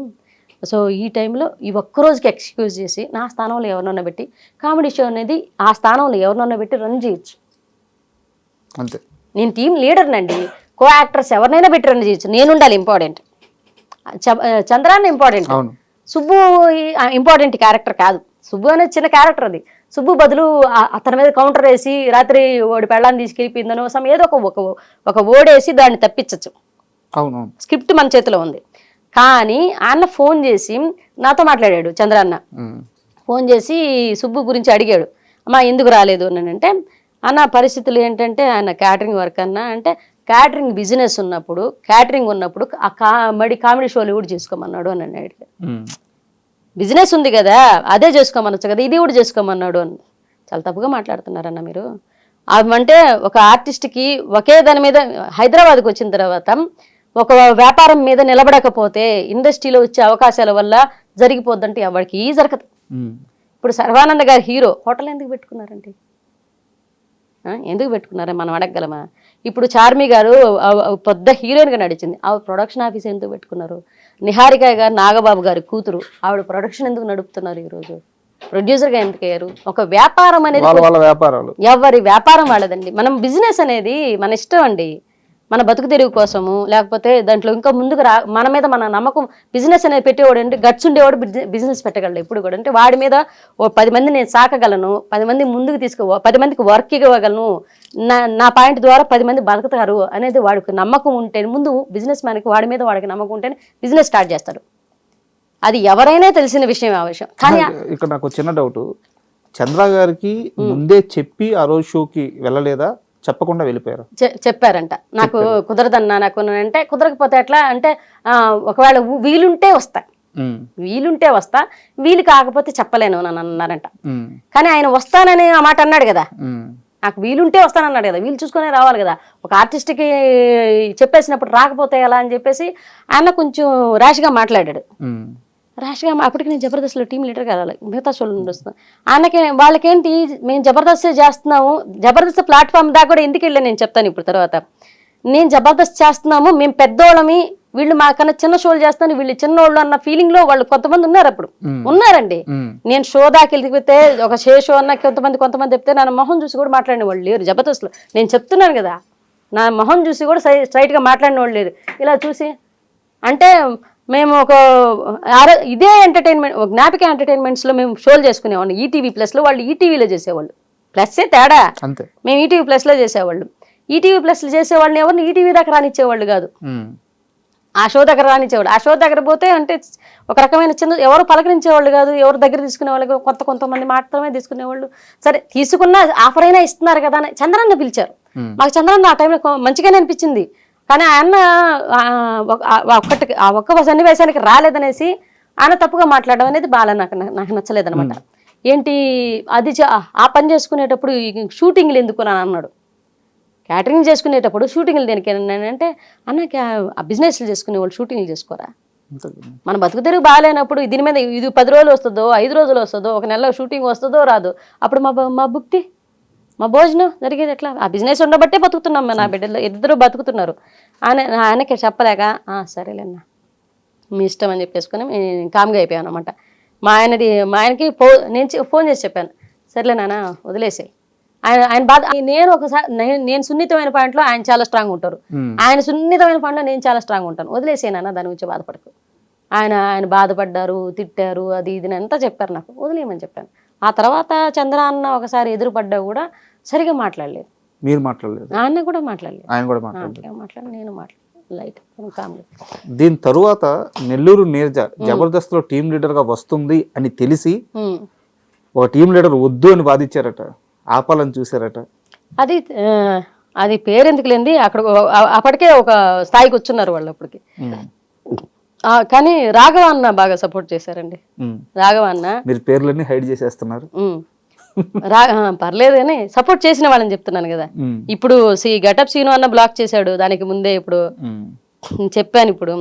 సో ఈ టైంలో ఈ ఒక్కరోజుకి ఎక్స్క్యూజ్ చేసి నా స్థానంలో ఎవరినన్నా పెట్టి కామెడీ షో అనేది ఆ స్థానంలో ఎవరినన్నా పెట్టి రన్ చేయొచ్చు. అంతే. నేను టీం లీడర్నండి. కో యాక్టర్స్ ఎవరినైనా పెట్టి రన్ చేయొచ్చు. నేను ఉండాలి important. Chandranna important, Subbu important character కాదు. సుబ్బు అనేది చిన్న క్యారెక్టర్. అది సుబ్బు బదులు అతని మీద కౌంటర్ వేసి రాత్రి ఓడి పెళ్ళాన్ని తీసుకెళ్ళిపోయిందనో ఏదో ఒక ఓడేసి దాన్ని తప్పించచ్చు. అవును, స్క్రిప్ట్ మన చేతిలో ఉంది. కానీ అన్న ఫోన్ చేసి నాతో మాట్లాడాడు. చంద్రాన్న ఫోన్ చేసి సుబ్బు గురించి అడిగాడు, అమ్మా ఎందుకు రాలేదు అని అంటే, అన్న పరిస్థితులు ఏంటంటే ఆయన క్యాటరింగ్ వర్క్ అన్నా అంటే క్యాటరింగ్ బిజినెస్ ఉన్నప్పుడు కామెడీ షోలు కూడా చేసుకోమన్నాడు అని అడిగాడు. బిజినెస్ ఉంది కదా అదే చేసుకోమనొచ్చు కదా, ఇది కూడా చేసుకోమన్నాడు అని. చాలా తప్పుగా మాట్లాడుతున్నారన్న మీరు. అంటే ఒక ఆర్టిస్ట్కి ఒకే దాని మీద హైదరాబాద్కి వచ్చిన తర్వాత ఒక వ్యాపారం మీద నిలబడకపోతే ఇండస్ట్రీలో వచ్చే అవకాశాల వల్ల జరిగిపోద్దంటే ఎవరికి జరగదు. ఇప్పుడు సర్వానంద గారు హీరో హోటల్ ఎందుకు పెట్టుకున్నారండి? ఎందుకు పెట్టుకున్నారా మనం అడగగలమా? ఇప్పుడు చార్మి గారు పెద్ద హీరోయిన్గా నడిచింది, ఆవిడ ప్రొడక్షన్ ఆఫీస్ ఎందుకు పెట్టుకున్నారు? నిహారిక గారు నాగబాబు గారి కూతురు, ఆవిడ ప్రొడక్షన్ ఎందుకు నడుపుతున్నారు? ఈరోజు ప్రొడ్యూసర్గా ఎందుకు అయ్యారు? ఒక వ్యాపారం అనేది ఎవరి వ్యాపారం వాళ్ళదండి. మనం బిజినెస్ అనేది మన ఇష్టం అండి. మన బతుకు తెరువు కోసము లేకపోతే దాంట్లో ఇంకా ముందుకు మన మీద మన నమ్మకం. బిజినెస్ అనేది పెట్టేవాడు అంటే గట్స్ ఉండేవాడు బిజినెస్ పెట్టగలడు ఎప్పుడు కూడా. అంటే వాడి మీద ఓ 10 మంది నేను సాకగలను, 10 మంది ముందుకు 10 మందికి వర్క్ ఇవ్వగలను, నా పాయింట్ ద్వారా 10 మంది బతుకుతారు అనేది వాడికి నమ్మకం ఉంటే, ముందు బిజినెస్ మ్యాన్కి వాడి మీద వాడికి నమ్మకం ఉంటేనే బిజినెస్ స్టార్ట్ చేస్తాడు. అది ఎవరైనా తెలిసిన విషయం ఆ విషయం. కానీ ఇక్కడ నాకు చిన్న డౌట్, చంద్ర గారికి ముందే చెప్పి ఆ రోజు షోకి వెళ్ళలేదా, చెప్పకుండా వెళ్ళిపోయారు? చెప్పారంట. నాకు కుదరదన్నా, నాకు అంటే కుదరకపోతే ఎట్లా అంటే ఒకవేళ వీలుంటే వస్తా, వీలు కాకపోతే చెప్పలేను అని అన్నారంట. కానీ ఆయన వస్తానని ఆ మాట అన్నాడు కదా, నాకు వీలుంటే వస్తానన్నాడు కదా, వీలు చూసుకునే రావాలి కదా. ఒక ఆర్టిస్ట్కి చెప్పేసినప్పుడు రాకపోతే ఎలా అని చెప్పేసి ఆయన కొంచెం ర్యాష్గా మాట్లాడాడు. ర్యాష్గా అప్పటికి నేను జబర్దస్త్లో టీం లీడర్ కదా, మిగతా షోలు వస్తున్నాను. ఆయనకి వాళ్ళకేంటి మేము జబర్దస్త్ చేస్తున్నాము, జబర్దస్త్ ప్లాట్ఫామ్ దాకా కూడా ఎందుకు వెళ్ళాను నేను చెప్తాను ఇప్పుడు తర్వాత. నేను జబర్దస్త్ చేస్తున్నాము, మేము పెద్దోళ్ళమి, వీళ్ళు మాకన్నా చిన్న షోలు చేస్తాను, వీళ్ళు చిన్నోళ్ళు అన్న ఫీలింగ్ లో వాళ్ళు కొంతమంది ఉన్నారు. అప్పుడు ఉన్నారండి. నేను షో దాకా వెళ్ళిపోతే ఒక షో అన్న కొంతమంది చెప్తే నా మొహం చూసి కూడా మాట్లాడిన వాళ్ళు లేరు జబర్దస్త్లో. నేను చెప్తున్నాను కదా, నా మొహం చూసి కూడా స్ట్రైట్గా మాట్లాడిన వాళ్ళు లేరు. ఇలా చూసి అంటే మేము ఇదే ఎంటర్టైన్మెంట్ జ్ఞాపిక ఎంటర్టైన్మెంట్స్లో మేము షోలు చేసుకునేవాళ్ళు. ఈటీవీ ప్లస్లో, వాళ్ళు ఈటీవీలో చేసేవాళ్ళు. ప్లస్సే తేడా, మేము ఈటీవీ ప్లస్లో చేసేవాళ్ళు. ఈటీవీ ప్లస్లో చేసేవాళ్ళని ఎవరిని ఈటీవీ దాకా రానిచ్చేవాళ్ళు కాదు, ఆ షో దగ్గర రానిచ్చేవాళ్ళు. ఆ షో దగ్గర పోతే అంటే ఒక రకమైన చిన్న ఎవరు పలకరించేవాళ్ళు కాదు, ఎవరు దగ్గర తీసుకునేవాళ్ళు, కొంతమంది మాత్రమే తీసుకునేవాళ్ళు. సరే తీసుకున్న ఆఫర్ అయినా ఇస్తున్నారు కదా అని చంద్రాన్న పిలిచారు. మాకు చంద్రాన్న ఆ టైంలో మంచిగానే అనిపించింది. కానీ ఆయన ఒక్క సన్నివేశానికి రాలేదనేసి ఆయన తప్పుగా మాట్లాడడం అనేది బాగా నాకు నచ్చలేదనమాట. ఏంటి అది ఆ పని చేసుకునేటప్పుడు షూటింగ్లు ఎందుకు అని అన్నాడు. క్యాటరింగ్ చేసుకునేటప్పుడు షూటింగ్లు దేనికి అంటే అన్న ఆ బిజినెస్లు చేసుకునే వాళ్ళు షూటింగ్లు చేసుకోరా? మన బతుకు తెరుగు బాగాలేనప్పుడు దీని మీద ఇది 10 రోజులు వస్తుందో 5 రోజులు వస్తుందో 1 నెలలో షూటింగ్ వస్తుందో రాదు, అప్పుడు మా భుక్తి మా భోజనం జరిగేది ఎట్లా? ఆ బిజినెస్ ఉండబట్టే బతుకుతున్నాం. నా బిడ్డలు ఇద్దరు బతుకుతున్నారు. ఆయనకి చెప్పలేక సరేలేన్నా మీ ఇష్టం అని చెప్పేసుకొని కామ్గా అయిపోయాను అనమాట. మా ఆయనకి నేను ఫోన్ చేసి చెప్పాను, సరేలే నాన్న వదిలేసాయి. ఆయన బాధ. నేను సున్నితమైన పాయింట్లో ఆయన చాలా స్ట్రాంగ్ ఉంటారు, ఆయన సున్నితమైన పాయింట్లో నేను చాలా స్ట్రాంగ్ ఉంటాను. వదిలేసాను దాని గురించి బాధపడకు. ఆయన బాధపడ్డారు, తిట్టారు, అది ఇది అంతా చెప్పారు, నాకు వదిలేయమని చెప్పాను. ఆ తర్వాత చంద్ర అన్న ఒకసారి ఎదురుపడ్డా కూడా సరిగా మాట్లాడలేదు. మీరు మాట్లాడలేదు? ఆయన కూడా మాట్లాడలేదు. నేను లైట్ కామ్గా. దీని తరువాత నెల్లూరు నీరజ జబర్దస్త్ లో టీం లీడర్ గా వస్తుంది అని తెలిసి ఒక టీం లీడర్ వద్దు అని వాదించారట, ఆపాలని చూసారట. అది పేరెందుకు లేంది, అక్కడ అప్పటికే ఒక స్థాయికి వచ్చున్నారు వాళ్ళు అప్పటికి. కానీ రాఘవ అన్న బాగా సపోర్ట్ చేశారండి. రాఘవ అన్న మీరు పేర్లన్నీ హైడ్ చేసేస్తున్నారు. పర్లేదు అని సపోర్ట్ చేసిన వాళ్ళని చెప్తున్నాను కదా. ఇప్పుడు గెటప్ సీను అన్న బ్లాక్ చేశాడు, దానికి ముందే ఇప్పుడు చెప్పాను. ఇప్పుడు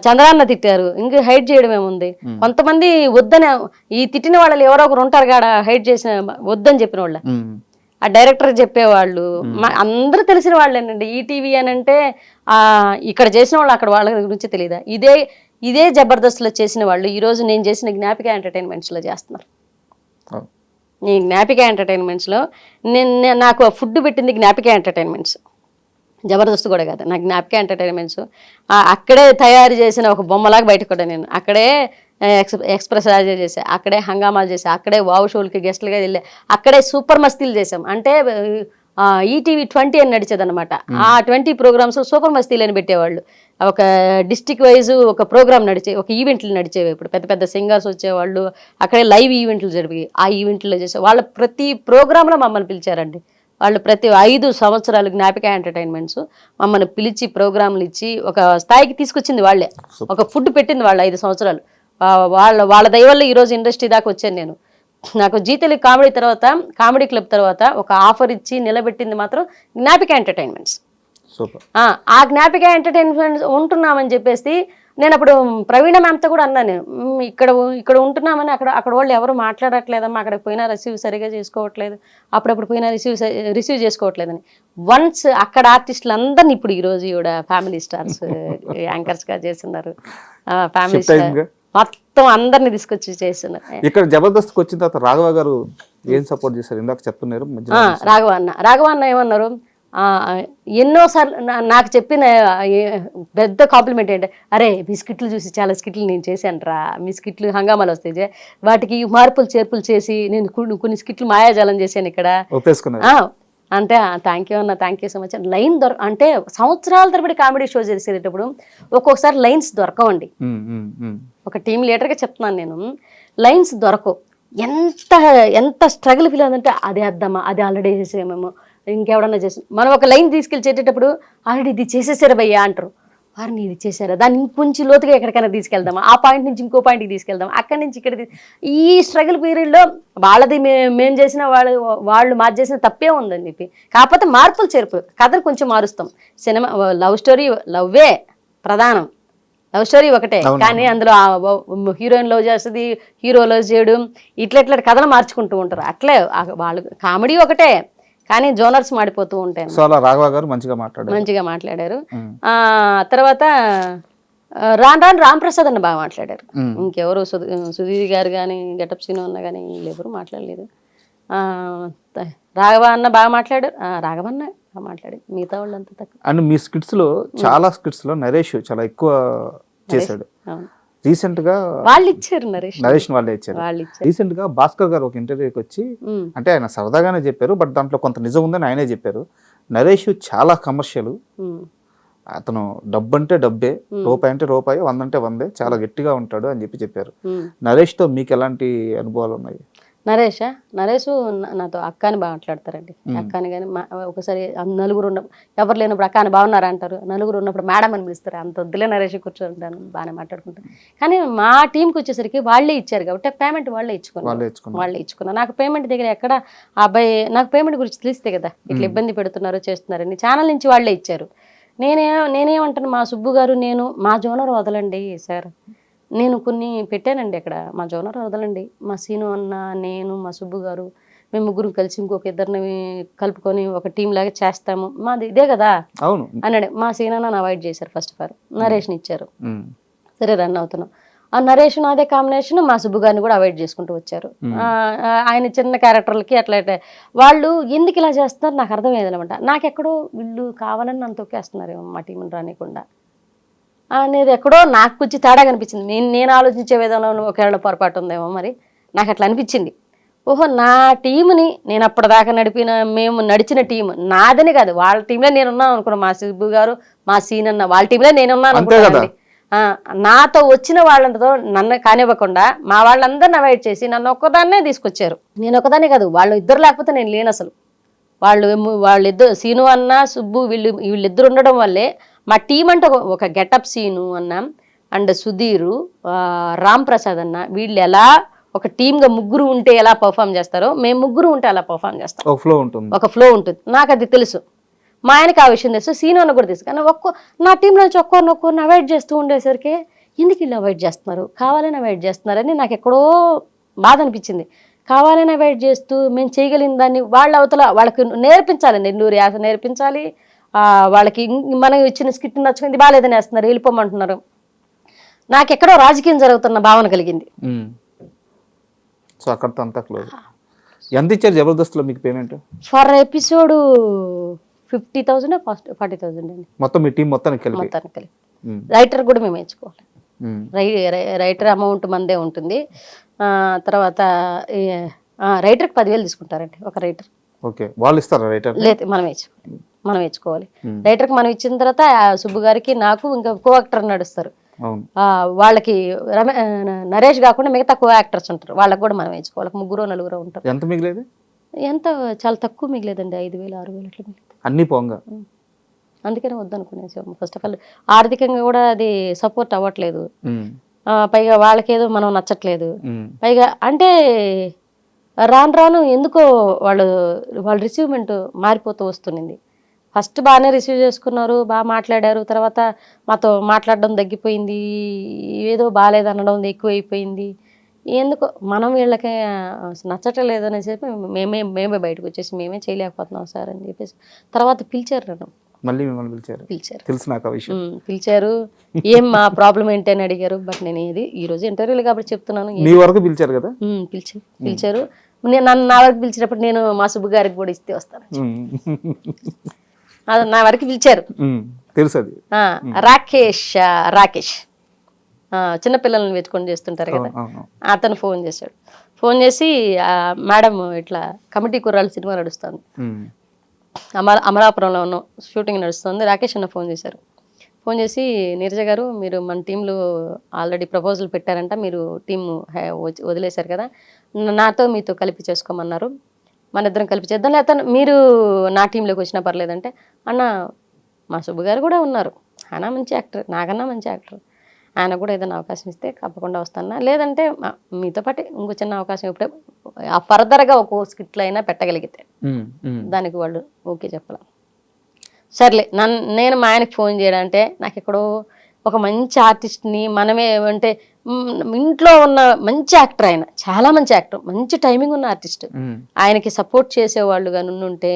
చంద్రాన్న తిట్టారు, ఇంకా హైడ్ చేయడం ఏముంది. కొంతమంది వద్దని, ఈ తిట్టిన వాళ్ళు ఎవరో ఒకరు ఉంటారు కాడ హైడ్ చేసిన వద్దని చెప్పిన వాళ్ళ, ఆ డైరెక్టర్ చెప్పేవాళ్ళు అందరూ తెలిసిన వాళ్ళేనండి. ఈటీవీ అని అంటే ఇక్కడ చేసిన వాళ్ళు అక్కడ వాళ్ళ గురించి తెలియదా? ఇదే జబర్దస్త్లో చేసిన వాళ్ళు ఈరోజు నేను చేసిన జ్ఞాపిక ఎంటర్టైన్మెంట్స్లో చేస్తున్నారు. ఈ జ్ఞాపిక ఎంటర్టైన్మెంట్స్లో నాకు ఫుడ్ పెట్టింది జ్ఞాపిక ఎంటర్టైన్మెంట్స్, జబర్దస్త్ కూడా కాదు, నాకు జ్ఞాపిక ఎంటర్టైన్మెంట్స్. అక్కడే తయారు చేసిన ఒక బొమ్మలాగా బయటకు కూడా నేను అక్కడే ఎక్స్ప్రెస్ రాజా చేసా, అక్కడే హంగామాలు చేసా, అక్కడే వావ్ షోలకి గెస్ట్లుగా వెళ్ళా, అక్కడే సూపర్ మస్తీలు చేసాం. అంటే ఈటీవీ 20 అని నడిచేది అనమాట. ఆ 20 ప్రోగ్రామ్స్ సూపర్ మస్తీలు అని పెట్టేవాళ్ళు. ఒక డిస్టిక్ వైజ్ ఒక ప్రోగ్రామ్ నడిచే, ఒక ఈవెంట్లు నడిచేవి. ఇప్పుడు పెద్ద పెద్ద సింగర్స్ వచ్చేవాళ్ళు, అక్కడే లైవ్ ఈవెంట్లు జరిపి ఆ ఈవెంట్లో చేసే వాళ్ళ ప్రతి ప్రోగ్రాంలో మమ్మల్ని పిలిచారండి. వాళ్ళు ప్రతి 5 సంవత్సరాలు జ్ఞాపిక ఎంటర్టైన్మెంట్స్ మమ్మల్ని పిలిచి ప్రోగ్రాంలు ఇచ్చి ఒక స్థాయికి తీసుకొచ్చింది వాళ్ళే. ఒక ఫుడ్ పెట్టింది వాళ్ళు 5 సంవత్సరాలు. వాళ్ళ దయ వల్ల ఈరోజు ఇండస్ట్రీ దాకా వచ్చాను నేను. నాకు జీ తెలుగు కామెడీ క్లబ్ తర్వాత ఒక ఆఫర్ ఇచ్చి నిలబెట్టింది మాత్రం జ్ఞాపిక ఎంటర్టైన్మెంట్స్. ఆ జ్ఞాపిక ఎంటర్టైన్మెంట్స్ ఉంటున్నామని చెప్పేసి నేను అప్పుడు ప్రవీణ మ్యామ్తో కూడా అన్నాను, నేను ఇక్కడ ఉంటున్నామని అక్కడ వాళ్ళు ఎవరు మాట్లాడట్లేదమ్మా, అక్కడికి పోయినా రిసీవ్ సరిగా చేసుకోవట్లేదు, అప్పుడప్పుడు పోయినా రిసీవ్ చేసుకోవట్లేదని. వన్స్ అక్కడ ఆర్టిస్టులు అందరినీ ఇప్పుడు ఈరోజు ఈవిడ ఫ్యామిలీ స్టార్స్ యాంకర్స్గా చేస్తున్నారు. ఫ్యామిలీ స్టార్ మొత్తం అందరినీ తీసుకొచ్చి చేస్తున్నారు. ఇక్కడ జబర్దస్త్కి వచ్చిన తర్వాత రాఘవ గారు ఏం సపోర్ట్ చేశారు? ఇందాక చెప్తున్నారు రాఘవ అన్న ఏమన్నారు, ఎన్నోసార్లు నాకు చెప్పిన పెద్ద కాంప్లిమెంట్ ఏంటంటే, అరే మీ స్కిట్లు చూసి చాలా స్కిట్లు నేను చేశాను రా, మీ స్కిట్లు హంగామాలు వస్తాయి, వాటికి మార్పులు చేర్పులు చేసి నేను కొన్ని స్కిట్లు మాయాజాలం చేశాను ఇక్కడ అంటే. థ్యాంక్ యూ అన్న, thank you so much. Line అంటే సంవత్సరాల తరబడి కామెడీ షో చేసేటప్పుడు ఒక్కొక్కసారి లైన్స్ దొరకవండి. ఒక టీమ్ లీడర్గా చెప్తున్నాను నేను, లైన్స్ దొరకవు. ఎంత స్ట్రగుల్ ఫీల్ అవుతుందంటే, అదే అద్దమ్మా, అది ఆల్రెడీ చేసేమేమో, ఇంకెవడన్నా చేసి మనం ఒక లైన్ తీసుకెళ్ళేటప్పుడు ఆల్రెడీ ఇది చేసేసారా భయ్యా అంటారు. వారిని ఇది చేశారా, దాన్ని ఇంకొంచెం లోతుగా ఎక్కడికైనా తీసుకెళ్దామా, ఆ పాయింట్ నుంచి ఇంకో పాయింట్కి తీసుకెళ్దాం, అక్కడి నుంచి ఇక్కడ. ఈ స్ట్రగుల్ పీరియడ్లో వాళ్ళది మేము చేసిన వాళ్ళు మాది చేసిన తప్పే ఉందని చెప్పి, కాకపోతే మార్పులు చేర్పు కథలు కొంచెం మారుస్తాం. సినిమా లవ్ స్టోరీ, లవ్వే ప్రధానం, లవ్ స్టోరీ ఒకటే, కానీ అందులో హీరోయిన్ లవ్ చేస్తుంది, హీరో లవ్ చేయడం, ఇట్లా కథలు మార్చుకుంటూ ఉంటారు. అట్లే వాళ్ళు కామెడీ ఒకటే, కానీ జోనర్స్ మాడిపోతూ ఉంటాయి. రాఘవ గారు మంచిగా మాట్లాడారు. తర్వాత రాను రాంప్రసాద్ అన్న బాగా మాట్లాడారు. ఇంకెవరు సుధీర్ గారు కానీ గెటప్ సీను అన్న కానీ వీళ్ళెవరు మాట్లాడలేదు. రాఘవ అన్న బాగా మాట్లాడారు. రాఘవన్న బాగా మాట్లాడారు, మిగతా వాళ్ళంతా తక్కువ. అండ్ మీ చాలా స్కిట్స్ లో నరేష్ చాలా ఎక్కువ చేశాడు. రీసెంట్ గా వాళ్ళు ఇచ్చారు, నరేష్ వాళ్ళే ఇచ్చారు. రీసెంట్ గా భాస్కర్ గారు ఒక ఇంటర్వ్యూకి వచ్చి, అంటే ఆయన సరదాగానే చెప్పారు, బట్ దాంట్లో కొంత నిజం ఉందని ఆయనే చెప్పారు. నరేష్ చాలా కమర్షియల్, అతను డబ్బు అంటే డబ్బే, రూపాయి అంటే రూపాయి, 100 అంటే 100, చాలా గట్టిగా ఉంటాడు అని చెప్పారు. నరేష్ తో మీకు ఎలాంటి అనుభవాలు ఉన్నాయి? నరేష్ నాతో అక్క అని బాగా మాట్లాడతారండి. అక్కని కానీ ఒకసారి నలుగురు ఎవరు లేనప్పుడు అక్క అని బాగున్నారా అంటారు, నలుగురు ఉన్నప్పుడు మేడం అని పిలుస్తారు. అంత వద్దులే నరేష్ కూర్చోంటాను, బాగానే మాట్లాడుకుంటాను. కానీ మా టీంకి వచ్చేసరికి వాళ్ళే ఇచ్చారు కాబట్టి పేమెంట్ వాళ్ళే ఇచ్చుకున్నారు. నాకు పేమెంట్ దగ్గర ఎక్కడ ఆ అబ్బాయి నాకు పేమెంట్ గురించి తెలిస్తే కదా ఇట్లా ఇబ్బంది పెడుతున్నారు చేస్తున్నారని ఛానల్ నుంచి వాళ్ళే ఇచ్చారు. నేనేమంటాను, మా సుబ్బు గారు నేను మా జోనర్ వదలండి సార్, నేను కొన్ని పెట్టానండి అక్కడ, మా జోనర్ వదలండి, మా సీను అన్న, నేను, మా సుబ్బు గారు, మేము ముగ్గురు కలిసి ఇంకొక ఇద్దరిని కలుపుకొని ఒక టీం లాగా చేస్తాము, మాది ఇదే కదా అన్నాడు. మా సీను అన్న అవాయిడ్ చేశారు. ఫస్ట్ ఆఫ్ ఆల్ నరేష్ని ఇచ్చారు, సరే రన్ అవుతున్నాం. ఆ నరేష్ అదే కాంబినేషన్ మా సుబ్బు గారిని కూడా అవాయిడ్ చేసుకుంటూ వచ్చారు. ఆయన చిన్న క్యారెక్టర్లకి అట్లా వాళ్ళు ఎందుకు ఇలా చేస్తున్నారు నాకు అర్థమయ్యేదనమాట. నాకెక్కడో వీళ్ళు కావాలని నన్ను తొక్కేస్తున్నారేమో మా టీంని రానికుండా అనేది ఎక్కడో నాకు కొంచెం తేడా కనిపించింది. నేను ఆలోచించే విధానంలో ఒకవేళ పొరపాటు ఉందేమో మరి నాకు అట్లా అనిపించింది. ఓహో, నా టీంని నేను అప్పటిదాకా మేము నడిచిన టీం నాదని కాదు, వాళ్ళ టీంలో నేనున్నాను అనుకున్నాను. మా సుబ్బు గారు, మా సీనన్న వాళ్ళ టీంలో నేనున్నాను అనుకున్నాను. నాతో వచ్చిన వాళ్ళతో నన్ను కానివ్వకుండా మా వాళ్ళందరిని అవాయిడ్ చేసి నన్ను ఒక్కదాన్నే తీసుకొచ్చారు. నేను ఒకదాన్నే కాదు, వాళ్ళు ఇద్దరు లేకపోతే నేను లేను అసలు. వాళ్ళిద్దరు సీను అన్న, సుబ్బు, వీళ్ళిద్దరు ఉండడం వల్లే మా టీం అంటే ఒక గెటప్ సీను అన్న అండ్ సుధీరు, రామ్ ప్రసాద్ అన్న, వీళ్ళు ఎలా ఒక టీమ్గా ముగ్గురు ఉంటే ఎలా పర్ఫామ్ చేస్తారో మేము ముగ్గురు ఉంటే అలా పర్ఫామ్ చేస్తాం. ఒక ఫ్లో ఉంటుంది. నాకు అది తెలుసు. మా ఆయనకి ఆ విషయం తెలుసు, సీను అన్న కూడా తెలుసు. కానీ నా టీంలో నుంచి ఒక్కొక్కరిని అవాయిడ్ చేస్తూ ఉండేసరికి ఎందుకు వీళ్ళు అవాయిడ్ చేస్తున్నారు, కావాలని అవాయిడ్ చేస్తున్నారని నాకు ఎక్కడో బాధ అనిపించింది. కావాలని అవాయిడ్ చేస్తూ మేము చేయగలిగిన దాన్ని వాళ్ళ అవతల వాళ్ళకి నేర్పించాలి, నెల్లూరు యాస నేర్పించాలి. వాళ్ళకి మనం ఇచ్చిన స్కిట్ నచ్చుకుంది, బాగాలేదని వేస్తున్నారు, వెళ్ళిపోమంటున్నారు. నాకెక్కడో రాజకీయం జరుగుతున్న భావన కలిగింది. సో అక్కడితో అంతా క్లోజ్. ఎంత ఇచ్చారు జబర్దస్త్లో మీకు పేమెంట్? ఫర్ ఎపిసోడ్ 50,000 40,000 అండి మొత్తం మీ టీం మొత్తానికి కలిపి? మొత్తానికి కలిపి. రైటర్ కూడా మేము వేయించుకోవాలి. రైటర్ అమౌంట్ మందే ఉంటుంది. తర్వాత రైటర్కి 10,000 తీసుకుంటారండి ఒక రైటర్. ఓకే, వాళ్ళు ఇస్తారా రైటర్? లేదు, మనం వేయించుకోవాలి. రైటర్కి మనం ఇచ్చిన తర్వాత సుబ్బు గారికి నాకు ఇంకా కో యాక్టర్ నడుస్తారు. వాళ్ళకి నరేష్ కాకుండా మిగతా కో యాక్టర్స్ ఉంటారు, వాళ్ళకి కూడా మనం వేయించుకోవాలి. 3-4 ఉంటారు. ఎంత మిగిలేదు? ఎంత చాలా తక్కువ మిగిలేదండి, 5,000 6,000 అట్లా మిగిలేదు అన్ని పోంగా. అందుకనే వద్దనుకునేసాము. ఫస్ట్ ఆఫ్ ఆల్ ఆర్థికంగా కూడా అది సపోర్ట్ అవ్వట్లేదు. పైగా వాళ్ళకేదో మనం నచ్చట్లేదు. పైగా అంటే రాను రాను ఎందుకో వాళ్ళ రిసీవ్మెంట్ మారిపోతూ వస్తుంది. ఫస్ట్ బాగానే రిసీవ్ చేసుకున్నారు, బాగా మాట్లాడారు. తర్వాత మాతో మాట్లాడడం తగ్గిపోయింది, ఏదో బాగాలేదనడం ఎక్కువైపోయింది. ఎందుకో మనం వీళ్ళకి నచ్చట్లేదు అనేసి చెప్పి మేమే బయటకు వచ్చేసి మేమే చేయలేకపోతున్నాం సార్ అని చెప్పేసి తర్వాత పిలిచారు నన్ను. మళ్ళీ మిమ్మల్ని పిలిచారు? తెలుసు నాకు ఆ విషయం. పిలిచారు, ఏం మా ప్రాబ్లం ఏంటి అని అడిగారు. బట్ నేను ఈ రోజు ఇంటర్వ్యూలు కాబట్టి చెప్తున్నాను. మీ వరకు పిలిచారు కదా? పిలిచారు. నన్ను నా వరకు పిలిచినప్పుడు నేను మా సుబ్బు గారికి కూడా ఇస్తే వస్తాను. నా వరకు పిలిచారు, తెలుసు అది. రాకేష్ చిన్నపిల్లల్ని వెతుకొని చేస్తుంటారు కదా, అతను ఫోన్ చేశాడు. ఫోన్ చేసి మేడం ఇట్లా కమిటీ కుర్రాళ్ళు సినిమా నడుస్తుంది, అమలాపురంలో ఉన్న షూటింగ్ నడుస్తుంది, రాకేష్ అన్న ఫోన్ చేశారు. ఫోన్ చేసి నీరజ గారు మీరు మన టీంలో ఆల్రెడీ ప్రపోజల్ పెట్టారంట, మీరు టీం వదిలేశారు కదా, నాతో మీతో కలిపి చేసుకోమన్నారు, మన ఇద్దరం కలిపి చేద్దాం, లేకపోతే మీరు నా టీంలోకి వచ్చినా పర్లేదంటే, అన్న మా సుబ్బు గారు కూడా ఉన్నారు, ఆయన మంచి యాక్టర్, నాకన్నా మంచి యాక్టర్, ఆయన కూడా ఏదైనా అవకాశం ఇస్తే తప్పకుండా వస్తాను, లేదంటే మీతో పాటు ఇంకో చిన్న అవకాశం ఇప్పుడే ఫర్దర్గా ఒక్కో స్కిట్లో అయినా పెట్టగలిగితే దానికి వాళ్ళు ఓకే చెప్పాలి. సర్లే నేను మా ఆయనకి ఫోన్ చేయడంటే నాకు ఎక్కడో ఒక మంచి ఆర్టిస్ట్ని మనమే అంటే ఇంట్లో ఉన్న మంచి యాక్టర్, ఆయన చాలా మంచి యాక్టర్, మంచి టైమింగ్ ఉన్న ఆర్టిస్ట్, ఆయనకి సపోర్ట్ చేసేవాళ్ళుగా నుండుంటే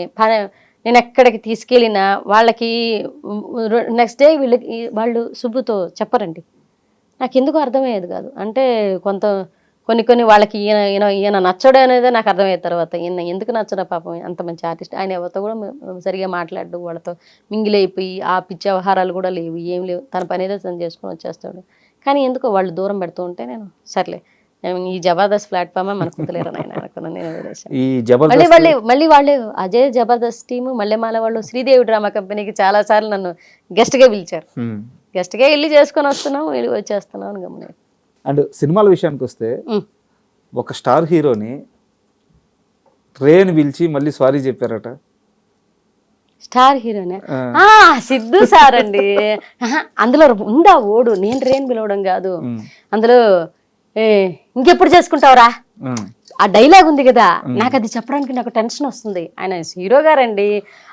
నేను ఎక్కడికి తీసుకెళ్ళినా వాళ్ళకి నెక్స్ట్ డే వాళ్ళు సుబ్బుతో చెప్పరండి. నాకు ఎందుకు అర్థమయ్యేది కాదు. అంటే కొన్ని వాళ్ళకి ఈయన నచ్చడు అనేది నాకు అర్థమయ్యే తర్వాత ఈయన ఎందుకు నచ్చడా పాపం, అంత మంచి ఆర్టిస్ట్, ఆయన ఎవరితో కూడా సరిగా మాట్లాడు, వాళ్ళతో మింగిలైపోయి ఆ పిచ్చి వ్యవహారాలు కూడా లేవు, ఏం లేవు, తన పని ఏదో తను చేసుకొని వచ్చేస్తాడు. కానీ ఎందుకో వాళ్ళు దూరం పెడుతూ ఉంటే నేను సర్లే ఈ జబర్దస్త్ ప్లాట్ఫామ్ మనకు కుదలేరు ఆయన అనుకున్నాను. నేను మళ్ళీ వాళ్ళు అదే జబర్దస్త్ టీము మల్లెమాల వాళ్ళు శ్రీదేవి డ్రామా కంపెనీకి చాలా సార్లు నన్ను గెస్ట్గా పిలిచారు. గెస్ట్గా వెళ్ళి చేసుకొని వస్తున్నాం, వెళ్ళి వచ్చేస్తున్నాం అని గమనే. అండ్ సినిమాల విషయానికి వస్తే ఒక స్టార్ హీరోని రేని పిలిచి మళ్ళీ సారీ చెప్పారట. స్టార్ హీరోనే సిద్ధు సార్ అండి. అందులో ఉందా ఓడు, నేను రేని పిలవడం కాదు, అందులో ఇంకెప్పుడు చేసుకుంటావురా ఆ డైలాగ్ ఉంది కదా, నాకు అది చెప్పడానికి నాకు టెన్షన్ వస్తుంది. ఆయన హీరో గారండి,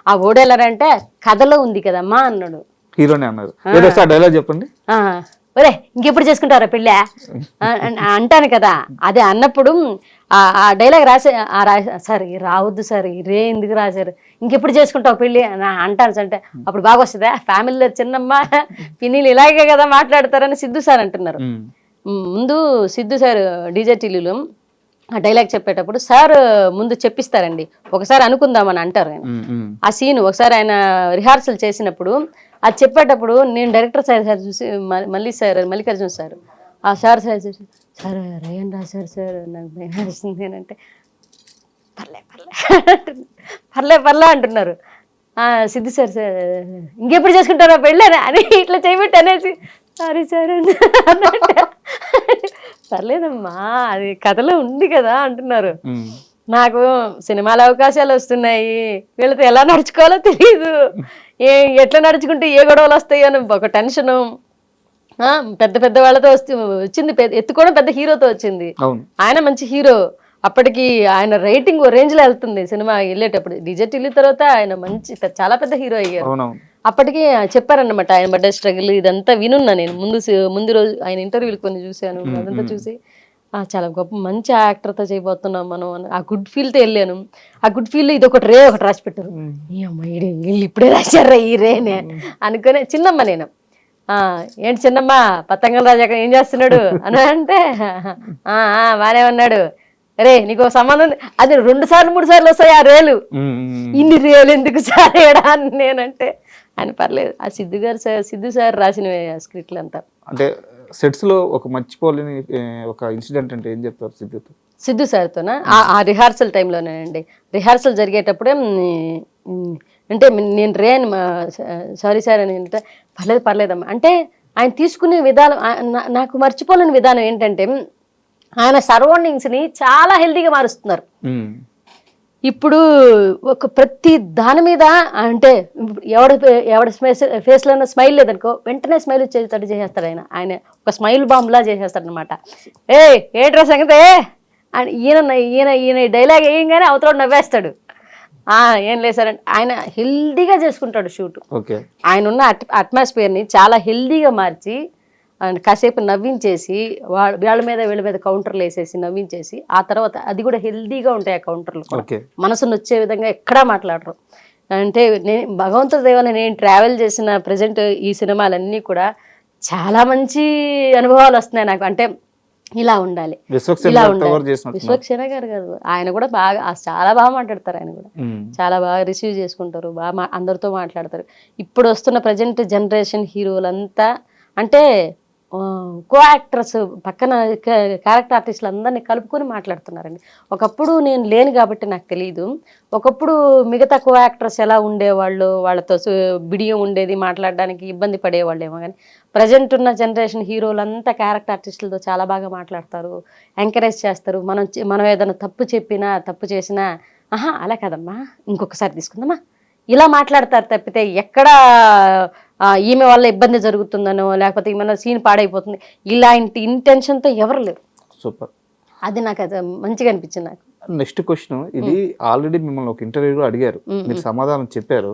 ఆ ఓడు ఎలారంటే కథలో ఉంది కదమ్మా అన్నాడు. హీరోనే అన్నారు, డైలాగ్ చెప్పండి. ఒరే ఇంకెప్పుడు చేసుకుంటారా పెళ్ళా అంటాను కదా, అదే అన్నప్పుడు ఆ డైలాగ్ సార్ రావద్దు సార్, రే ఎందుకు రాశారు, ఇంకెప్పుడు చేసుకుంటావు పెళ్ళి అంటాను అంటే అప్పుడు బాగా వస్తుందా, ఫ్యామిలీలో చిన్నమ్మ పిన్నిలు ఇలాగే కదా మాట్లాడతారని సిద్ధు సార్ అంటున్నారు. ముందు సిద్ధు సార్ డీజే టిల్లులు ఆ డైలాగ్ చెప్పేటప్పుడు సార్ ముందు చెప్పిస్తారండి, ఒకసారి అనుకుందామని అంటారు ఆయన. ఆ సీన్ ఒకసారి ఆయన రిహార్సల్ చేసినప్పుడు అది చెప్పేటప్పుడు నేను డైరెక్టర్ సార్ చూసి మల్లికార్జున సార్ ఆ సార్ చూసి సార్ రేయన్ రాశారు సార్ నాకు భయం వేస్తుంది అంటే పర్లే అంటున్నారు. సిద్ధు సార్ ఇంకెప్పుడు చేసుకుంటారా పెళ్ళని అని ఇట్లా చేయబెట్టి అనేసి సారీ సార్ పర్లేదమ్మా అది కథలో ఉంది కదా అంటున్నారు. నాకు సినిమాల అవకాశాలు వస్తున్నాయి, వీళ్ళతో ఎలా నడుచుకోవాలో తెలియదు, ఎట్లా నడుచుకుంటే ఏ గొడవలు వస్తాయి అని ఒక టెన్షను. పెద్ద వాళ్ళతో వచ్చింది, ఎత్తుకోవడం పెద్ద హీరోతో వచ్చింది, ఆయన మంచి హీరో, అప్పటికి ఆయన రేటింగ్ రేంజ్ లో వెళ్తుంది సినిమా వెళ్ళేటప్పుడు. డిజెట్ వెళ్ళిన తర్వాత ఆయన మంచి చాలా పెద్ద హీరో అయ్యారు. అవునవును. అప్పటికి చెప్పారన్నమాట ఆయన పడ్డ స్ట్రగుల్ ఇదంతా వినున్నా నేను. ముందు రోజు ఆయన ఇంటర్వ్యూలు కొన్ని చూశాను. అదంతా చూసి చాలా గొప్ప మంచి యాక్టర్తో చేయబోతున్నాం మనం అని ఆ గుడ్ ఫీల్తో వెళ్ళాను. ఆ గుడ్ ఫీల్ ఇది ఒకటి రాసి పెట్టారు. ఈ అమ్మాయి వీళ్ళు ఇప్పుడే రాశారా ఈ రేనే అనుకునే. చిన్నమ్మ నేను ఏంటి చిన్నమ్మ పతంగల రాజా ఏం చేస్తున్నాడు అని అంటే బానే ఉన్నాడు. రే నీకు సంబంధం అది 2 సార్లు 3 సార్లు వస్తాయి ఆ రేలు, ఇన్ని రేలు ఎందుకు సారేడా అని నేనంటే ఆయన పర్లేదు. ఆ సిద్ధు సార్ రాసిన స్క్రిప్ట్లు అంతా. అంటే సెట్స్ లో ఒక మర్చిపోలేని ఒక ఇన్సిడెంట్ అంటే ఏం చెప్తారు సిద్ధు సార్తోనా? ఆ రిహార్సల్ టైంలోనేనండి. రిహార్సల్ జరిగేటప్పుడే అంటే నేను రేన్ సారీ సార్ అని అంటే పర్లేదమ్మా అంటే ఆయన తీసుకునే విధానం నాకు మర్చిపోలేని విధానం ఏంటంటే ఆయన సరౌండింగ్స్ని చాలా హెల్తీగా మారుస్తున్నారు. ఇప్పుడు ఒక ప్రతి దాని మీద అంటే ఎవడ ఫేస్లో స్మైల్ లేదనుకో వెంటనే స్మైల్ వచ్చేటట్టు చేసేస్తాడు ఆయన ఒక స్మైల్ బాంబ్లా చేసేస్తాడు అనమాట. ఏంట్రా సంగతే అని ఈయన డైలాగ్ వేయంగానే అవతల నవ్వేస్తాడు. ఏం లేదు సార్ అంటే ఆయన హెల్దీగా చేసుకుంటాడు షూట్. ఆయన ఉన్న అట్మాస్ఫియర్ని చాలా హెల్దీగా మార్చి కాసేపు నవ్వించేసి వీళ్ళ మీద కౌంటర్లు వేసేసి నవ్వించేసి ఆ తర్వాత అది కూడా హెల్దీగా ఉంటాయి ఆ కౌంటర్లు. మనసును వచ్చే విధంగా ఎక్కడా మాట్లాడరు. అంటే నేను భగవంతుడి దేవాలని నేను ట్రావెల్ చేసిన ప్రజెంట్ ఈ సినిమాలన్నీ కూడా చాలా మంచి అనుభవాలు వస్తున్నాయి నాకు. అంటే ఇలా ఉండాలి ఇలా ఉండాలి. విశ్వక్సేన గారు కాదు ఆయన కూడా బాగా చాలా బాగా మాట్లాడతారు. ఆయన కూడా చాలా బాగా రిసీవ్ చేసుకుంటారు, బాగా అందరితో మాట్లాడతారు. ఇప్పుడు వస్తున్న ప్రజెంట్ జనరేషన్ హీరోలంతా అంటే కో యాక్టర్స్ పక్కన క్యారెక్టర్ ఆర్టిస్టులు అందరినీ కలుపుకొని మాట్లాడుతున్నారండి. ఒకప్పుడు నేను లేను కాబట్టి నాకు తెలియదు. ఒకప్పుడు మిగతా కో యాక్టర్స్ ఎలా ఉండేవాళ్ళు, వాళ్ళతో బిడియం ఉండేది, మాట్లాడడానికి ఇబ్బంది పడేవాళ్ళు ఏమో. కానీ ప్రజెంట్ ఉన్న జనరేషన్ హీరోలంతా క్యారెక్టర్ ఆర్టిస్టులతో చాలా బాగా మాట్లాడతారు, ఎంకరేజ్ చేస్తారు. మనం ఏదైనా తప్పు చెప్పినా తప్పు చేసినా అలా కదమ్మా ఇంకొకసారి తీసుకుందామా ఇలా మాట్లాడతారు తప్పితే ఎక్కడ ఈమె వల్ల ఇబ్బంది జరుగుతుందనో లేకపోతే ఏమైనా సీన్ పాడైపోతుంది ఇలాంటి ఇంటెన్షన్తో ఎవరు లేరు. సూపర్. అది నాకు అది మంచిగా అనిపించింది. నాకు నెక్స్ట్ క్వశ్చన్ ఇది ఆల్రెడీ మిమ్మల్ని ఒక ఇంటర్వ్యూలో అడిగారు, మీరు సమాధానం చెప్పారు.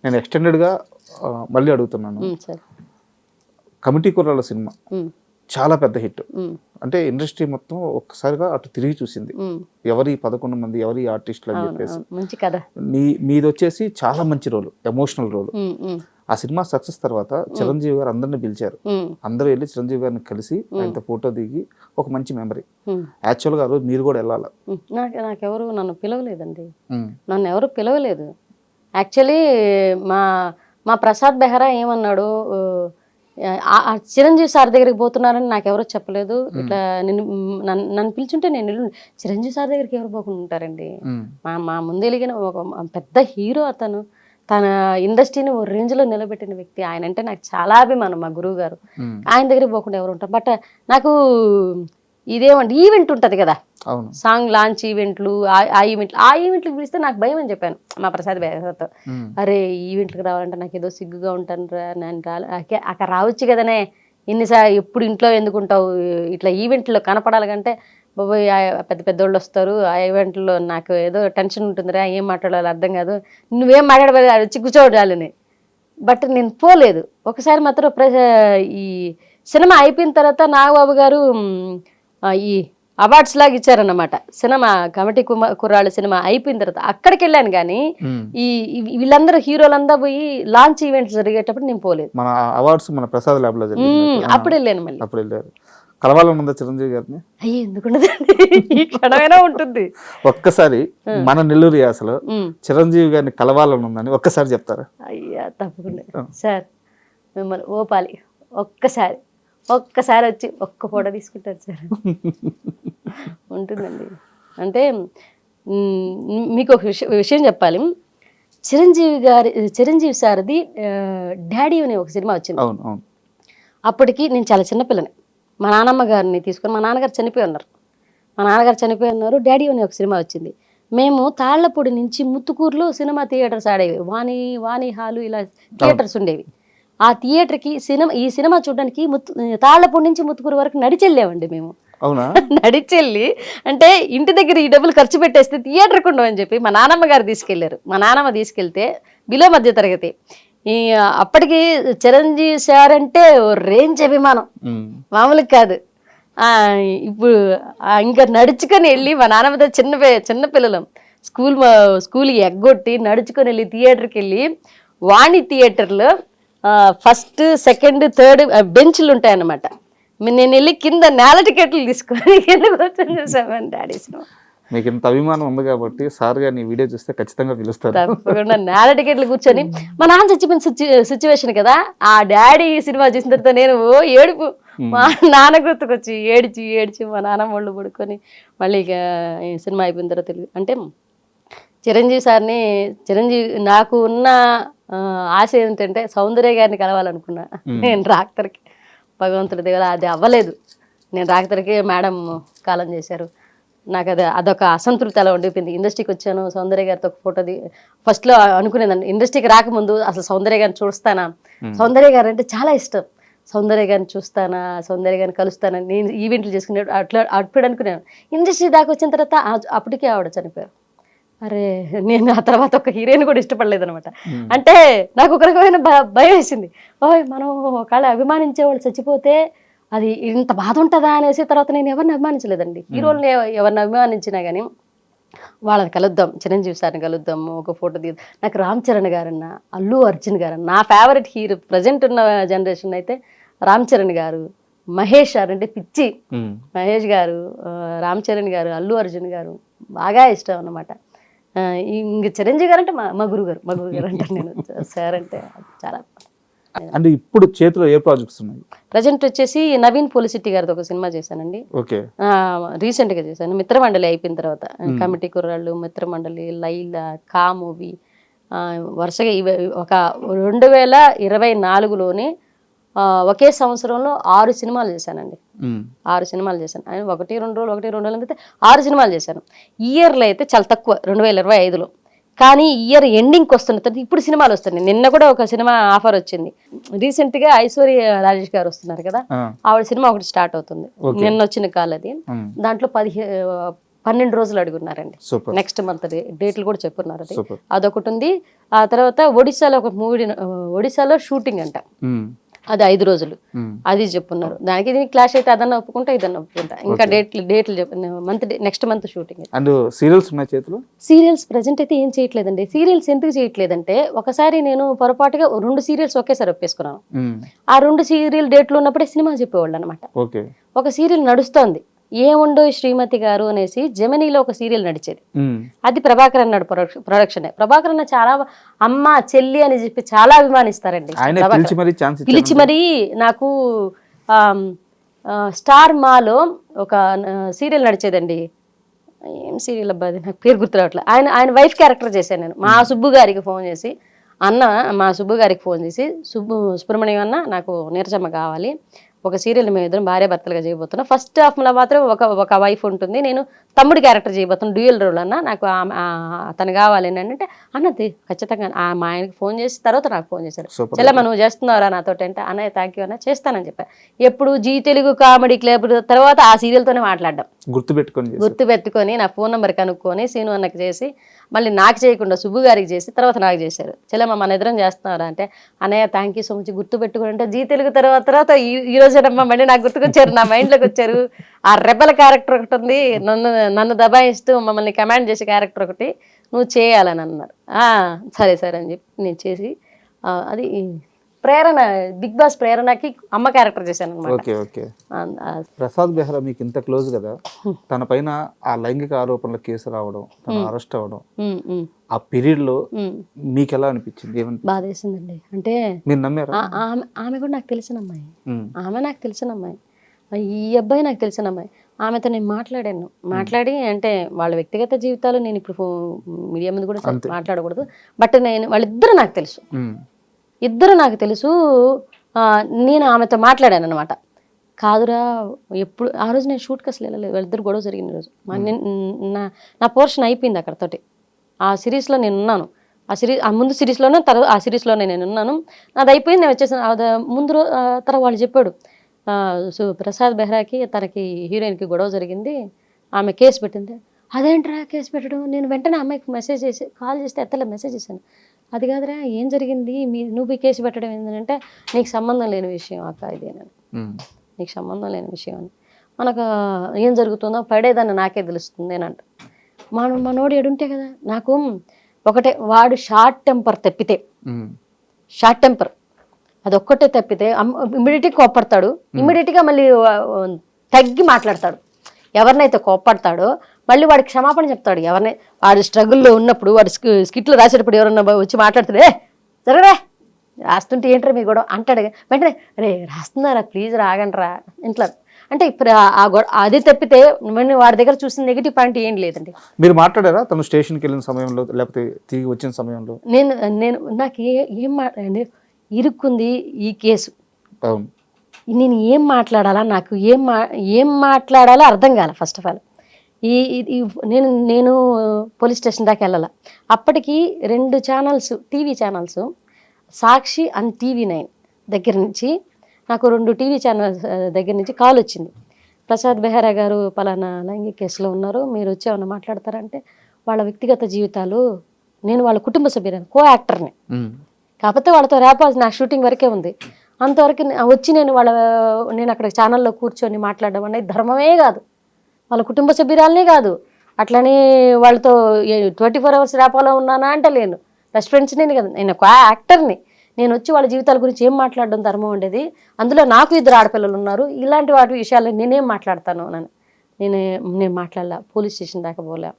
నేను ఎక్స్టెండెడ్గా మళ్ళీ అడుగుతున్నాను. కమిటీ కుర్రాళ్ళ సినిమా చాలా పెద్ద హిట్. అంటే ఇండస్ట్రీ మొత్తం ఒక్కసారిగా అటు తిరిగి చూసింది, ఎవరి 11 మంది ఎవరి ఆర్టిస్టులు అని చెప్పేసి. మంచి కథ. మీది వచ్చేసి చాలా మంచి రోల్, ఎమోషనల్ రోల్. ఆ సినిమా సక్సెస్ తర్వాత చిరంజీవి గారు అందరిని పిలిచారు. అందరూ వెళ్ళి చిరంజీవి గారిని కలిసి ఆయనతో ఫోటో దిగి ఒక మంచి మెమరీ. యాక్చువల్గా ఆ రోజు మీరు కూడా వెళ్ళాలి. నాకెవరు నన్ను పిలవలేదండి, నన్ను ఎవరు పిలవలేదు. యాక్చువల్లీ మా ప్రసాద్ బెహ్రా ఏమన్నాడు, చిరంజీవి సార్ దగ్గరికి పోతున్నారని నాకు ఎవరో చెప్పలేదు. ఇట్లా నన్ను పిలిచుంటే నేను చిరంజీవి సార్ దగ్గరికి ఎవరు పోకుండా ఉంటారండి. మా ముందు వెలిగిన ఒక పెద్ద హీరో అతను, తన ఇండస్ట్రీని ఓ రేంజ్లో నిలబెట్టిన వ్యక్తి. ఆయన అంటే నాకు చాలా అభిమానం, మా గురువు గారు. ఆయన దగ్గరికి పోకుండా ఎవరు ఉంటారు. బట్ నాకు ఇదేమంటే ఈవెంట్ ఉంటుంది కదా, సాంగ్ లాంచ్ ఈవెంట్లు, ఆ ఈవెంట్లకు పిలిస్తే నాకు భయం అని చెప్పాను మా ప్రసాద్ బెహ్రాతో. అరే ఈవెంట్లకు రావాలంటే నాకు ఏదో సిగ్గుగా ఉంటాను రా, నేను అక్కడ రావచ్చు కదనే, ఎన్నిసార్లు ఎప్పుడు ఇంట్లో ఎందుకుంటావు, ఇట్లా ఈవెంట్లో కనపడాలి కంటే బాబోయ్ పెద్ద పెద్దోళ్ళు వస్తారు ఆ ఈవెంట్లో, నాకు ఏదో టెన్షన్ ఉంటుందిరా, ఏం మాట్లాడాలి అర్థం కాదు, నువ్వేం మాట్లాడబోదు వచ్చి కూర్చోవడాలని. బట్ నేను పోలేదు. ఒకసారి మాత్రం ఈ సినిమా అయిపోయిన తర్వాత నాగబాబు గారు ఈ అవార్డ్స్ లాగా ఇచ్చారన్నమాట. సినిమా కమిటీ కుర్రాళ్ళ సినిమా అయిపోయిన తర్వాత అక్కడికి వెళ్ళాను. కానీ వీళ్ళందరూ హీరోలందరూ పోయి లాంచ్ ఈవెంట్స్ జరిగేటప్పుడు నేను పోలేదు. మన అవార్డ్స్ మన ప్రసాద్ ల్యాబ్ లో అప్పుడు వెళ్ళాను. మళ్ళీ అప్పుడు వెళ్ళారు. కలవాలని ఉందా చిరంజీవి గారిని? అయ్యి ఎందుకుండదండి, ఈ క్షణమైనా ఉంటుంది. ఒక్కసారి మన నెల్లూరు యాసలో చిరంజీవి గారిని కలవాలని ఉందని ఒక్కసారి చెప్తారా? అయ్యా తప్పకుండా సార్, మిమ్మల్ని ఓపాలి ఒక్కసారి వచ్చి ఒక్క ఫోటో తీసుకుంటారు సార్. ఉంటుందండి. అంటే మీకు ఒక విషయం చెప్పాలి. చిరంజీవి సార్ది డాడీ అనే ఒక సినిమా వచ్చింది. అప్పటికి నేను చాలా చిన్నపిల్లని. మా నాన్నమ్మ గారిని తీసుకొని, మా నాన్నగారు చనిపోయి ఉన్నారు. డాడీ అనే ఒక సినిమా వచ్చింది. మేము తాళ్లపూడి నుంచి ముత్తుకూరులో సినిమా థియేటర్స్ ఆడేవి, వాణి హాలు ఇలా థియేటర్స్ ఉండేవి. ఆ థియేటర్కి ఈ సినిమా చూడడానికి తాళ్లపూడి నుంచి ముత్తుకూరు వరకు నడిచెళ్ళామండి మేము. అవునా? నడిచెళ్ళి అంటే ఇంటి దగ్గర ఈ డబ్బులు ఖర్చు పెట్టేస్తే థియేటర్కి ఉండవని చెప్పి మా నాన్నమ్మ గారు తీసుకెళ్లారు. మా నాన్నమ్మ తీసుకెళ్తే బిలో మధ్య తరగతి. ఈ అప్పటికి చిరంజీవి సార్ అంటే ఓ రేంజ్ అభిమానం, మామూలుగా కాదు. ఇప్పుడు ఇంకా నడుచుకొని వెళ్ళి మా నాన్నమ్మతో చిన్న పిల్లలం స్కూల్కి ఎగ్గొట్టి నడుచుకొని వెళ్ళి థియేటర్కి వెళ్ళి వాణి థియేటర్లో ఫస్ట్ సెకండ్ థర్డ్ బెంచ్లు ఉంటాయన్నమాట. నేను వెళ్ళి కింద నేల టికెట్లు తీసుకొని కింద కూర్చొని చూసామని డాడీ సినిమా. మీకు ఇంత అభిమానం ఉంది కాబట్టి సార్ గారిని వీడియో చూస్తే ఖచ్చితంగా పిలుస్తారు. తప్పకుండా నేల టికెట్లు కూర్చొని మా నాన్న చచ్చిపోయిన సిచ్యువేషన్ కదా, ఆ డాడీ సినిమా చూసిన తర్వాత నేను ఏడుపు, మా నాన్న గుర్తుకొచ్చి ఏడ్చి మా నాన్న ఒళ్ళు పడుకొని మళ్ళీ ఇక ఈ సినిమా అయిపోయిన తర్వాత అంటే చిరంజీవి నాకు ఉన్న ఆశ ఏంటంటే సౌందర్య గారిని కలవాలనుకున్నా నేను రాక్తరికి. భగవంతుడి దగ్గర అది అవ్వలేదు. నేను రాక్తరికి మేడం కాలం చేశారు. నాకు అదొక అసంతృప్తి అలా ఉండిపోయింది. ఇండస్ట్రీకి వచ్చాను, సౌందర్య గారితో ఒక ఫోటో ఫస్ట్లో అనుకునేదాన్ని ఇండస్ట్రీకి రాకముందు అసలు సౌందర్య గారిని చూస్తానా, సౌందర్య గారు అంటే చాలా ఇష్టం, సౌందర్య గారిని చూస్తానా, సౌందర్య గారిని కలుస్తానా, నేను ఈవెంట్లు చేసుకునే అప్పుడు అనుకున్నాను. ఇండస్ట్రీ దాకా వచ్చిన తర్వాత అప్పటికే ఆవిడ చనిపోయారు. అరే నేను ఆ తర్వాత ఒక హీరోయిన్ కూడా ఇష్టపడలేదు అనమాట. అంటే నాకు ఒక రకమైన భయం వేసింది. మనం ఒకవేళ అభిమానించే వాళ్ళు చచ్చిపోతే అది ఇంత బాధ ఉంటుందా అనేసి తర్వాత నేను ఎవరిని అభిమానించలేదండి. హీరోల్ని ఎవరిని అభిమానించినా కానీ వాళ్ళని కలుద్దాం, చిరంజీవి సార్ని కలుద్దాం, ఒక ఫోటో నాకు రామ్ చరణ్ గారన్న, అల్లు అర్జున్ గారన్న, నా ఫేవరెట్ హీరో ప్రజెంట్ ఉన్న జనరేషన్ అయితే రామ్ చరణ్ గారు, మహేష్ గారు అంటే పిచ్చి. మహేష్ గారు, రామ్ చరణ్ గారు, అల్లు అర్జున్ గారు బాగా ఇష్టం అన్నమాట. ఇంక చిరంజీవి గారు అంటే మా గురుగారు అంటారు నేను. సార్ అంటే చాలా. అంటే ఇప్పుడు చేతిలో ఏ ప్రాజెక్ట్స్ ఉన్నాయి? ప్రజెంట్ వచ్చేసి నవీన్ పోలిసిటీ గారితో ఒక సినిమా చేశానండి. రీసెంట్ గా చేశాను. మిత్రమండలి అయిపోయిన తర్వాత కమిటీ కుర్రాళ్ళు, మిత్రమండలి, లైలా, కా మూవీ వరుసగా ఒక 2024లోనే ఒకే సంవత్సరంలో 6 సినిమాలు చేశానండి. 6 సినిమాలు చేశాను. 1-2 రోజులు అయితే 6 సినిమాలు చేశాను. ఇయర్లో అయితే చాలా తక్కువ 2025లో. కానీ ఇయర్ ఎండింగ్కి వస్తున్న తర్వాత ఇప్పుడు సినిమాలు వస్తున్నాయి. నిన్న కూడా ఒక సినిమా ఆఫర్ వచ్చింది. రీసెంట్గా ఐశ్వర్య రాజేష్ గారు వస్తున్నారు కదా, ఆవిడ సినిమా ఒకటి స్టార్ట్ అవుతుంది. నిన్న వచ్చిన కాల్ అది. దాంట్లో 12 రోజులు అడుగున్నారండి. నెక్స్ట్ మంత్ డేట్లు కూడా చెప్పున్నారు. అదొకటి ఉంది. ఆ తర్వాత ఒడిశాలో ఒక మూవీ, ఒడిశాలో షూటింగ్ అంట, అది 5 రోజులు, అది చెప్పున్నారు. దానికి దీనికి క్లాష్ అయితే అదన్నా ఒప్పుకుంటా, ఇదన్నా ఒప్పుకుంటా. ఇంకా డేట్లు next month shooting. And serials ఉన్నాయి చేతిలో? సీరియల్స్ ప్రెజెంట్ అయితే ఏం చేయట్లేదండి. సీరియల్స్ ఎందుకు చేయట్లేదంటే ఒకసారి నేను పొరపాటుగా 2 సీరియల్స్ ఒకేసారి ఒప్పేసుకున్నాను. ఆ 2 సీరియల్ డేట్లు ఉన్నప్పుడే సినిమా చెప్పేవాళ్ళు అనమాట. ఒక సీరియల్ నడుస్తోంది, ఏముండో శ్రీమతి గారు అనేసి జెమినీలో ఒక సీరియల్ నడిచేది. అది ప్రభాకర్ అన్నాడు ప్రొడక్షన్. ప్రభాకర్ అన్న చాలా అమ్మ చెల్లి అని చెప్పి చాలా అభిమానిస్తారండి. పిలిచి మరీ నాకు స్టార్ మాలో ఒక సీరియల్ నడిచేదండి. ఏం సీరియల్ అబ్బా, అది నాకు పేరు గుర్తురావట్లేదు. ఆయన వైఫ్ క్యారెక్టర్ చేశాను నేను. మా సుబ్బు గారికి ఫోన్ చేసి, మా సుబ్బు గారికి ఫోన్ చేసి, సుబ్రహ్మణ్యం అన్న నాకు నీరజమ్మ కావాలి, ఒక సీరియల్ మేము ఇద్దరం భార్య భర్తలుగా చేయబోతున్నాం. ఫస్ట్ హాఫ్లో మాత్రం ఒక వైఫ్ ఉంటుంది, నేను తమ్ముడి క్యారెక్టర్ చేయబోతున్నాను, డ్యూయల్ రోల్ అన్న, నాకు తను కావాలి అని అంటే అన్నది ఖచ్చితంగా. మా ఆయనకి ఫోన్ చేసి తర్వాత నాకు ఫోన్ చేశాడు, చెల్లెమ్మ నువ్వు చేస్తున్నారా నాతో అంటే, అన్నయ్య థ్యాంక్ యూ అన్న, చేస్తానని చెప్పా. ఎప్పుడు జీ తెలుగు కామెడీ క్లబ్ తర్వాత ఆ సీరియల్తోనే మాట్లాడడం గుర్తుపెట్టుకొని నా ఫోన్ నెంబర్ కనుక్కొని సీను అన్నకి చేసి మళ్ళీ నాకు చేయకుండా సుబ్బు గారికి చేసి తర్వాత నాకు చేశారు. చెల్లెమ్మ మన ఇద్దరం చేస్తున్నారా అంటే, అన్నయ్య థ్యాంక్ యూ సో మచ్, గుర్తుపెట్టుకుని అంటే జీ తెలుగు తర్వాత ఈ రోజేనమ్మా మళ్ళీ నాకు గుర్తుకొచ్చారు, నా మైండ్లోకి వచ్చారు. ఆ రెబల్ క్యారెక్టర్ ఒకటి ఉంది, నన్ను దబాయిస్తూ మమ్మల్ని కమాండ్ చేసే క్యారెక్టర్ ఒకటి నువ్వు చేయాలని అన్నారు. సరే అని చెప్పి నేను చేసి అది ప్రేరణ, బిగ్ బాస్ ప్రేరణకి అమ్మ క్యారెక్టర్ చేశాను అనమాట. ప్రసాద్ బెహ్రా మీకు ఇంత క్లోజ్ కదా, తన పైన ఆ లైంగిక ఆరోపణల కేసు రావడం, తన అరెస్ట్ అవ్వడం, ఆ పీరియడ్ లో మీకు ఎలా అనిపించింది? బాధేసిందండి. అంటే మీరు నమ్మారా? ఆమె కూడా నాకు తెలిసిన అమ్మాయి, నాకు తెలిసిన అమ్మాయి, ఈ అబ్బాయి నాకు తెలిసిన అమ్మాయి. ఆమెతో నేను మాట్లాడి అంటే వాళ్ళ వ్యక్తిగత జీవితాలు నేను ఇప్పుడు మీడియా ముందు కూడా మాట్లాడకూడదు, బట్ వాళ్ళిద్దరూ నాకు తెలుసు, నాకు తెలుసు. నేను ఆమెతో మాట్లాడాను అనమాట. కాదురా ఎప్పుడు ఆ రోజు నేను షూట్కి అసలు వెళ్ళలేదు, వాళ్ళిద్దరు గొడవ జరిగిన రోజు. నా పోర్షన్ అయిపోయింది అక్కడతోటి. ఆ సిరీస్లో నేను ఉన్నాను, ఆ ముందు సిరీస్లోనే ఆ సిరీస్లోనే నేను ఉన్నాను, నాది అయిపోయింది, నేను వచ్చేసాను. ముందు తర్వాత వాళ్ళు చెప్పాడు, సో ప్రసాద్ బెహ్రాకి తనకి హీరోయిన్కి గొడవ జరిగింది, ఆమె కేసు పెట్టింది. అదేంట్రా కేసు పెట్టడం, నేను వెంటనే అమ్మాయికి మెసేజ్ చేసి కాల్ చేస్తే ఎత్తలే, మెసేజ్ చేశాను. అది కాదురా ఏం జరిగింది, నువ్వు కేసు పెట్టడం ఏంటంటే నీకు సంబంధం లేని విషయం అక్క ఇది అని, నీకు సంబంధం లేని విషయం అని. మనకు ఏం జరుగుతుందో పడేదాన్ని నాకే తెలుస్తుంది అని అంట. మనోడు ఏడుంటే కదా. నాకు ఒకటే, వాడు షార్ట్ టెంపర్ తప్పితే, షార్ట్ టెంపర్ అదొక్కటే తప్పితే ఇమ్మీడియట్గా కోప్పడతాడు, ఇమ్మీడియట్గా మళ్ళీ తగ్గి మాట్లాడతాడు. ఎవరినైతే కోప్పడతాడో మళ్ళీ వాడికి క్షమాపణ చెప్తాడు. ఎవరినై వాడు స్ట్రగుల్లో ఉన్నప్పుడు, వాడు స్కిట్లు రాసేటప్పుడు ఎవరన్నా వచ్చి మాట్లాడుతాడే జరగరా రాస్తుంటే ఏంట్రా మీ గొడవ అంటాడు. వెంటనే రే రాస్తున్నారా ప్లీజ్ రాగండ్రా ఇంట్లో. అంటే ఇప్పుడు అది తప్పితే వాడి దగ్గర చూసిన నెగిటివ్ పాయింట్ ఏం లేదండి. మీరు మాట్లాడారా తను స్టేషన్కి వెళ్ళిన సమయంలో లేకపోతే తిరిగి వచ్చిన సమయంలో? నేను నాకు ఏం ఇరుక్కుంది ఈ కేసు, నేను ఏం మాట్లాడాలా, నాకు ఏం మాట్లాడాలో అర్థం కాలే. ఫస్ట్ ఆఫ్ ఆల్ నేను పోలీస్ స్టేషన్ దాకా వెళ్ళాల. అప్పటికి 2 channels, TV channels, Sakshi and TV9 దగ్గర నుంచి నాకు 2 టీవీ ఛానల్స్ దగ్గర నుంచి కాల్ వచ్చింది. ప్రసాద్ బెహ్రా గారు పలానా లైంగిక కేసులో ఉన్నారు, మీరు వచ్చి ఏమన్నా మాట్లాడతారంటే వాళ్ళ వ్యక్తిగత జీవితాలు, నేను వాళ్ళ కుటుంబ సభ్యులను, కో-యాక్టర్ని, కాకపోతే వాళ్ళతో ర్యాప్ నా షూటింగ్ వరకే ఉంది. అంతవరకు వచ్చి నేను అక్కడ ఛానల్లో కూర్చొని మాట్లాడడం అనేది ధర్మమే కాదు, వాళ్ళ కుటుంబ సభ్యురాలనే కాదు. అట్లనే వాళ్ళతో 24 hours ర్యాపాలో ఉన్నానా అంటే లేను, బెస్ట్ ఫ్రెండ్స్ నేను కదా, నేను ఒక యాక్టర్ని. నేను వచ్చి వాళ్ళ జీవితాల గురించి ఏం మాట్లాడడం ధర్మం ఉండేది. అందులో నాకు 2 ఆడపిల్లలు ఉన్నారు, ఇలాంటి వాటి విషయాల్లో నేనేం మాట్లాడతాను అని నేను మాట్లాడలా, పోలీస్ స్టేషన్ దాకా పోలే.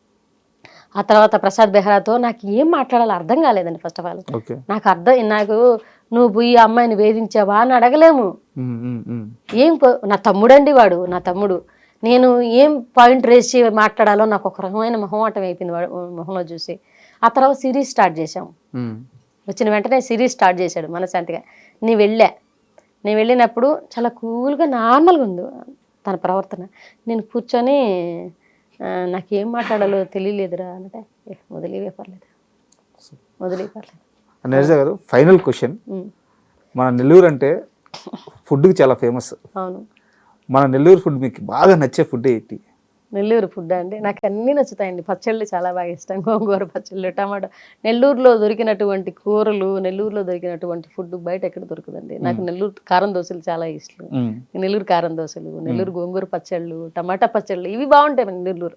ఆ తర్వాత ప్రసాద్ బెహ్రాతో నాకు ఏం మాట్లాడాలో అర్థం కాలేదండి. ఫస్ట్ ఆఫ్ ఆల్ నాకు నువ్వు పోయి అమ్మాయిని వేధించావా అని అడగలేము. నా తమ్ముడండి వాడు, నా తమ్ముడు. నేను ఏం పాయింట్ రేస్ చేసి మాట్లాడాలో నాకు ఒక రకమైన మొహమాటం అయిపోయింది మొహంలో చూసి. ఆ తర్వాత సిరీస్ స్టార్ట్ చేసాము. వచ్చిన వెంటనే సిరీస్ స్టార్ట్ చేశాడు మనశాంతిగా. నేను వెళ్ళినప్పుడు చాలా కూల్గా నార్మల్గా ఉంది తన ప్రవర్తన. నేను కూర్చొని నాకేం మాట్లాడాలో తెలియలేదురా అంటే వదిలేవే పర్లేదు. నీరజ గారు, ఫైనల్ క్వశ్చన్. మన నెల్లూరు అంటే ఫుడ్కి చాలా ఫేమస్. అవును. మన నెల్లూరు ఫుడ్ మీకు బాగా నచ్చే ఫుడ్ ఏంటి? నెల్లూరు ఫుడ్ అంటే నాకు అన్నీ నచ్చుతాయండి. పచ్చళ్ళు చాలా బాగా ఇష్టం, గోంగూర పచ్చళ్ళు, టమాటా. నెల్లూరులో దొరికినటువంటి కూరలు, నెల్లూరులో దొరికినటువంటి ఫుడ్ బయట ఎక్కడ దొరకదండి. నాకు నెల్లూరు కారం దోశలు చాలా ఇష్టం. నెల్లూరు కారం దోశలు, నెల్లూరు గోంగూర పచ్చళ్ళు, టమాటా పచ్చళ్ళు, ఇవి బాగుంటాయి. నెల్లూరు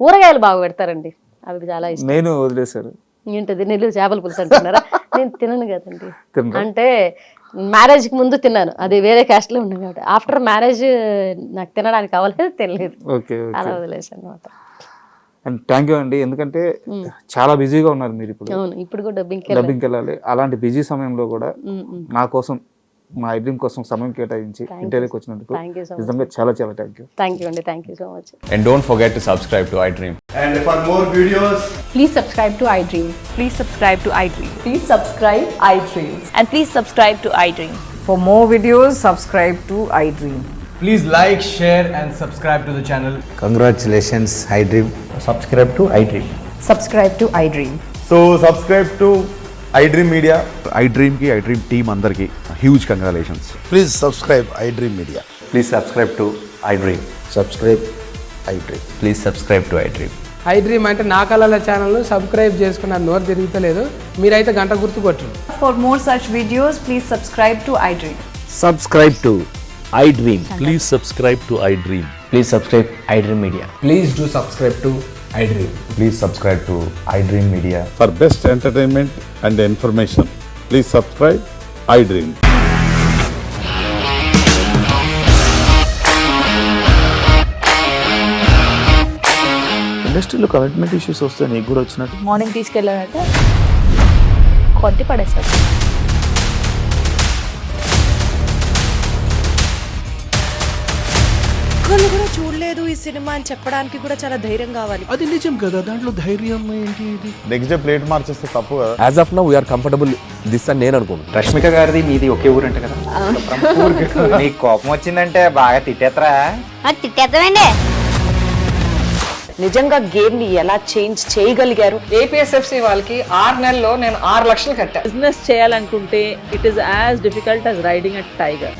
ఊరగాయలు బాగా పెడతారండి, అవి చాలా ఇష్టం. నేను వదిలేశారు ఏంటది నెల్లూరు చేపల పులుసు అంటున్నారా? నేను తినను కదండి. అంటే మ్యారేజ్కి ముందు తిన్నాను, అది వేరే క్యాస్ట్లో ఉన్నాను కాబట్టి. ఆఫ్టర్ మ్యారేజ్ నాకు తినడానికి అవ్వలేదు, తినలేదు, అలా వదిలేసాను అనమాట. అండ్ థ్యాంక్ యూ అండి, ఎందుకంటే చాలా బిజీగా ఉన్నారు మీరు ఇప్పుడు. అవును, ఇప్పుడు కూడా డబ్బింగ్కి వెళ్ళాలి. అలాంటి బిజీ సమయంలో కూడా నా కోసం, మా ఐడ్రీమ్ కోసం సమయం కేటాయించి ఇంటర్వ్యూకి వచ్చినందుకు నిజంగా చాలా చాలా థ్యాంక్ యూ. థ్యాంక్ యూ అండి, thank you so much. And don't forget to subscribe to iDream. And for more videos, please subscribe to iDream. Please subscribe to iDream. Please subscribe iDream. And please subscribe to iDream. For more videos, subscribe to iDream. please like, share and subscribe to the channel. Congratulations, iDream. Subscribe to iDream. Subscribe to iDream. So subscribe to iDream Media. iDream ki iDream team andarki huge congratulations. Please subscribe iDream Media. Please subscribe to iDream. Subscribe iDream. Please subscribe to iDream. iDream అంటే నా కళల ఛానల్ను subscribe చేసుకున్న నోరు తిరుగుతలేదు, మీరైతే గంట గుర్తు కొట్టండి. For more such videos, please subscribe to iDream. Subscribe to iDream. Please subscribe to iDream. Please subscribe iDream Media. Please do subscribe to iDream. Please subscribe to iDream Media. For best entertainment and information, please subscribe iDream. ఇండస్ట్రీలో commitment issues వస్తే నీకు కూడా వచ్చినట్టు? Morning తీసుకెళ్ళాలంటే కొట్టి పడేస్తారు. ఒక్కళ్ళు కూడా చూడలేదు ఈ సినిమా అని చెప్పడానికి కూడా చాలా ధైర్యం కావాలి. అది నిజం కదా, దాంట్లో ధైర్యం ఏంటి? ఇది నెక్స్ట్ డే ప్లేట్ మార్చేస్తే తప్పు కదా. As of now, we are comfortable this అని నేను అనుకుంటున్నాను. రష్మిక గారిది మీది ఒకే ఊరంట కదా? నీకు కోపం వచ్చిందంటే బాగా తిట్టేత్తరా? తిట్టేద్దామండి. నిజంగా గేమ్ ని ఎలా చేంజ్ చేయగలిగారు? ఏపీఎస్ఎఫ్సి వాళ్ళకి 6 నెలల్లో నేను 6 లక్షలు కట్టా. బిజినెస్ చేయాలనుకుంటే it is as difficult as riding a tiger.